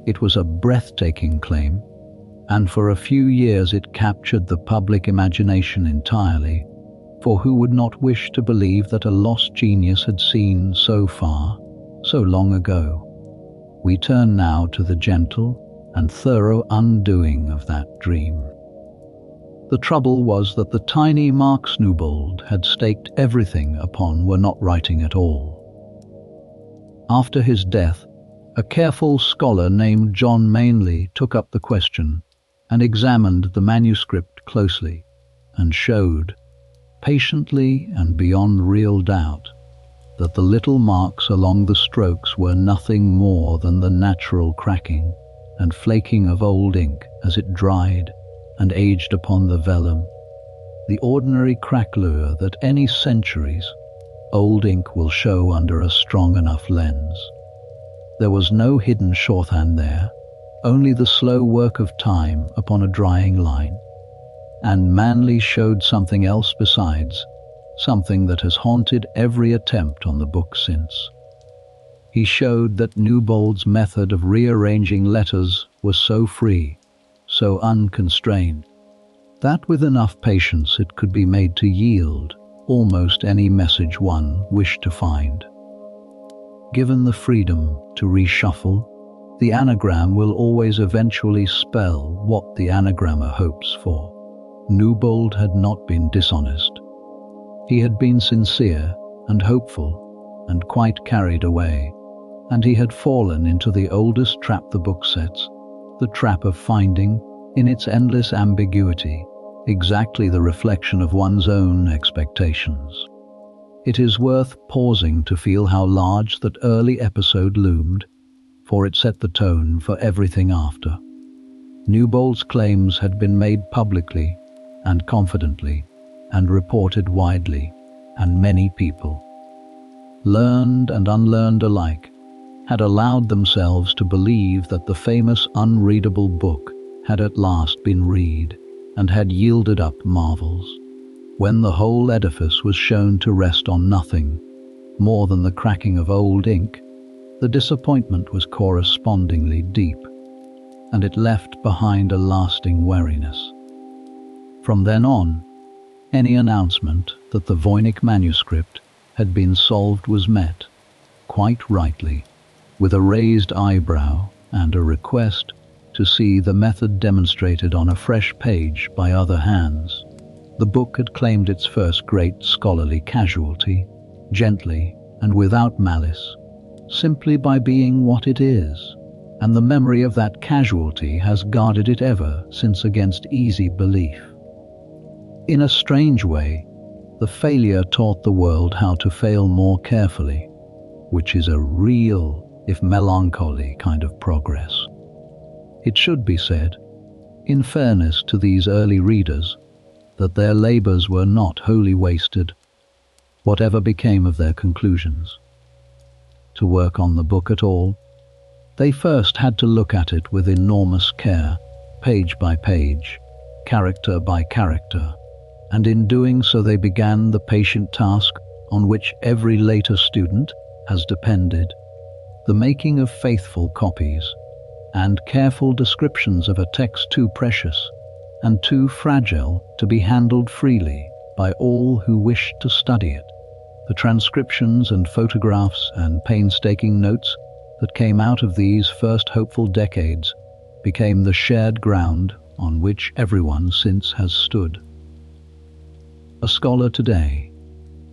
It was a breathtaking claim, and for a few years it captured the public imagination entirely, for who would not wish to believe that a lost genius had seen so far, so long ago? We turn now to the gentle and thorough undoing of that dream. The trouble was that the tiny Mark Snewbold had staked everything upon were not writing at all. After his death, a careful scholar named John Manley took up the question and examined the manuscript closely, and showed, patiently and beyond real doubt, that the little marks along the strokes were nothing more than the natural cracking and flaking of old ink as it dried and aged upon the vellum, the ordinary craquelure that any centuries old ink will show under a strong enough lens. There was no hidden shorthand there, only the slow work of time upon a drying line. And Manley showed something else besides, something that has haunted every attempt on the book since. He showed that Newbold's method of rearranging letters was so free, so unconstrained, that with enough patience it could be made to yield almost any message one wished to find. Given the freedom to reshuffle, the anagram will always eventually spell what the anagrammer hopes for. Newbold had not been dishonest. He had been sincere and hopeful and quite carried away, and he had fallen into the oldest trap the book sets, the trap of finding, in its endless ambiguity, exactly the reflection of one's own expectations. It is worth pausing to feel how large that early episode loomed, for it set the tone for everything after. Newbold's claims had been made publicly and confidently, and reported widely, and many people, learned and unlearned alike, had allowed themselves to believe that the famous unreadable book had at last been read and had yielded up marvels. When the whole edifice was shown to rest on nothing more than the cracking of old ink, the disappointment was correspondingly deep, and it left behind a lasting weariness. From then on, any announcement that the Voynich Manuscript had been solved was met, quite rightly, with a raised eyebrow and a request to see the method demonstrated on a fresh page by other hands. The book had claimed its first great scholarly casualty, gently and without malice, simply by being what it is, and the memory of that casualty has guarded it ever since against easy belief. In a strange way, the failure taught the world how to fail more carefully, which is a real, if melancholy, kind of progress. It should be said, in fairness to these early readers, that their labors were not wholly wasted, whatever became of their conclusions. To work on the book at all, they first had to look at it with enormous care, page by page, character by character, and in doing so they began the patient task on which every later student has depended, the making of faithful copies and careful descriptions of a text too precious and too fragile to be handled freely by all who wished to study it. The transcriptions and photographs and painstaking notes that came out of these first hopeful decades became the shared ground on which everyone since has stood. A scholar today,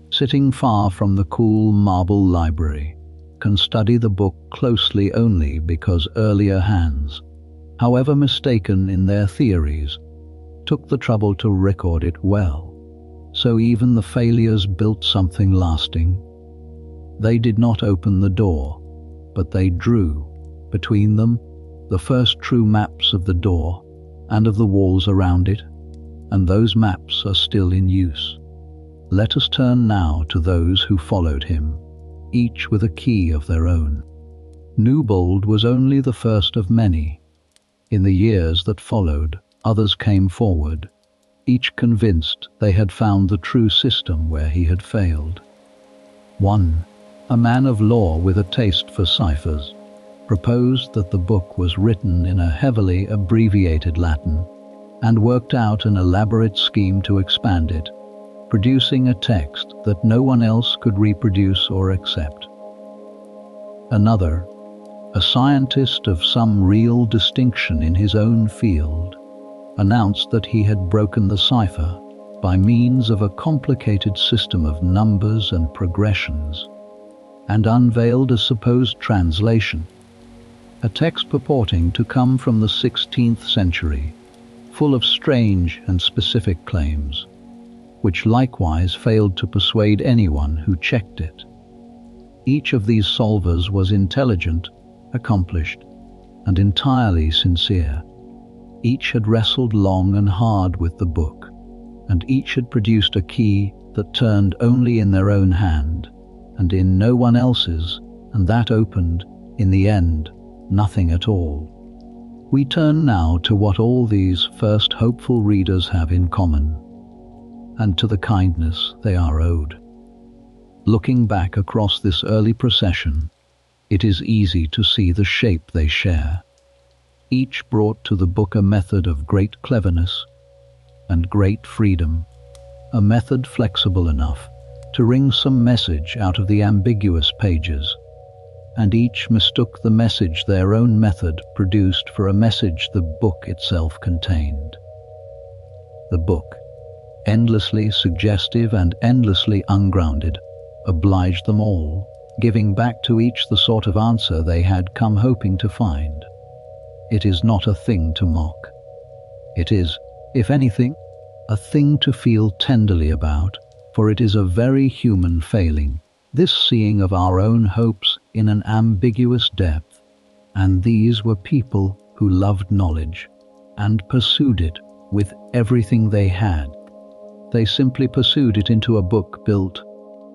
sitting far from the cool marble library, can study the book closely only because earlier hands, however mistaken in their theories, took the trouble to record it well. So even the failures built something lasting. They did not open the door, but they drew, between them, the first true maps of the door and of the walls around it, and those maps are still in use. Let us turn now to those who followed him, each with a key of their own. Newbold was only the first of many. In the years that followed, others came forward, each convinced they had found the true system where he had failed. One, a man of law with a taste for ciphers, proposed that the book was written in a heavily abbreviated Latin and worked out an elaborate scheme to expand it, producing a text that no one else could reproduce or accept. Another, a scientist of some real distinction in his own field, announced that he had broken the cipher by means of a complicated system of numbers and progressions, and unveiled a supposed translation, a text purporting to come from the 16th century, full of strange and specific claims, which likewise failed to persuade anyone who checked it. Each of these solvers was intelligent, accomplished, and entirely sincere. Each had wrestled long and hard with the book, and each had produced a key that turned only in their own hand, and in no one else's, and that opened, in the end, nothing at all. We turn now to what all these first hopeful readers have in common, and to the kindness they are owed. Looking back across this early procession, it is easy to see the shape they share. Each brought to the book a method of great cleverness and great freedom, a method flexible enough to wring some message out of the ambiguous pages, and each mistook the message their own method produced for a message the book itself contained. The book, endlessly suggestive and endlessly ungrounded, obliged them all, giving back to each the sort of answer they had come hoping to find. It is not a thing to mock. It is, if anything, a thing to feel tenderly about, for it is a very human failing, this seeing of our own hopes in an ambiguous depth, and these were people who loved knowledge and pursued it with everything they had. They simply pursued it into a book built,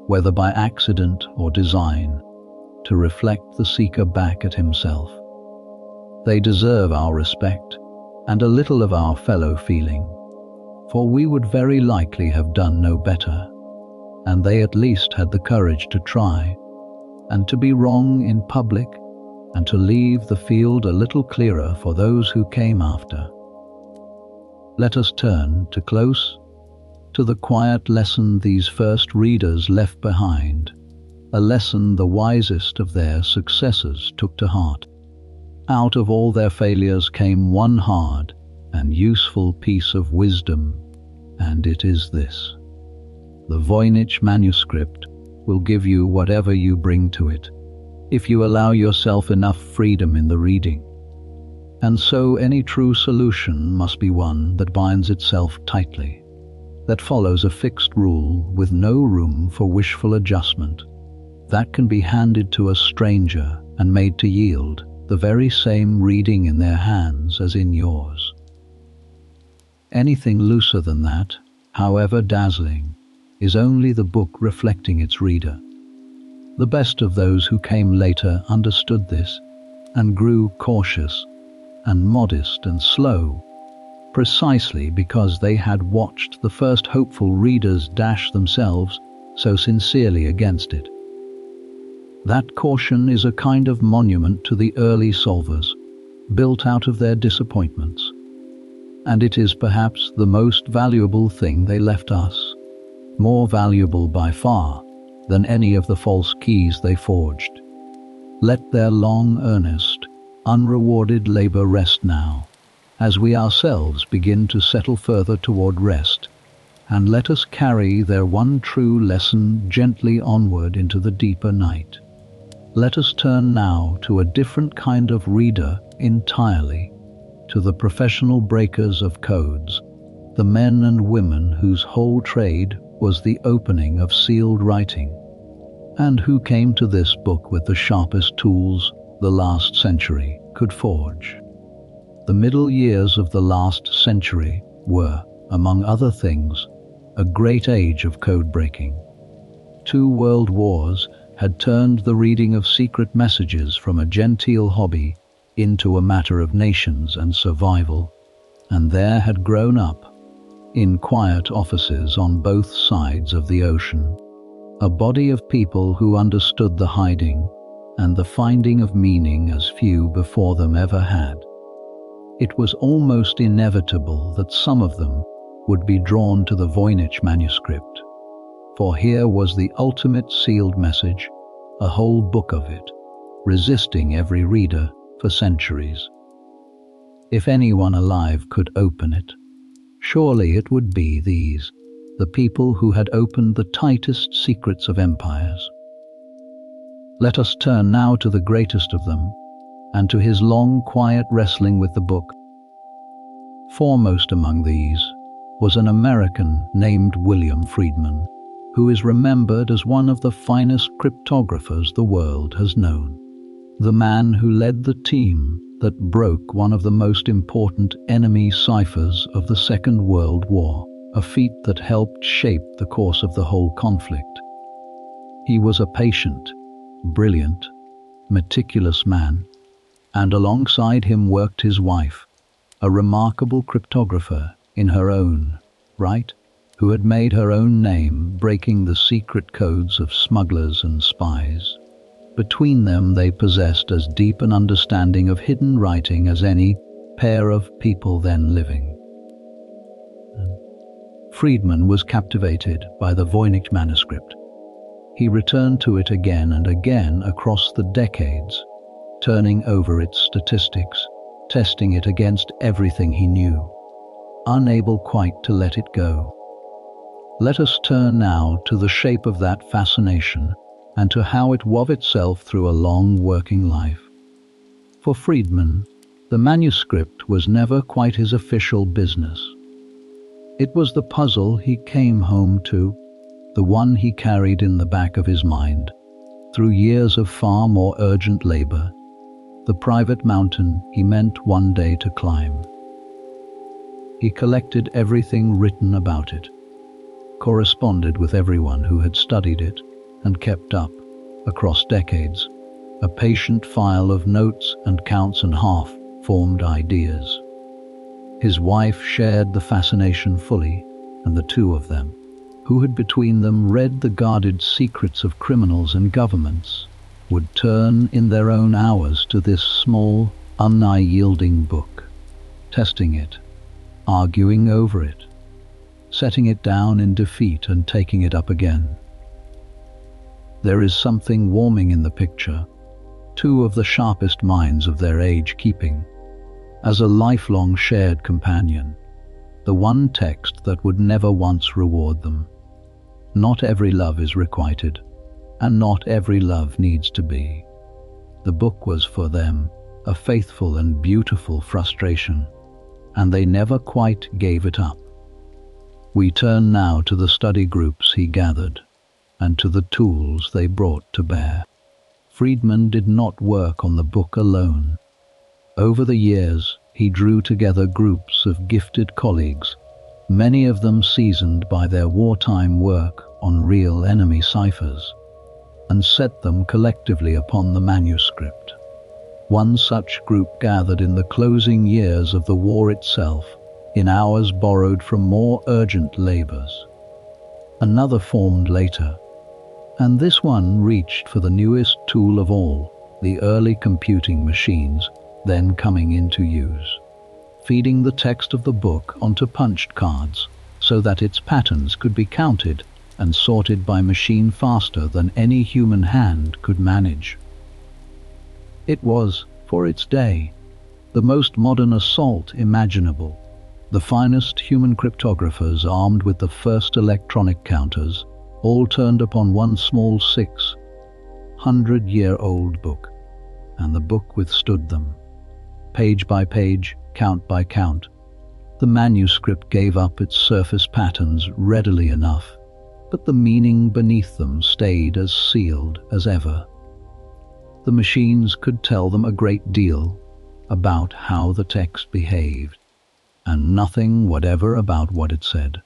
whether by accident or design, to reflect the seeker back at himself. They deserve our respect and a little of our fellow feeling, for we would very likely have done no better, and they at least had the courage to try, and to be wrong in public, and to leave the field a little clearer for those who came after. Let us turn to the quiet lesson these first readers left behind, a lesson the wisest of their successors took to heart. Out of all their failures came one hard and useful piece of wisdom, and it is this: the Voynich Manuscript will give you whatever you bring to it, if you allow yourself enough freedom in the reading. And so any true solution must be one that binds itself tightly, that follows a fixed rule with no room for wishful adjustment, that can be handed to a stranger and made to yield the very same reading in their hands as in yours. Anything looser than that, however dazzling, is only the book reflecting its reader. The best of those who came later understood this and grew cautious and modest and slow, precisely because they had watched the first hopeful readers dash themselves so sincerely against it. That caution is a kind of monument to the early solvers, built out of their disappointments, and it is perhaps the most valuable thing they left us, more valuable by far than any of the false keys they forged. Let their long, earnest, unrewarded labor rest now, as we ourselves begin to settle further toward rest, and let us carry their one true lesson gently onward into the deeper night. Let us turn now to a different kind of reader entirely, to the professional breakers of codes, the men and women whose whole trade was the opening of sealed writing, and who came to this book with the sharpest tools the last century could forge. The middle years of the last century were, among other things, a great age of code breaking. 2 world wars had turned the reading of secret messages from a genteel hobby into a matter of nations and survival, and there had grown up, in quiet offices on both sides of the ocean, a body of people who understood the hiding and the finding of meaning as few before them ever had. It was almost inevitable that some of them would be drawn to the Voynich Manuscript, for here was the ultimate sealed message, a whole book of it, resisting every reader for centuries. If anyone alive could open it, surely it would be these, the people who had opened the tightest secrets of empires. Let us turn now to the greatest of them, and to his long, quiet wrestling with the book. Foremost among these was an American named William Friedman, who is remembered as one of the finest cryptographers the world has known. The man who led the team that broke one of the most important enemy ciphers of the Second World War, a feat that helped shape the course of the whole conflict. He was a patient, brilliant, meticulous man, and alongside him worked his wife, a remarkable cryptographer in her own right, who had made her own name breaking the secret codes of smugglers and spies. Between them they possessed as deep an understanding of hidden writing as any pair of people then living. Friedman was captivated by the Voynich Manuscript. He returned to it again and again across the decades, turning over its statistics, testing it against everything he knew, unable quite to let it go. Let us turn now to the shape of that fascination and to how it wove itself through a long working life. For Friedman, the manuscript was never quite his official business. It was the puzzle he came home to, the one he carried in the back of his mind, through years of far more urgent labor, the private mountain he meant one day to climb. He collected everything written about it, corresponded with everyone who had studied it, and kept up, across decades, a patient file of notes and counts and half-formed ideas. His wife shared the fascination fully, and the two of them, who had between them read the guarded secrets of criminals and governments, would turn in their own hours to this small, unyielding book, testing it, arguing over it, setting it down in defeat and taking it up again. There is something warming in the picture, two of the sharpest minds of their age keeping, as a lifelong shared companion, the one text that would never once reward them. Not every love is requited, and not every love needs to be. The book was for them a faithful and beautiful frustration, and they never quite gave it up. We turn now to the study groups he gathered, and to the tools they brought to bear. Friedman did not work on the book alone. Over the years, he drew together groups of gifted colleagues, many of them seasoned by their wartime work on real enemy ciphers, and set them collectively upon the manuscript. One such group gathered in the closing years of the war itself, in hours borrowed from more urgent labors. Another formed later, and this one reached for the newest tool of all, the early computing machines then coming into use, feeding the text of the book onto punched cards so that its patterns could be counted and sorted by machine faster than any human hand could manage. It was, for its day, the most modern assault imaginable. The finest human cryptographers, armed with the first electronic counters, all turned upon one small 600-year-old book, and the book withstood them. Page by page, count by count, the manuscript gave up its surface patterns readily enough, but the meaning beneath them stayed as sealed as ever. The machines could tell them a great deal about how the text behaved, and nothing whatever about what it said.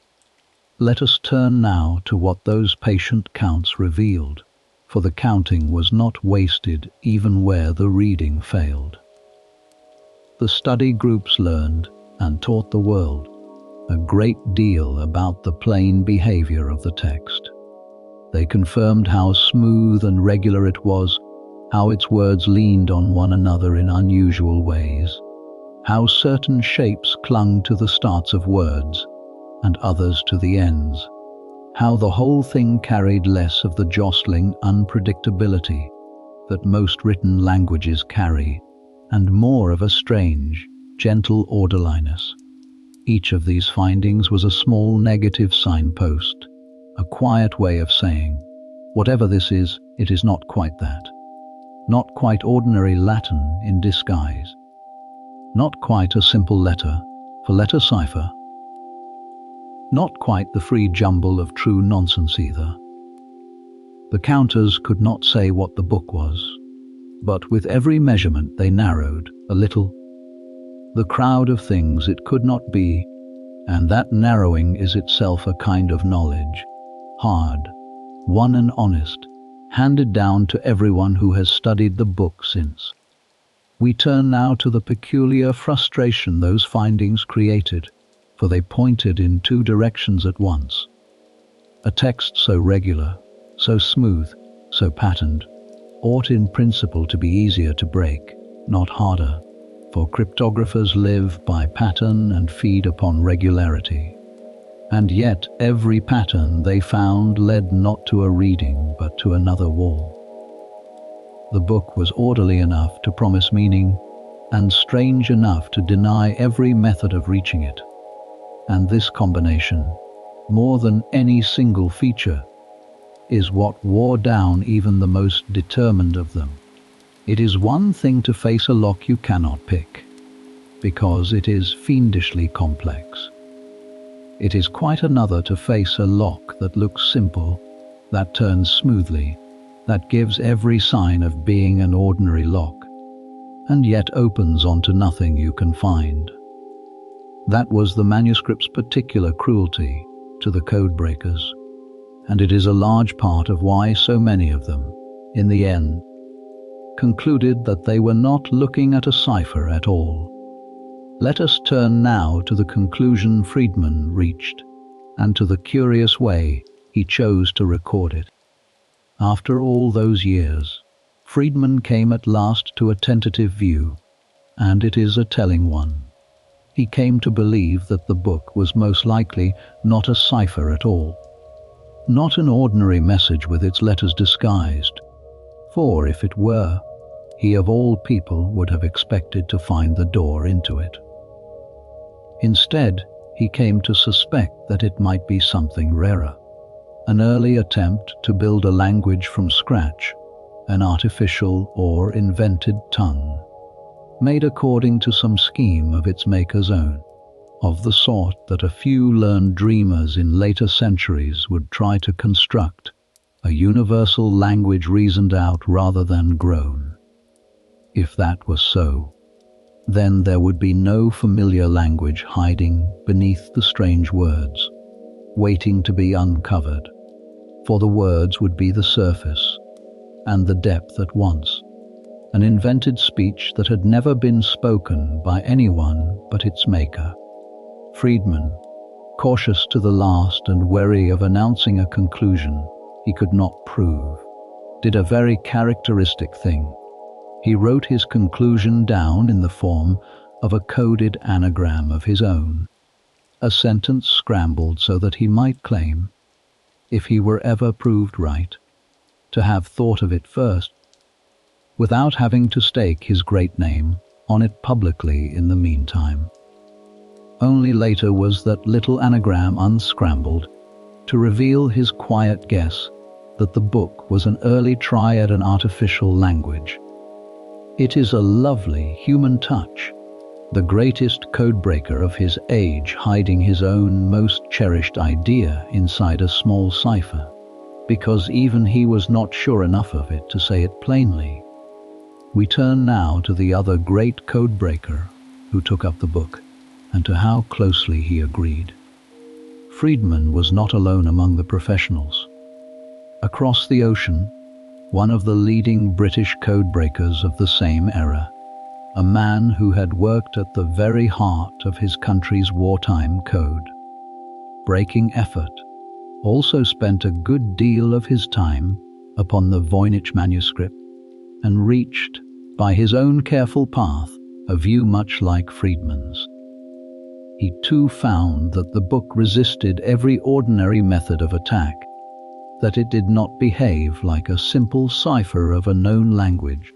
Let us turn now to what those patient counts revealed, for the counting was not wasted even where the reading failed. The study groups learned and taught the world a great deal about the plain behavior of the text. They confirmed how smooth and regular it was, how its words leaned on one another in unusual ways, how certain shapes clung to the starts of words and others to the ends, how the whole thing carried less of the jostling unpredictability that most written languages carry, and more of a strange, gentle orderliness. Each of these findings was a small negative signpost, a quiet way of saying, whatever this is, it is not quite that. Not quite ordinary Latin in disguise. Not quite a simple letter for letter cipher. Not quite the free jumble of true nonsense either. The counters could not say what the book was, but with every measurement they narrowed a little the crowd of things it could not be, and that narrowing is itself a kind of knowledge, hard, won and honest, handed down to everyone who has studied the book since. We turn now to the peculiar frustration those findings created, for they pointed in two directions at once. A text so regular, so smooth, so patterned, ought in principle to be easier to break, not harder, for cryptographers live by pattern and feed upon regularity. And yet every pattern they found led not to a reading but to another wall. The book was orderly enough to promise meaning, and strange enough to deny every method of reaching it. And this combination, more than any single feature, is what wore down even the most determined of them. It is one thing to face a lock you cannot pick, because it is fiendishly complex. It is quite another to face a lock that looks simple, that turns smoothly, that gives every sign of being an ordinary lock, and yet opens onto nothing you can find. That was the manuscript's particular cruelty to the codebreakers, and it is a large part of why so many of them, in the end, concluded that they were not looking at a cipher at all. Let us turn now to the conclusion Friedman reached, and to the curious way he chose to record it. After all those years, Friedman came at last to a tentative view, and it is a telling one. He came to believe that the book was most likely not a cipher at all, not an ordinary message with its letters disguised, for if it were, he of all people would have expected to find the door into it. Instead, he came to suspect that it might be something rarer, an early attempt to build a language from scratch, an artificial or invented tongue, made according to some scheme of its maker's own, of the sort that a few learned dreamers in later centuries would try to construct, a universal language reasoned out rather than grown. If that was so, then there would be no familiar language hiding beneath the strange words, waiting to be uncovered, for the words would be the surface and the depth at once, an invented speech that had never been spoken by anyone but its maker. Friedman, cautious to the last and wary of announcing a conclusion he could not prove, did a very characteristic thing. He wrote his conclusion down in the form of a coded anagram of his own, a sentence scrambled so that he might claim, if he were ever proved right, to have thought of it first, without having to stake his great name on it publicly in the meantime. Only later was that little anagram unscrambled to reveal his quiet guess that the book was an early try at an artificial language. It is a lovely human touch, the greatest codebreaker of his age hiding his own most cherished idea inside a small cipher, because even he was not sure enough of it to say it plainly. We turn now to the other great codebreaker who took up the book, and to how closely he agreed. Friedman was not alone among the professionals. Across the ocean, one of the leading British codebreakers of the same era, a man who had worked at the very heart of his country's wartime code, breaking effort, also spent a good deal of his time upon the Voynich Manuscript and reached, by his own careful path, a view much like Friedman's. He too found that the book resisted every ordinary method of attack, that it did not behave like a simple cipher of a known language,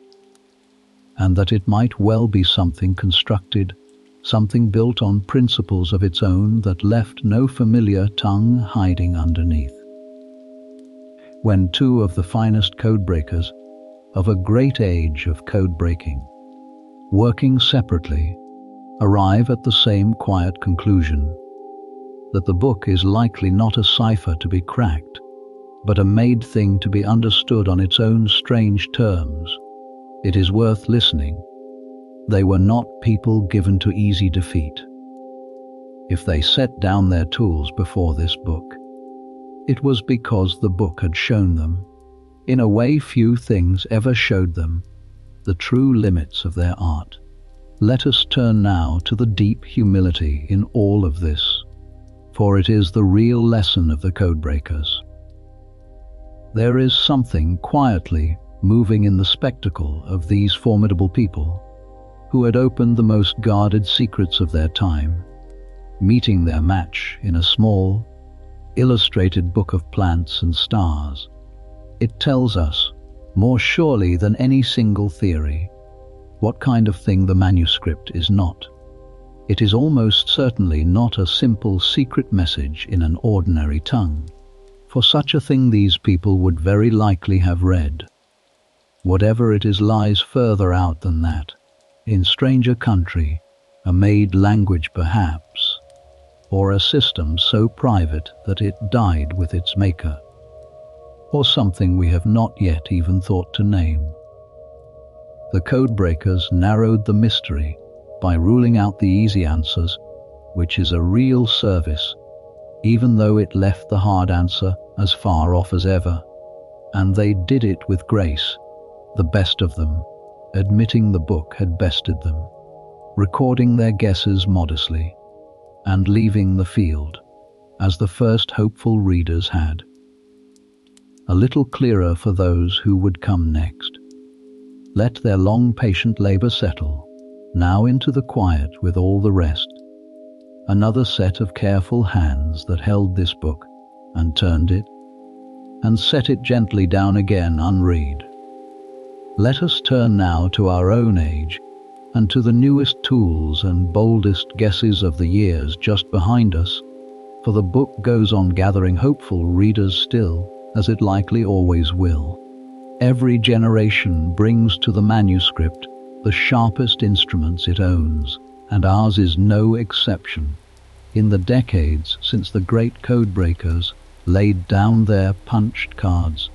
and that it might well be something constructed, something built on principles of its own that left no familiar tongue hiding underneath. When two of the finest codebreakers of a great age of codebreaking, working separately, arrive at the same quiet conclusion, that the book is likely not a cipher to be cracked, but a made thing to be understood on its own strange terms, it is worth listening. They were not people given to easy defeat. If they set down their tools before this book, it was because the book had shown them, in a way few things ever showed them, the true limits of their art. Let us turn now to the deep humility in all of this, for it is the real lesson of the codebreakers. There is something quietly moving in the spectacle of these formidable people, who had opened the most guarded secrets of their time, meeting their match in a small, illustrated book of plants and stars. It tells us, more surely than any single theory, what kind of thing the manuscript is not. It is almost certainly not a simple secret message in an ordinary tongue. For such a thing these people would very likely have read. Whatever it is lies further out than that, in stranger country, a made language perhaps, or a system so private that it died with its maker, or something we have not yet even thought to name. The codebreakers narrowed the mystery by ruling out the easy answers, which is a real service, even though it left the hard answer as far off as ever. And they did it with grace, the best of them, admitting the book had bested them, recording their guesses modestly, and leaving the field, as the first hopeful readers had, a little clearer for those who would come next. Let their long patient labor settle, now into the quiet with all the rest. Another set of careful hands that held this book, and turned it, and set it gently down again unread. Let us turn now to our own age, and to the newest tools and boldest guesses of the years just behind us, for the book goes on gathering hopeful readers still, as it likely always will. Every generation brings to the manuscript the sharpest instruments it owns, and ours is no exception. In the decades since the great codebreakers laid down their punched cards,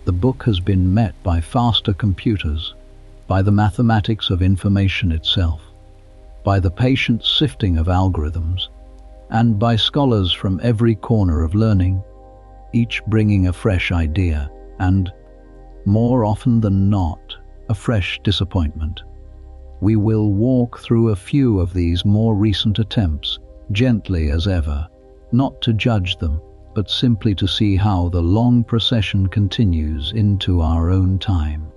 the book has been met by faster computers, by the mathematics of information itself, by the patient sifting of algorithms, and by scholars from every corner of learning, each bringing a fresh idea and, more often than not, a fresh disappointment. We will walk through a few of these more recent attempts, gently as ever, not to judge them, but simply to see how the long procession continues into our own time.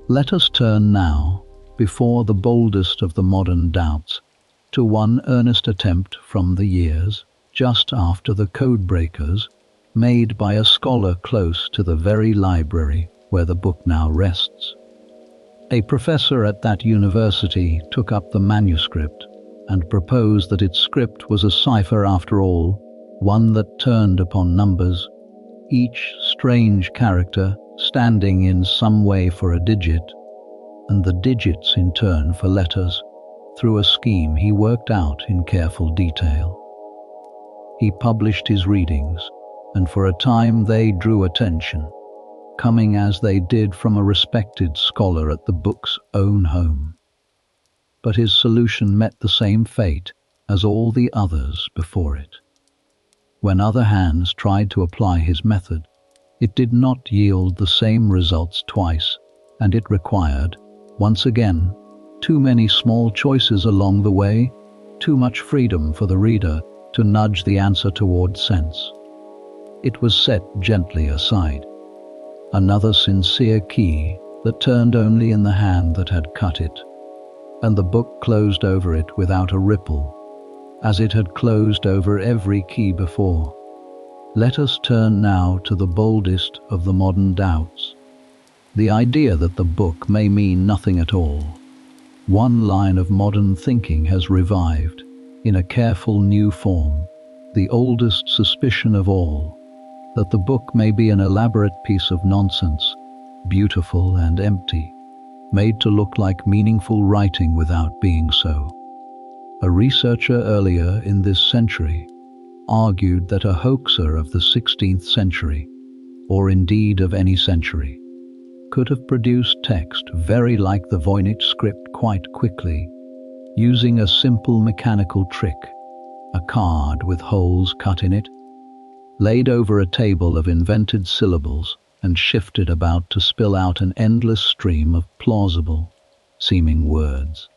Let us turn now, before the boldest of the modern doubts, to one earnest attempt from the years just after the codebreakers made by a scholar close to the very library where the book now rests. A professor at that university took up the manuscript and proposed that its script was a cipher after all, one that turned upon numbers, each strange character standing in some way for a digit, and the digits in turn for letters, through a scheme he worked out in careful detail. He published his readings, and for a time they drew attention, coming as they did from a respected scholar at the book's own home. But his solution met the same fate as all the others before it. When other hands tried to apply his method, it did not yield the same results twice, and it required, once again, too many small choices along the way, too much freedom for the reader to nudge the answer toward sense. It was set gently aside, another sincere key that turned only in the hand that had cut it, and the book closed over it without a ripple, as it had closed over every key before. Let us turn now to the boldest of the modern doubts, the idea that the book may mean nothing at all. One line of modern thinking has revived, in a careful new form, the oldest suspicion of all, that the book may be an elaborate piece of nonsense, beautiful and empty, made to look like meaningful writing without being so. A researcher earlier in this century argued that a hoaxer of the 16th century, or indeed of any century, could have produced text very like the Voynich script quite quickly, using a simple mechanical trick, a card with holes cut in it, laid over a table of invented syllables and shifted about to spill out an endless stream of plausible seeming words.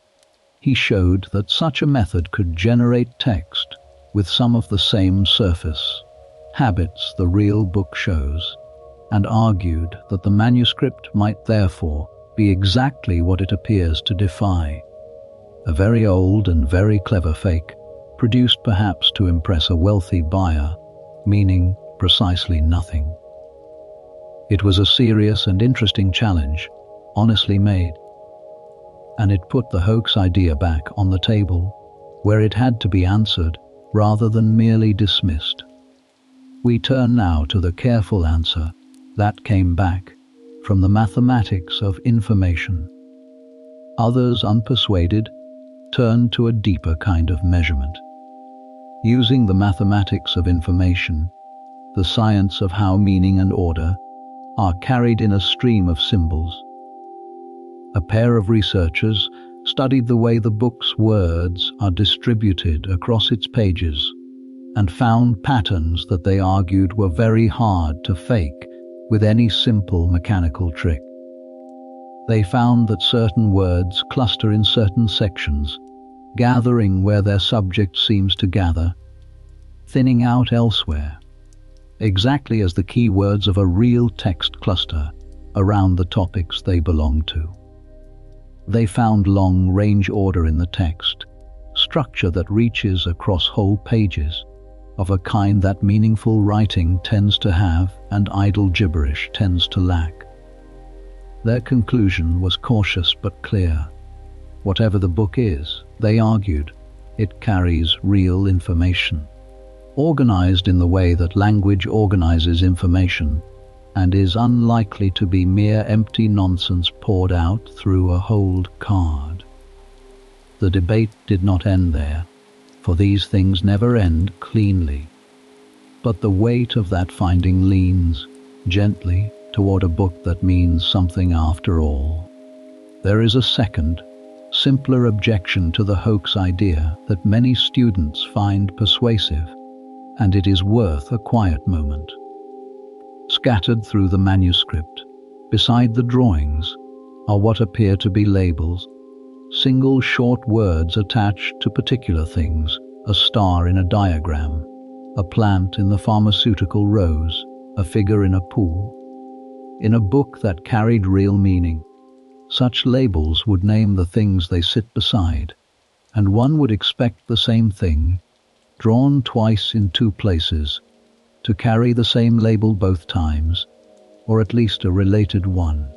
He showed that such a method could generate text with some of the same surface habits the real book shows, and argued that the manuscript might therefore be exactly what it appears to defy. A very old and very clever fake, produced perhaps to impress a wealthy buyer, meaning precisely nothing. It was a serious and interesting challenge, honestly made, and it put the hoax idea back on the table, where it had to be answered rather than merely dismissed. We turn now to the careful answer that came back from the mathematics of information. Others, unpersuaded, turned to a deeper kind of measurement. Using the mathematics of information, the science of how meaning and order are carried in a stream of symbols. A pair of researchers studied the way the book's words are distributed across its pages and found patterns that they argued were very hard to fake with any simple mechanical trick. They found that certain words cluster in certain sections, gathering where their subject seems to gather, thinning out elsewhere, exactly as the key words of a real text cluster around the topics they belong to. They found long-range order in the text, structure that reaches across whole pages, of a kind that meaningful writing tends to have and idle gibberish tends to lack. Their conclusion was cautious but clear. Whatever the book is, they argued, it carries real information, organized in the way that language organizes information, and is unlikely to be mere empty nonsense poured out through a hold card. The debate did not end there, for these things never end cleanly. But the weight of that finding leans, gently, toward a book that means something after all. There is a second, simpler objection to the hoax idea that many students find persuasive, and it is worth a quiet moment. Scattered through the manuscript, beside the drawings, are what appear to be labels, single short words attached to particular things, a star in a diagram, a plant in the pharmaceutical rose, a figure in a pool. In a book that carried real meaning, such labels would name the things they sit beside, and one would expect the same thing, drawn twice in two places, to carry the same label both times, or at least a related one.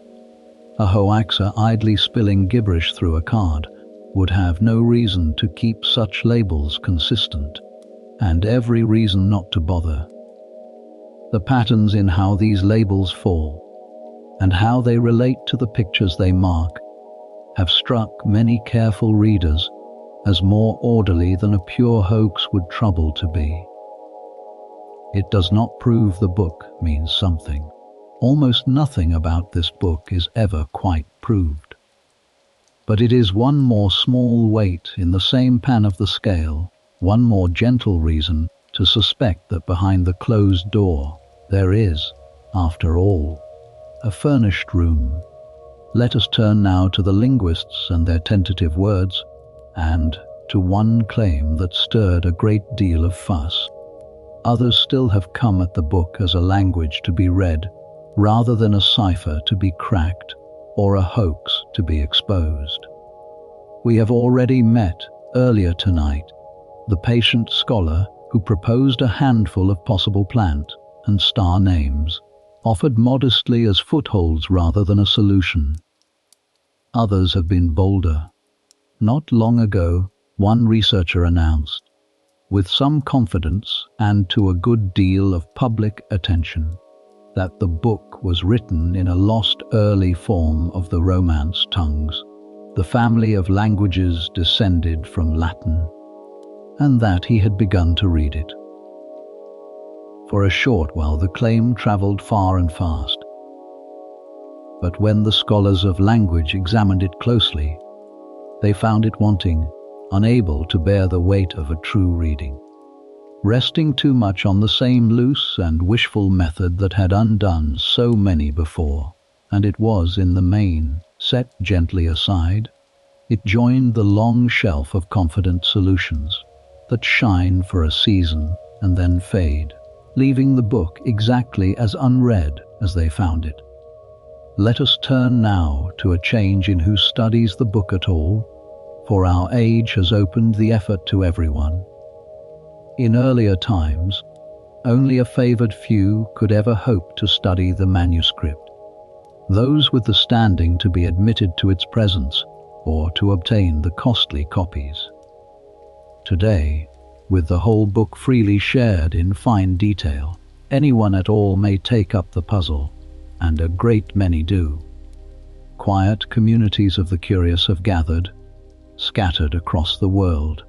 A hoaxer idly spilling gibberish through a card would have no reason to keep such labels consistent, and every reason not to bother. The patterns in how these labels fall, and how they relate to the pictures they mark, have struck many careful readers as more orderly than a pure hoax would trouble to be. It does not prove the book means something. Almost nothing about this book is ever quite proved. But it is one more small weight in the same pan of the scale, one more gentle reason to suspect that behind the closed door there is, after all, a furnished room. Let us turn now to the linguists and their tentative words, and to one claim that stirred a great deal of fuss. Others still have come at the book as a language to be read, rather than a cipher to be cracked or a hoax to be exposed. We have already met, earlier tonight, the patient scholar who proposed a handful of possible plant and star names, offered modestly as footholds rather than a solution. Others have been bolder. Not long ago, one researcher announced, with some confidence and to a good deal of public attention, that the book was written in a lost early form of the Romance tongues, the family of languages descended from Latin, and that he had begun to read it. For a short while the claim travelled far and fast. But when the scholars of language examined it closely, they found it wanting, unable to bear the weight of a true reading, resting too much on the same loose and wishful method that had undone so many before, and it was, in the main, set gently aside. It joined the long shelf of confident solutions that shine for a season and then fade, leaving the book exactly as unread as they found it. Let us turn now to a change in who studies the book at all, for our age has opened the effort to everyone. In earlier times, only a favoured few could ever hope to study the manuscript, those with the standing to be admitted to its presence or to obtain the costly copies. Today, with the whole book freely shared in fine detail, anyone at all may take up the puzzle, and a great many do. Quiet communities of the curious have gathered, scattered across the world,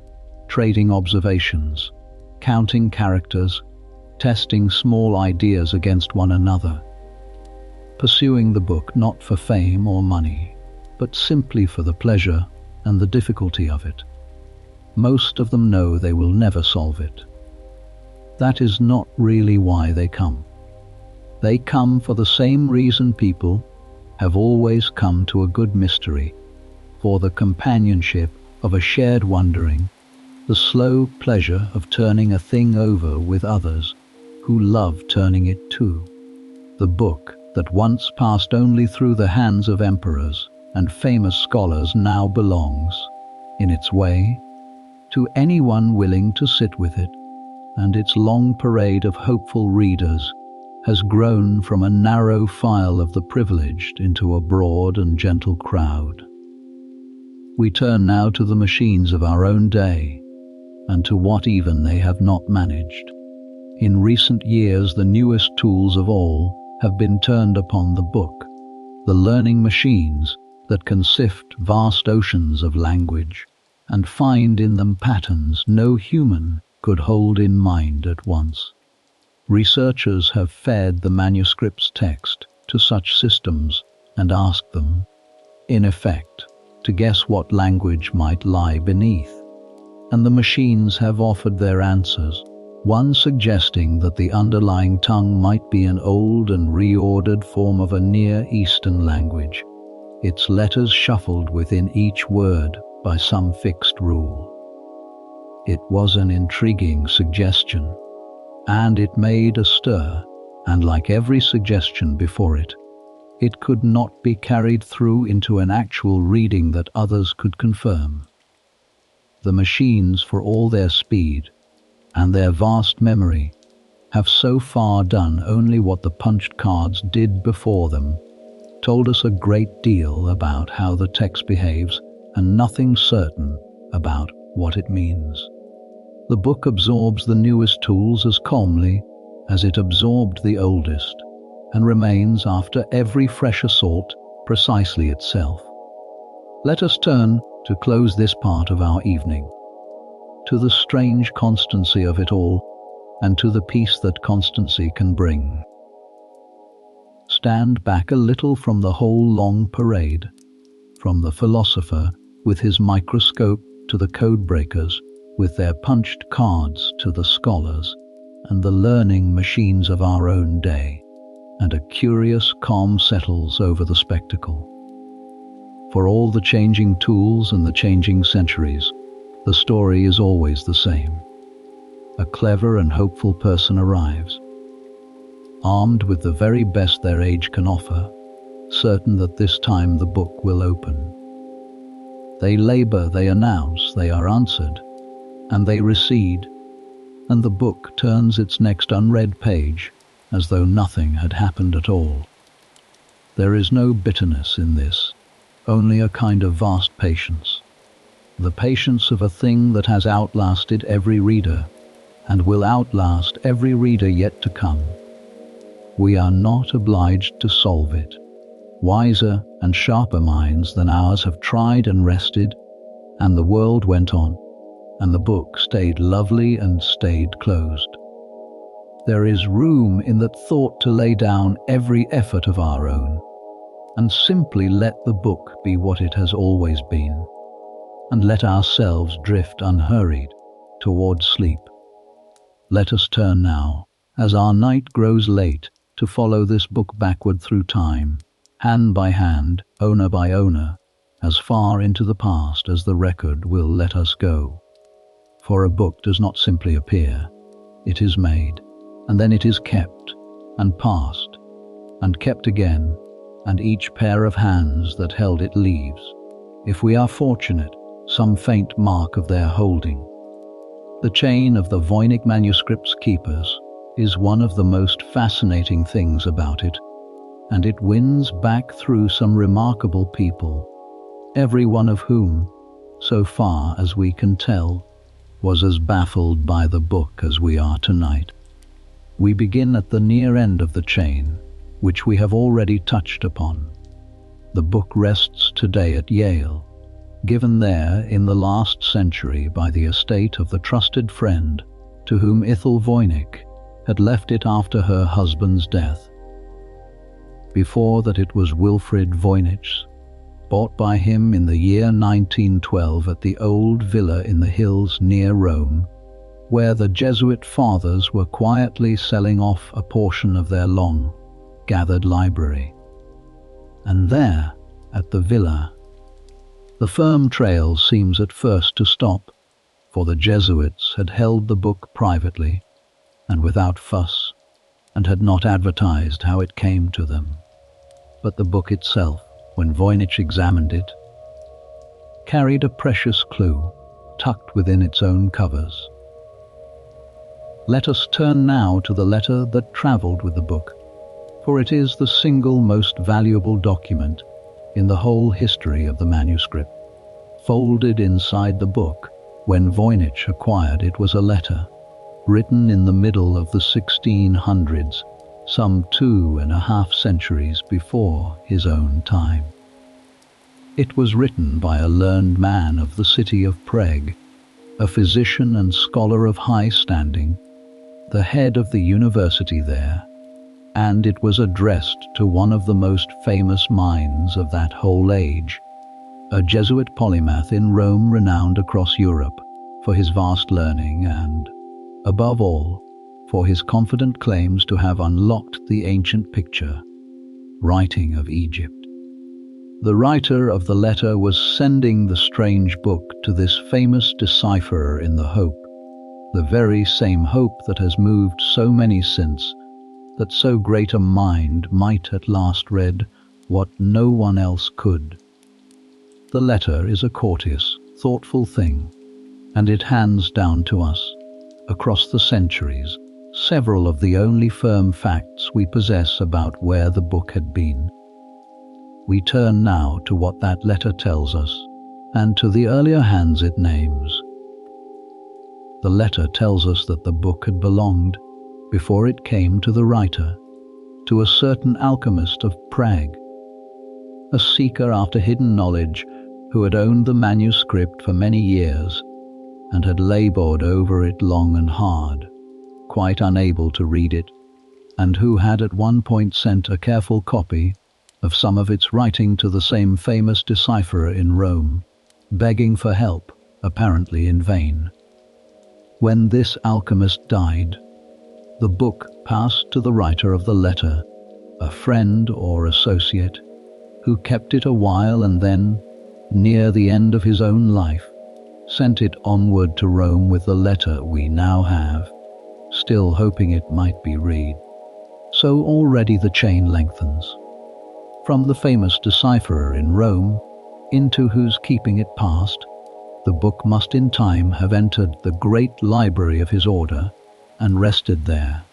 trading observations, counting characters, testing small ideas against one another, pursuing the book not for fame or money, but simply for the pleasure and the difficulty of it. Most of them know they will never solve it. That is not really why they come. They come for the same reason people have always come to a good mystery, for the companionship of a shared wondering, the slow pleasure of turning a thing over with others who love turning it too. The book that once passed only through the hands of emperors and famous scholars now belongs, in its way, to anyone willing to sit with it, and its long parade of hopeful readers has grown from a narrow file of the privileged into a broad and gentle crowd. We turn now to the machines of our own day, and to what even they have not managed. In recent years, the newest tools of all have been turned upon the book, the learning machines that can sift vast oceans of language and find in them patterns no human could hold in mind at once. Researchers have fed the manuscript's text to such systems and asked them, in effect, to guess what language might lie beneath, and the machines have offered their answers, one suggesting that the underlying tongue might be an old and reordered form of a Near Eastern language, its letters shuffled within each word by some fixed rule. It was an intriguing suggestion, and it made a stir, and like every suggestion before it, it could not be carried through into an actual reading that others could confirm. The machines, for all their speed and their vast memory, have so far done only what the punched cards did before them, told us a great deal about how the text behaves and nothing certain about what it means. The book absorbs the newest tools as calmly as it absorbed the oldest, and remains after every fresh assault precisely itself. Let us turn to close this part of our evening to the strange constancy of it all, and to the peace that constancy can bring. Stand back a little from the whole long parade, from the philosopher with his microscope to the codebreakers with their punched cards to the scholars and the learning machines of our own day, and a curious calm settles over the spectacle. For all the changing tools and the changing centuries, the story is always the same. A clever and hopeful person arrives, armed with the very best their age can offer, certain that this time the book will open. They labor, they announce, they are answered, and they recede, and the book turns its next unread page as though nothing had happened at all. There is no bitterness in this, only a kind of vast patience. The patience of a thing that has outlasted every reader, and will outlast every reader yet to come. We are not obliged to solve it. Wiser and sharper minds than ours have tried and rested, and the world went on, and the book stayed lovely and stayed closed. There is room in that thought to lay down every effort of our own, and simply let the book be what it has always been, and let ourselves drift unhurried towards sleep. Let us turn now, as our night grows late, to follow this book backward through time, hand by hand, owner by owner, as far into the past as the record will let us go. For a book does not simply appear, it is made, and then it is kept, and passed, and kept again, and each pair of hands that held it leaves, if we are fortunate, some faint mark of their holding. The chain of the Voynich Manuscript's keepers is one of the most fascinating things about it, and it wins back through some remarkable people, every one of whom, so far as we can tell, was as baffled by the book as we are tonight. We begin at the near end of the chain, which we have already touched upon. The book rests today at Yale, given there in the last century by the estate of the trusted friend to whom Ethel Voynich had left it after her husband's death. Before that it was Wilfrid Voynich's, bought by him in the year 1912 at the old villa in the hills near Rome, where the Jesuit fathers were quietly selling off a portion of their long-gathered library. And there, at the villa, the firm trail seems at first to stop, for the Jesuits had held the book privately and without fuss, and had not advertised how it came to them. But the book itself, when Voynich examined it, carried a precious clue tucked within its own covers. Let us turn now to the letter that travelled with the book, for it is the single most valuable document in the whole history of the manuscript. Folded inside the book, when Voynich acquired it, was a letter, written in the middle of the 1600s, some 2.5 centuries before his own time. It was written by a learned man of the city of Prague, a physician and scholar of high standing, the head of the university there, and it was addressed to one of the most famous minds of that whole age, a Jesuit polymath in Rome renowned across Europe for his vast learning and, above all, for his confident claims to have unlocked the ancient picture, writing of Egypt. The writer of the letter was sending the strange book to this famous decipherer in the hope, the very same hope that has moved so many since, that so great a mind might at last read what no one else could. The letter is a courteous, thoughtful thing, and it hands down to us, across the centuries, several of the only firm facts we possess about where the book had been. We turn now to what that letter tells us, and to the earlier hands it names. The letter tells us that the book had belonged, before it came to the writer, to a certain alchemist of Prague, a seeker after hidden knowledge who had owned the manuscript for many years and had labored over it long and hard, quite unable to read it, and who had at one point sent a careful copy of some of its writing to the same famous decipherer in Rome, begging for help, apparently in vain. When this alchemist died, the book passed to the writer of the letter, a friend or associate, who kept it a while and then, near the end of his own life, sent it onward to Rome with the letter we now have, still hoping it might be read. So already the chain lengthens. From the famous decipherer in Rome, into whose keeping it passed, the book must in time have entered the great library of his order and rested there,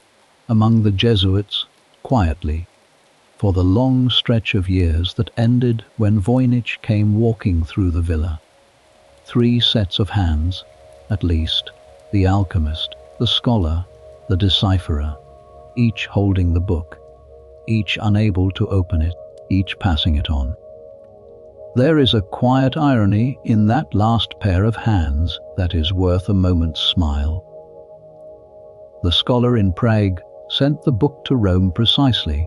among the Jesuits, quietly, for the long stretch of years that ended when Voynich came walking through the villa. 3 sets of hands, at least, the alchemist, the scholar, the decipherer, each holding the book, each unable to open it, each passing it on. There is a quiet irony in that last pair of hands that is worth a moment's smile. The scholar in Prague sent the book to Rome precisely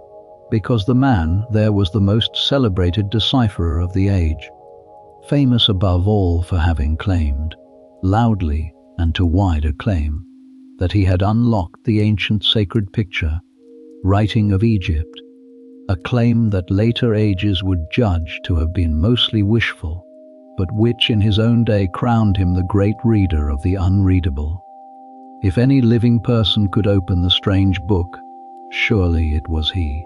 because the man there was the most celebrated decipherer of the age, famous above all for having claimed, loudly and to wide acclaim, that he had unlocked the ancient sacred picture, writing of Egypt, a claim that later ages would judge to have been mostly wishful, but which in his own day crowned him the great reader of the unreadable. If any living person could open the strange book, surely it was he.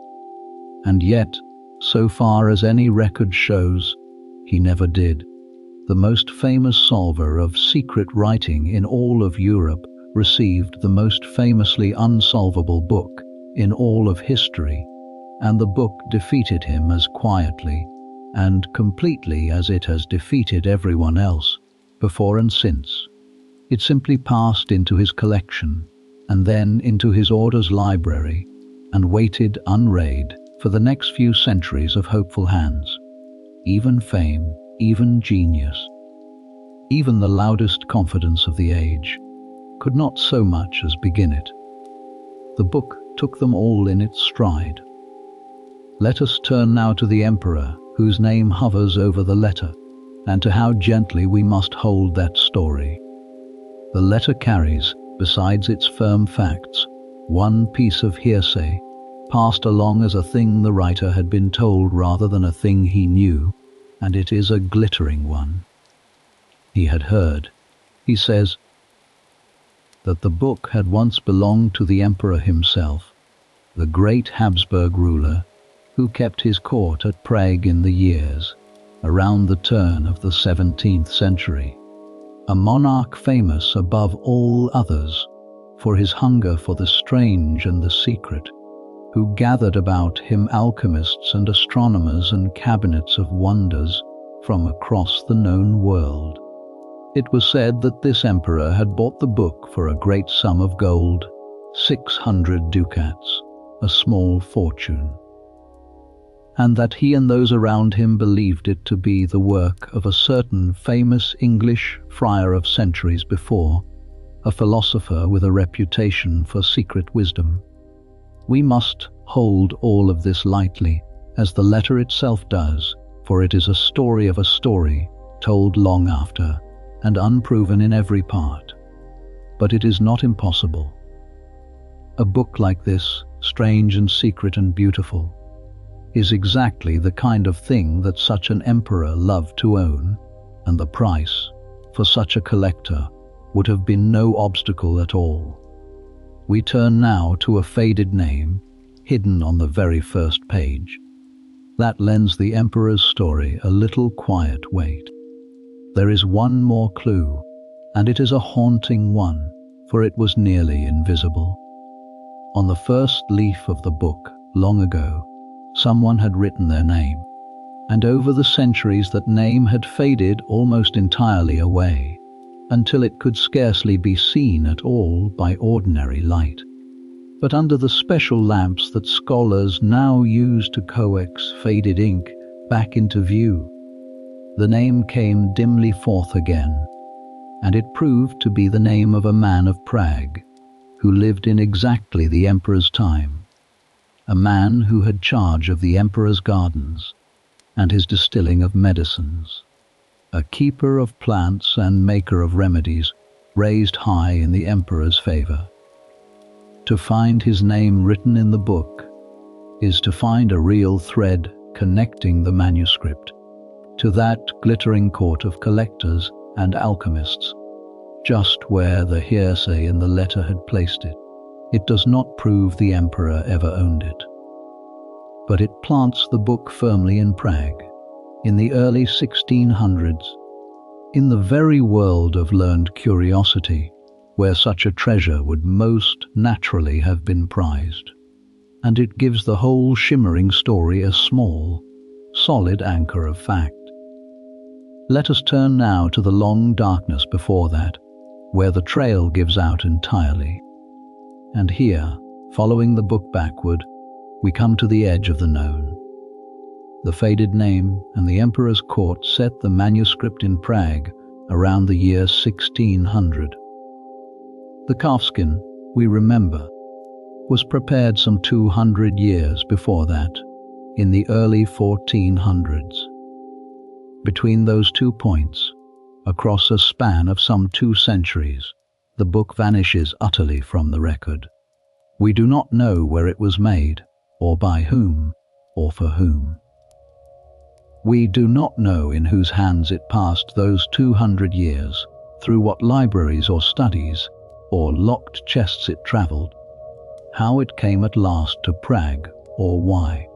And yet, so far as any record shows, he never did. The most famous solver of secret writing in all of Europe received the most famously unsolvable book in all of history, and the book defeated him as quietly and completely as it has defeated everyone else, before and since. It simply passed into his collection, and then into his order's library, and waited unread for the next few centuries of hopeful hands. Even fame, even genius, even the loudest confidence of the age, could not so much as begin it. The book took them all in its stride. Let us turn now to the emperor whose name hovers over the letter, and to how gently we must hold that story. The letter carries, besides its firm facts, one piece of hearsay, passed along as a thing the writer had been told rather than a thing he knew, and it is a glittering one. He had heard, he says, that the book had once belonged to the emperor himself, the great Habsburg ruler, who kept his court at Prague in the years around the turn of the 17th century, a monarch famous above all others for his hunger for the strange and the secret, who gathered about him alchemists and astronomers and cabinets of wonders from across the known world. It was said that this emperor had bought the book for a great sum of gold, 600 ducats, a small fortune, and that he and those around him believed it to be the work of a certain famous English friar of centuries before, a philosopher with a reputation for secret wisdom. We must hold all of this lightly, as the letter itself does, for it is a story of a story, told long after, and unproven in every part. But it is not impossible. A book like this, strange and secret and beautiful, is exactly the kind of thing that such an emperor loved to own, and the price, for such a collector, would have been no obstacle at all. We turn now to a faded name, hidden on the very first page. That lends the emperor's story a little quiet weight. There is one more clue, and it is a haunting one, for it was nearly invisible. On the first leaf of the book, long ago, someone had written their name, and over the centuries that name had faded almost entirely away, until it could scarcely be seen at all by ordinary light. But under the special lamps that scholars now use to coax faded ink back into view, the name came dimly forth again, and it proved to be the name of a man of Prague, who lived in exactly the emperor's time, a man who had charge of the emperor's gardens and his distilling of medicines, a keeper of plants and maker of remedies raised high in the emperor's favor. To find his name written in the book is to find a real thread connecting the manuscript to that glittering court of collectors and alchemists, just where the hearsay in the letter had placed it. It does not prove the emperor ever owned it, but it plants the book firmly in Prague, in the early 1600s, in the very world of learned curiosity, where such a treasure would most naturally have been prized. And it gives the whole shimmering story a small, solid anchor of fact. Let us turn now to the long darkness before that, where the trail gives out entirely. And here, following the book backward, we come to the edge of the known. The faded name and the emperor's court set the manuscript in Prague around the year 1600. The calfskin, we remember, was prepared some 200 years before that, in the early 1400s. Between those 2 points, across a span of some 2 centuries, the book vanishes utterly from the record. We do not know where it was made, or by whom, or for whom. We do not know in whose hands it passed those 200 years, through what libraries or studies, or locked chests it travelled, how it came at last to Prague, or why.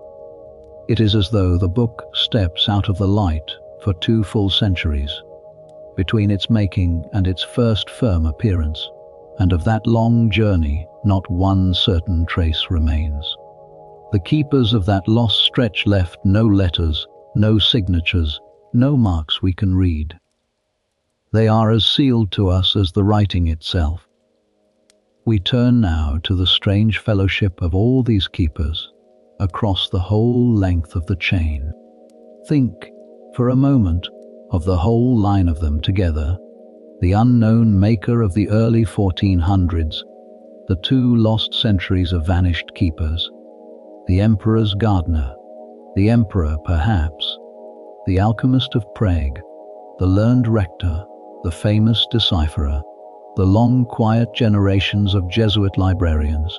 It is as though the book steps out of the light for 2 full centuries, between its making and its first firm appearance, and of that long journey not one certain trace remains. The keepers of that lost stretch left no letters, no signatures, no marks we can read. They are as sealed to us as the writing itself. We turn now to the strange fellowship of all these keepers across the whole length of the chain. Think, for a moment, of the whole line of them together, the unknown maker of the early 1400s, the 2 lost centuries of vanished keepers, the emperor's gardener, the emperor perhaps, the alchemist of Prague, the learned rector, the famous decipherer, the long quiet generations of Jesuit librarians,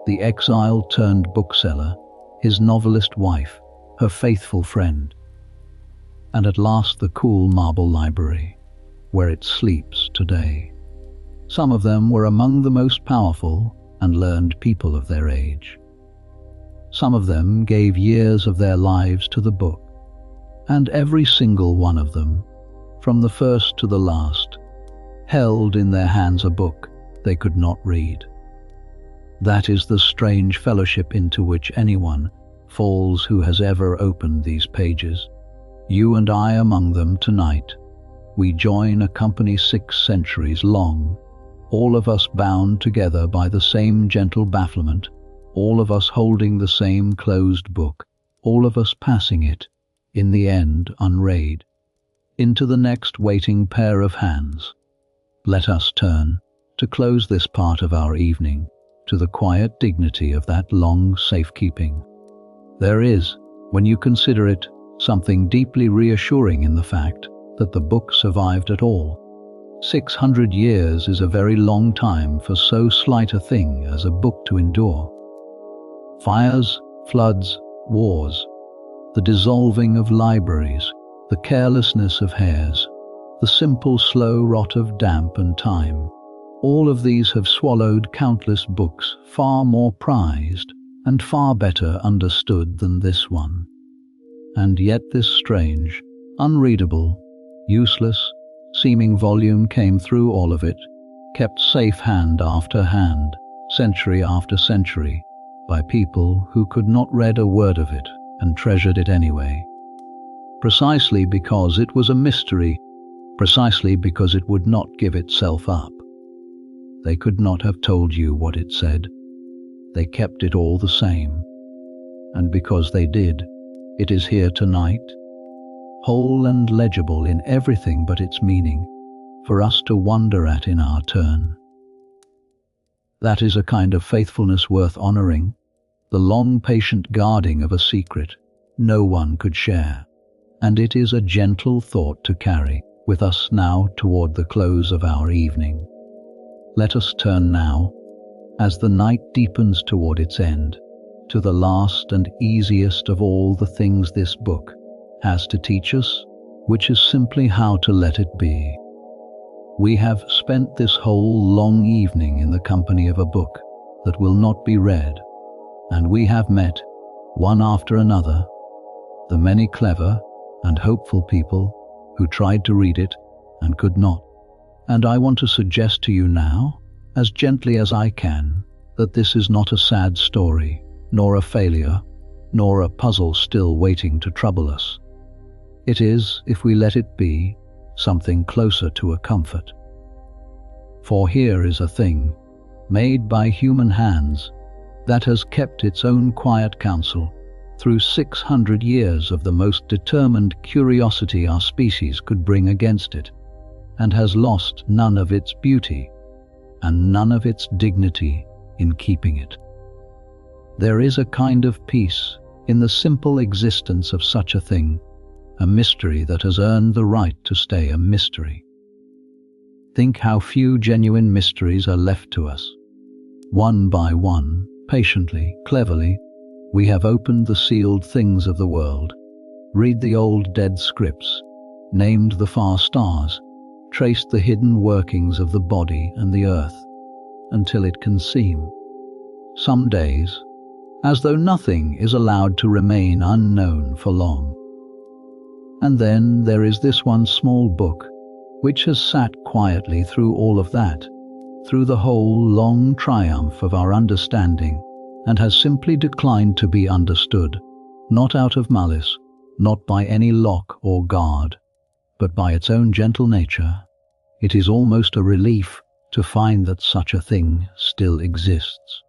the exile-turned-bookseller, his novelist wife, her faithful friend, and at last the cool marble library, where it sleeps today. Some of them were among the most powerful and learned people of their age. Some of them gave years of their lives to the book, and every single one of them, from the first to the last, held in their hands a book they could not read. That is the strange fellowship into which anyone falls who has ever opened these pages. You and I among them tonight. We join a company 6 centuries long, all of us bound together by the same gentle bafflement, all of us holding the same closed book, all of us passing it, in the end unread, into the next waiting pair of hands. Let us turn, to close this part of our evening, to the quiet dignity of that long safekeeping. There is, when you consider it, something deeply reassuring in the fact that the book survived at all. 600 years is a very long time for so slight a thing as a book to endure. Fires, floods, wars, the dissolving of libraries, the carelessness of hares, the simple slow rot of damp and time, all of these have swallowed countless books far more prized and far better understood than this one. And yet this strange, unreadable, useless, seeming volume came through all of it, kept safe hand after hand, century after century, by people who could not read a word of it and treasured it anyway. Precisely because it was a mystery, precisely because it would not give itself up. They could not have told you what it said. They kept it all the same. And because they did, it is here tonight, whole and legible in everything but its meaning, for us to wonder at in our turn. That is a kind of faithfulness worth honoring, the long patient guarding of a secret no one could share. And it is a gentle thought to carry with us now toward the close of our evening. Let us turn now, as the night deepens toward its end, to the last and easiest of all the things this book has to teach us, which is simply how to let it be. We have spent this whole long evening in the company of a book that will not be read, and we have met, one after another, the many clever and hopeful people who tried to read it and could not. And I want to suggest to you now, as gently as I can, that this is not a sad story, nor a failure, nor a puzzle still waiting to trouble us. It is, if we let it be, something closer to a comfort. For here is a thing, made by human hands, that has kept its own quiet counsel through 600 years of the most determined curiosity our species could bring against it, and has lost none of its beauty and none of its dignity in keeping it. There is a kind of peace in the simple existence of such a thing, a mystery that has earned the right to stay a mystery. Think how few genuine mysteries are left to us. One by one, patiently, cleverly, we have opened the sealed things of the world, read the old dead scripts, named the far stars, traced the hidden workings of the body and the earth, until it can seem, some days, as though nothing is allowed to remain unknown for long. And then there is this one small book, which has sat quietly through all of that, through the whole long triumph of our understanding, and has simply declined to be understood, not out of malice, not by any lock or guard, but by its own gentle nature. It is almost a relief to find that such a thing still exists,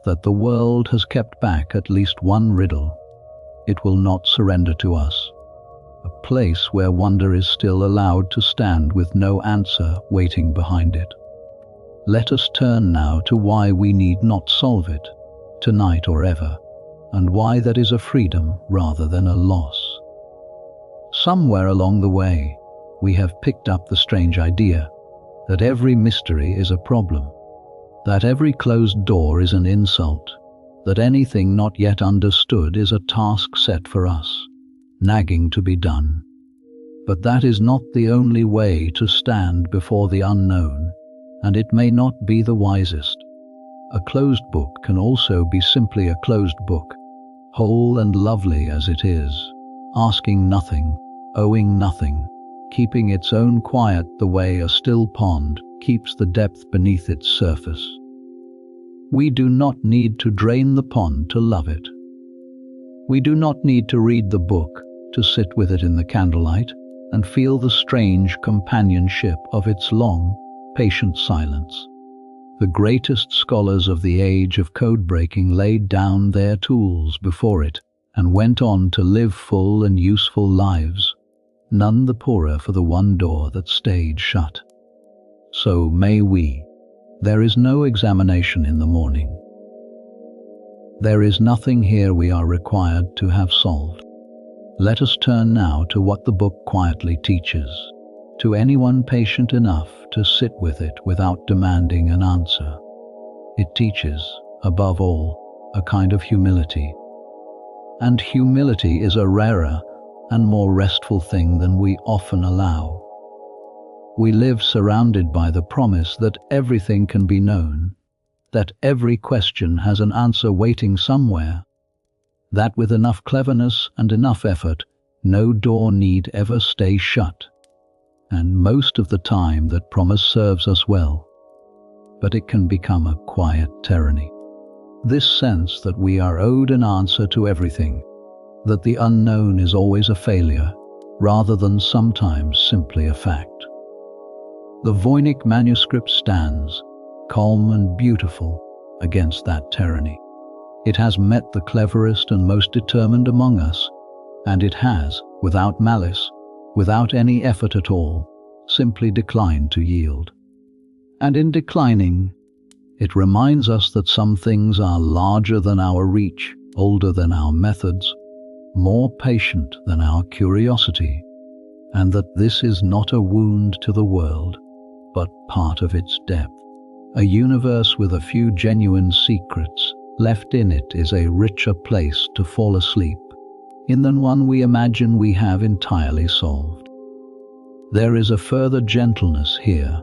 that the world has kept back at least one riddle it will not surrender to us, a place where wonder is still allowed to stand with no answer waiting behind it. Let us turn now to why we need not solve it, tonight or ever, and why that is a freedom rather than a loss. Somewhere along the way, we have picked up the strange idea that every mystery is a problem, that every closed door is an insult, that anything not yet understood is a task set for us, nagging to be done. But that is not the only way to stand before the unknown, and it may not be the wisest. A closed book can also be simply a closed book, whole and lovely as it is, asking nothing, owing nothing, keeping its own quiet the way a still pond keeps the depth beneath its surface. We do not need to drain the pond to love it. We do not need to read the book to sit with it in the candlelight and feel the strange companionship of its long, patient silence. The greatest scholars of the age of code-breaking laid down their tools before it and went on to live full and useful lives, none the poorer for the one door that stayed shut. So may we. There is no examination in the morning. There is nothing here we are required to have solved. Let us turn now to what the book quietly teaches, to anyone patient enough to sit with it without demanding an answer. It teaches, above all, a kind of humility. And humility is a rarer and more restful thing than we often allow. We live surrounded by the promise that everything can be known, that every question has an answer waiting somewhere, that with enough cleverness and enough effort, no door need ever stay shut. And most of the time that promise serves us well. but it can become a quiet tyranny. This sense that we are owed an answer to everything, that the unknown is always a failure, rather than sometimes simply a fact. The Voynich Manuscript stands, calm and beautiful, against that tyranny. It has met the cleverest and most determined among us, and it has, without malice, without any effort at all, simply declined to yield. And in declining, it reminds us that some things are larger than our reach, older than our methods, more patient than our curiosity, and that this is not a wound to the world, but part of its depth. A universe with a few genuine secrets left in it is a richer place to fall asleep in than one we imagine we have entirely solved. There is a further gentleness here,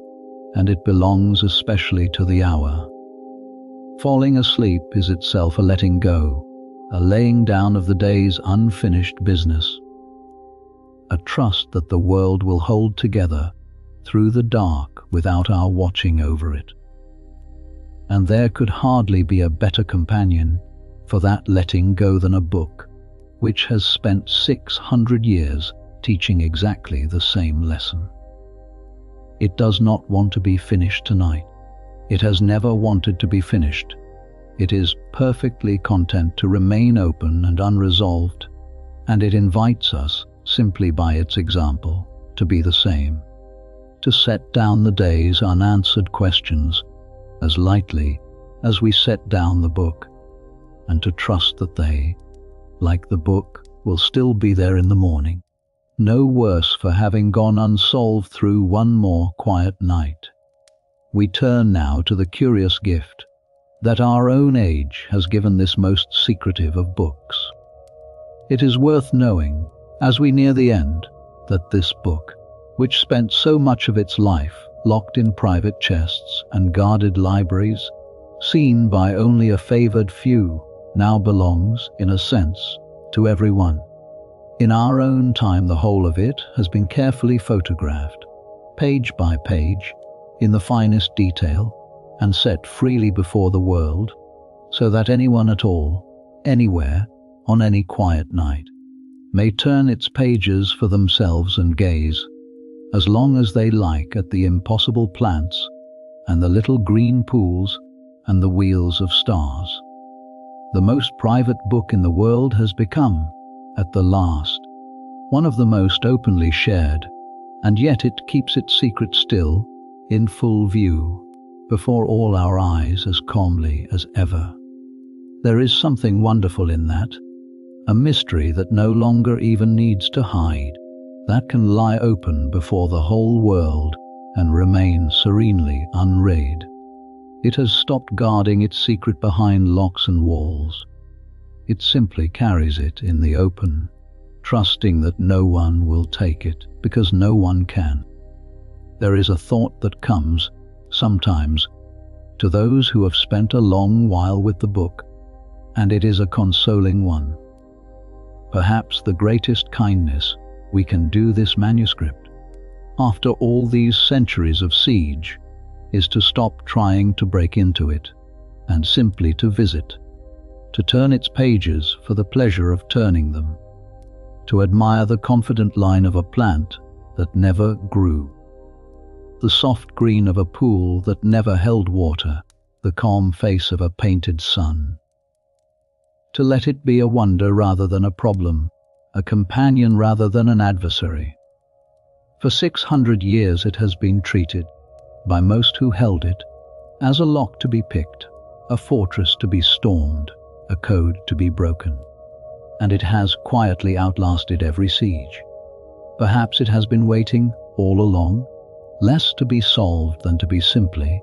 and it belongs especially to the hour. Falling asleep is itself a letting go, a laying down of the day's unfinished business, a trust that the world will hold together through the dark without our watching over it. And there could hardly be a better companion for that letting go than a book, which has spent 600 years teaching exactly the same lesson. It does not want to be finished tonight. It has never wanted to be finished. It is perfectly content to remain open and unresolved, and it invites us, simply by its example, to be the same, to set down the day's unanswered questions as lightly as we set down the book, and to trust that they, like the book, will still be there in the morning, no worse for having gone unsolved through one more quiet night. We turn now to the curious gift that our own age has given this most secretive of books. It is worth knowing, as we near the end, that this book, which spent so much of its life locked in private chests and guarded libraries, seen by only a favored few, now belongs, in a sense, to everyone. In our own time, the whole of it has been carefully photographed, page by page, in the finest detail, and set freely before the world, so that anyone at all, anywhere, on any quiet night, may turn its pages for themselves and gaze, as long as they like, at the impossible plants and the little green pools and the wheels of stars. The most private book in the world has become, at the last, one of the most openly shared, and yet it keeps its secret still, in full view, before all our eyes as calmly as ever. There is something wonderful in that, a mystery that no longer even needs to hide, that can lie open before the whole world and remain serenely unread. It has stopped guarding its secret behind locks and walls. It simply carries it in the open, trusting that no one will take it, because no one can. There is a thought that comes, sometimes, to those who have spent a long while with the book, and it is a consoling one. Perhaps the greatest kindness we can do this manuscript, after all these centuries of siege, is to stop trying to break into it, and simply to visit, to turn its pages for the pleasure of turning them, to admire the confident line of a plant that never grew, the soft green of a pool that never held water, the calm face of a painted sun. To let it be a wonder rather than a problem, a companion rather than an adversary. For 600 years it has been treated, by most who held it, as a lock to be picked, a fortress to be stormed, a code to be broken. And it has quietly outlasted every siege. Perhaps it has been waiting all along, less to be solved than to be simply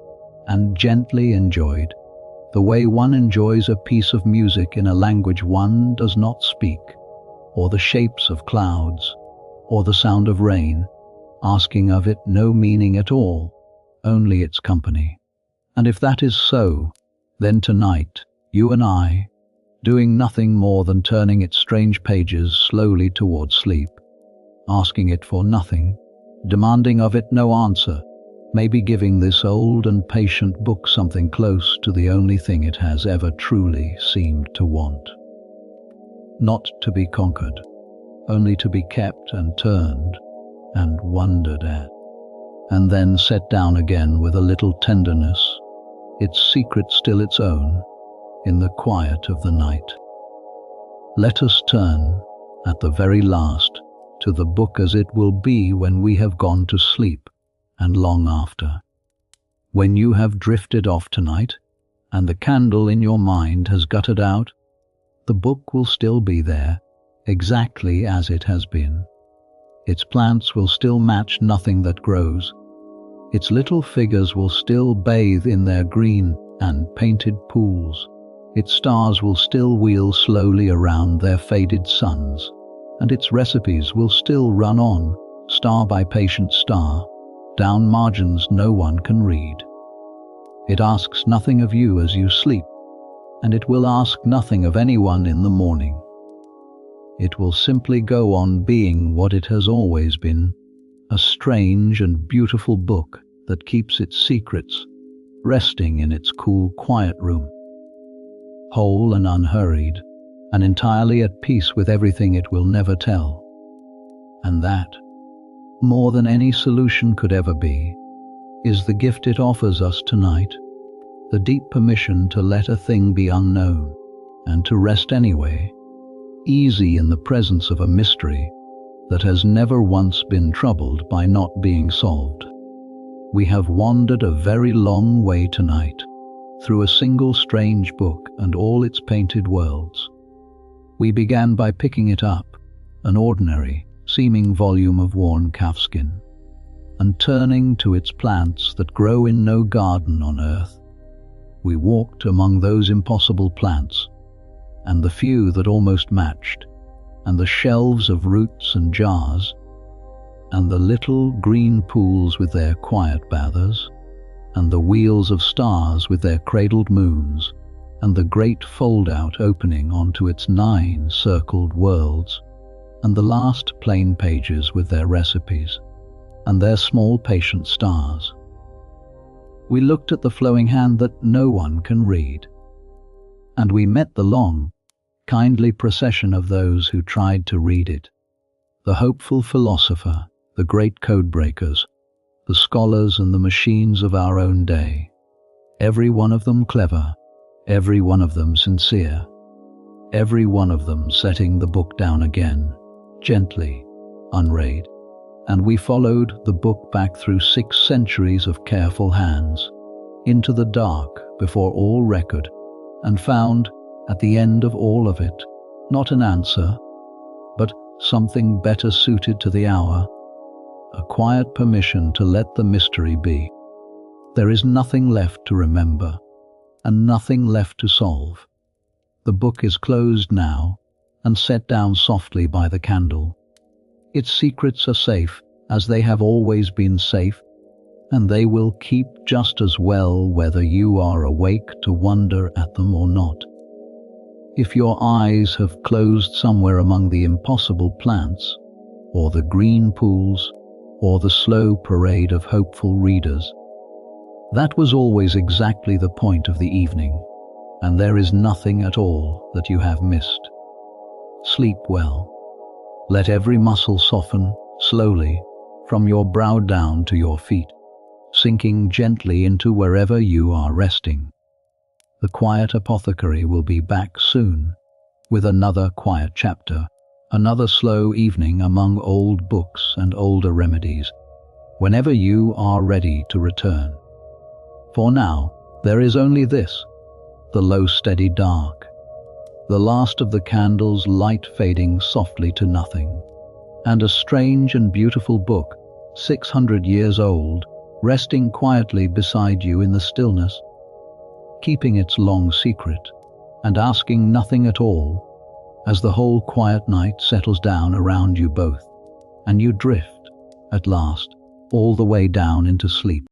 and gently enjoyed, the way one enjoys a piece of music in a language one does not speak, or the shapes of clouds, or the sound of rain, asking of it no meaning at all, only its company. And if that is so, then tonight, you and I, doing nothing more than turning its strange pages slowly towards sleep, asking it for nothing, demanding of it no answer, maybe giving this old and patient book something close to the only thing it has ever truly seemed to want. Not to be conquered, only to be kept and turned and wondered at, and then set down again with a little tenderness, its secret still its own, in the quiet of the night. Let us turn, at the very last, to the book as it will be when we have gone to sleep, and long after. When you have drifted off tonight, and the candle in your mind has guttered out, the book will still be there, exactly as it has been. Its plants will still match nothing that grows. Its little figures will still bathe in their green and painted pools. Its stars will still wheel slowly around their faded suns, and its recipes will still run on, star by patient star, down margins no one can read. It asks nothing of you as you sleep, and it will ask nothing of anyone in the morning. It will simply go on being what it has always been, a strange and beautiful book that keeps its secrets, resting in its cool, quiet room, whole and unhurried, and entirely at peace with everything it will never tell. And that, more than any solution could ever be, is the gift it offers us tonight, the deep permission to let a thing be unknown, and to rest anyway, easy in the presence of a mystery that has never once been troubled by not being solved. We have wandered a very long way tonight, through a single strange book and all its painted worlds. We began by picking it up, an ordinary, seeming volume of worn calfskin, and turning to its plants that grow in no garden on earth. We walked among those impossible plants, and the few that almost matched, and the shelves of roots and jars, and the little green pools with their quiet bathers, and the wheels of stars with their cradled moons, and the great foldout opening onto its 9 circled worlds, and the last plain pages with their recipes, and their small patient stars. We looked at the flowing hand that no one can read, and we met the long, kindly procession of those who tried to read it, the hopeful philosopher, the great codebreakers, the scholars and the machines of our own day, every one of them clever, every one of them sincere, every one of them setting the book down again, gently, unread, and we followed the book back through 6 centuries of careful hands, into the dark before all record, and found, at the end of all of it, not an answer, but something better suited to the hour, a quiet permission to let the mystery be. There is nothing left to remember, and nothing left to solve. The book is closed now, and set down softly by the candle. Its secrets are safe, as they have always been safe, and they will keep just as well whether you are awake to wonder at them or not. If your eyes have closed somewhere among the impossible plants, or the green pools, or the slow parade of hopeful readers, that was always exactly the point of the evening, and there is nothing at all that you have missed. Sleep well. Let every muscle soften, slowly, from your brow down to your feet, sinking gently into wherever you are resting. The quiet apothecary will be back soon, with another quiet chapter, another slow evening among old books and older remedies, whenever you are ready to return. For now, there is only this, the low steady dark, the last of the candle's light fading softly to nothing, and a strange and beautiful book, 600 years old, resting quietly beside you in the stillness, keeping its long secret, and asking nothing at all, as the whole quiet night settles down around you both, and you drift, at last, all the way down into sleep.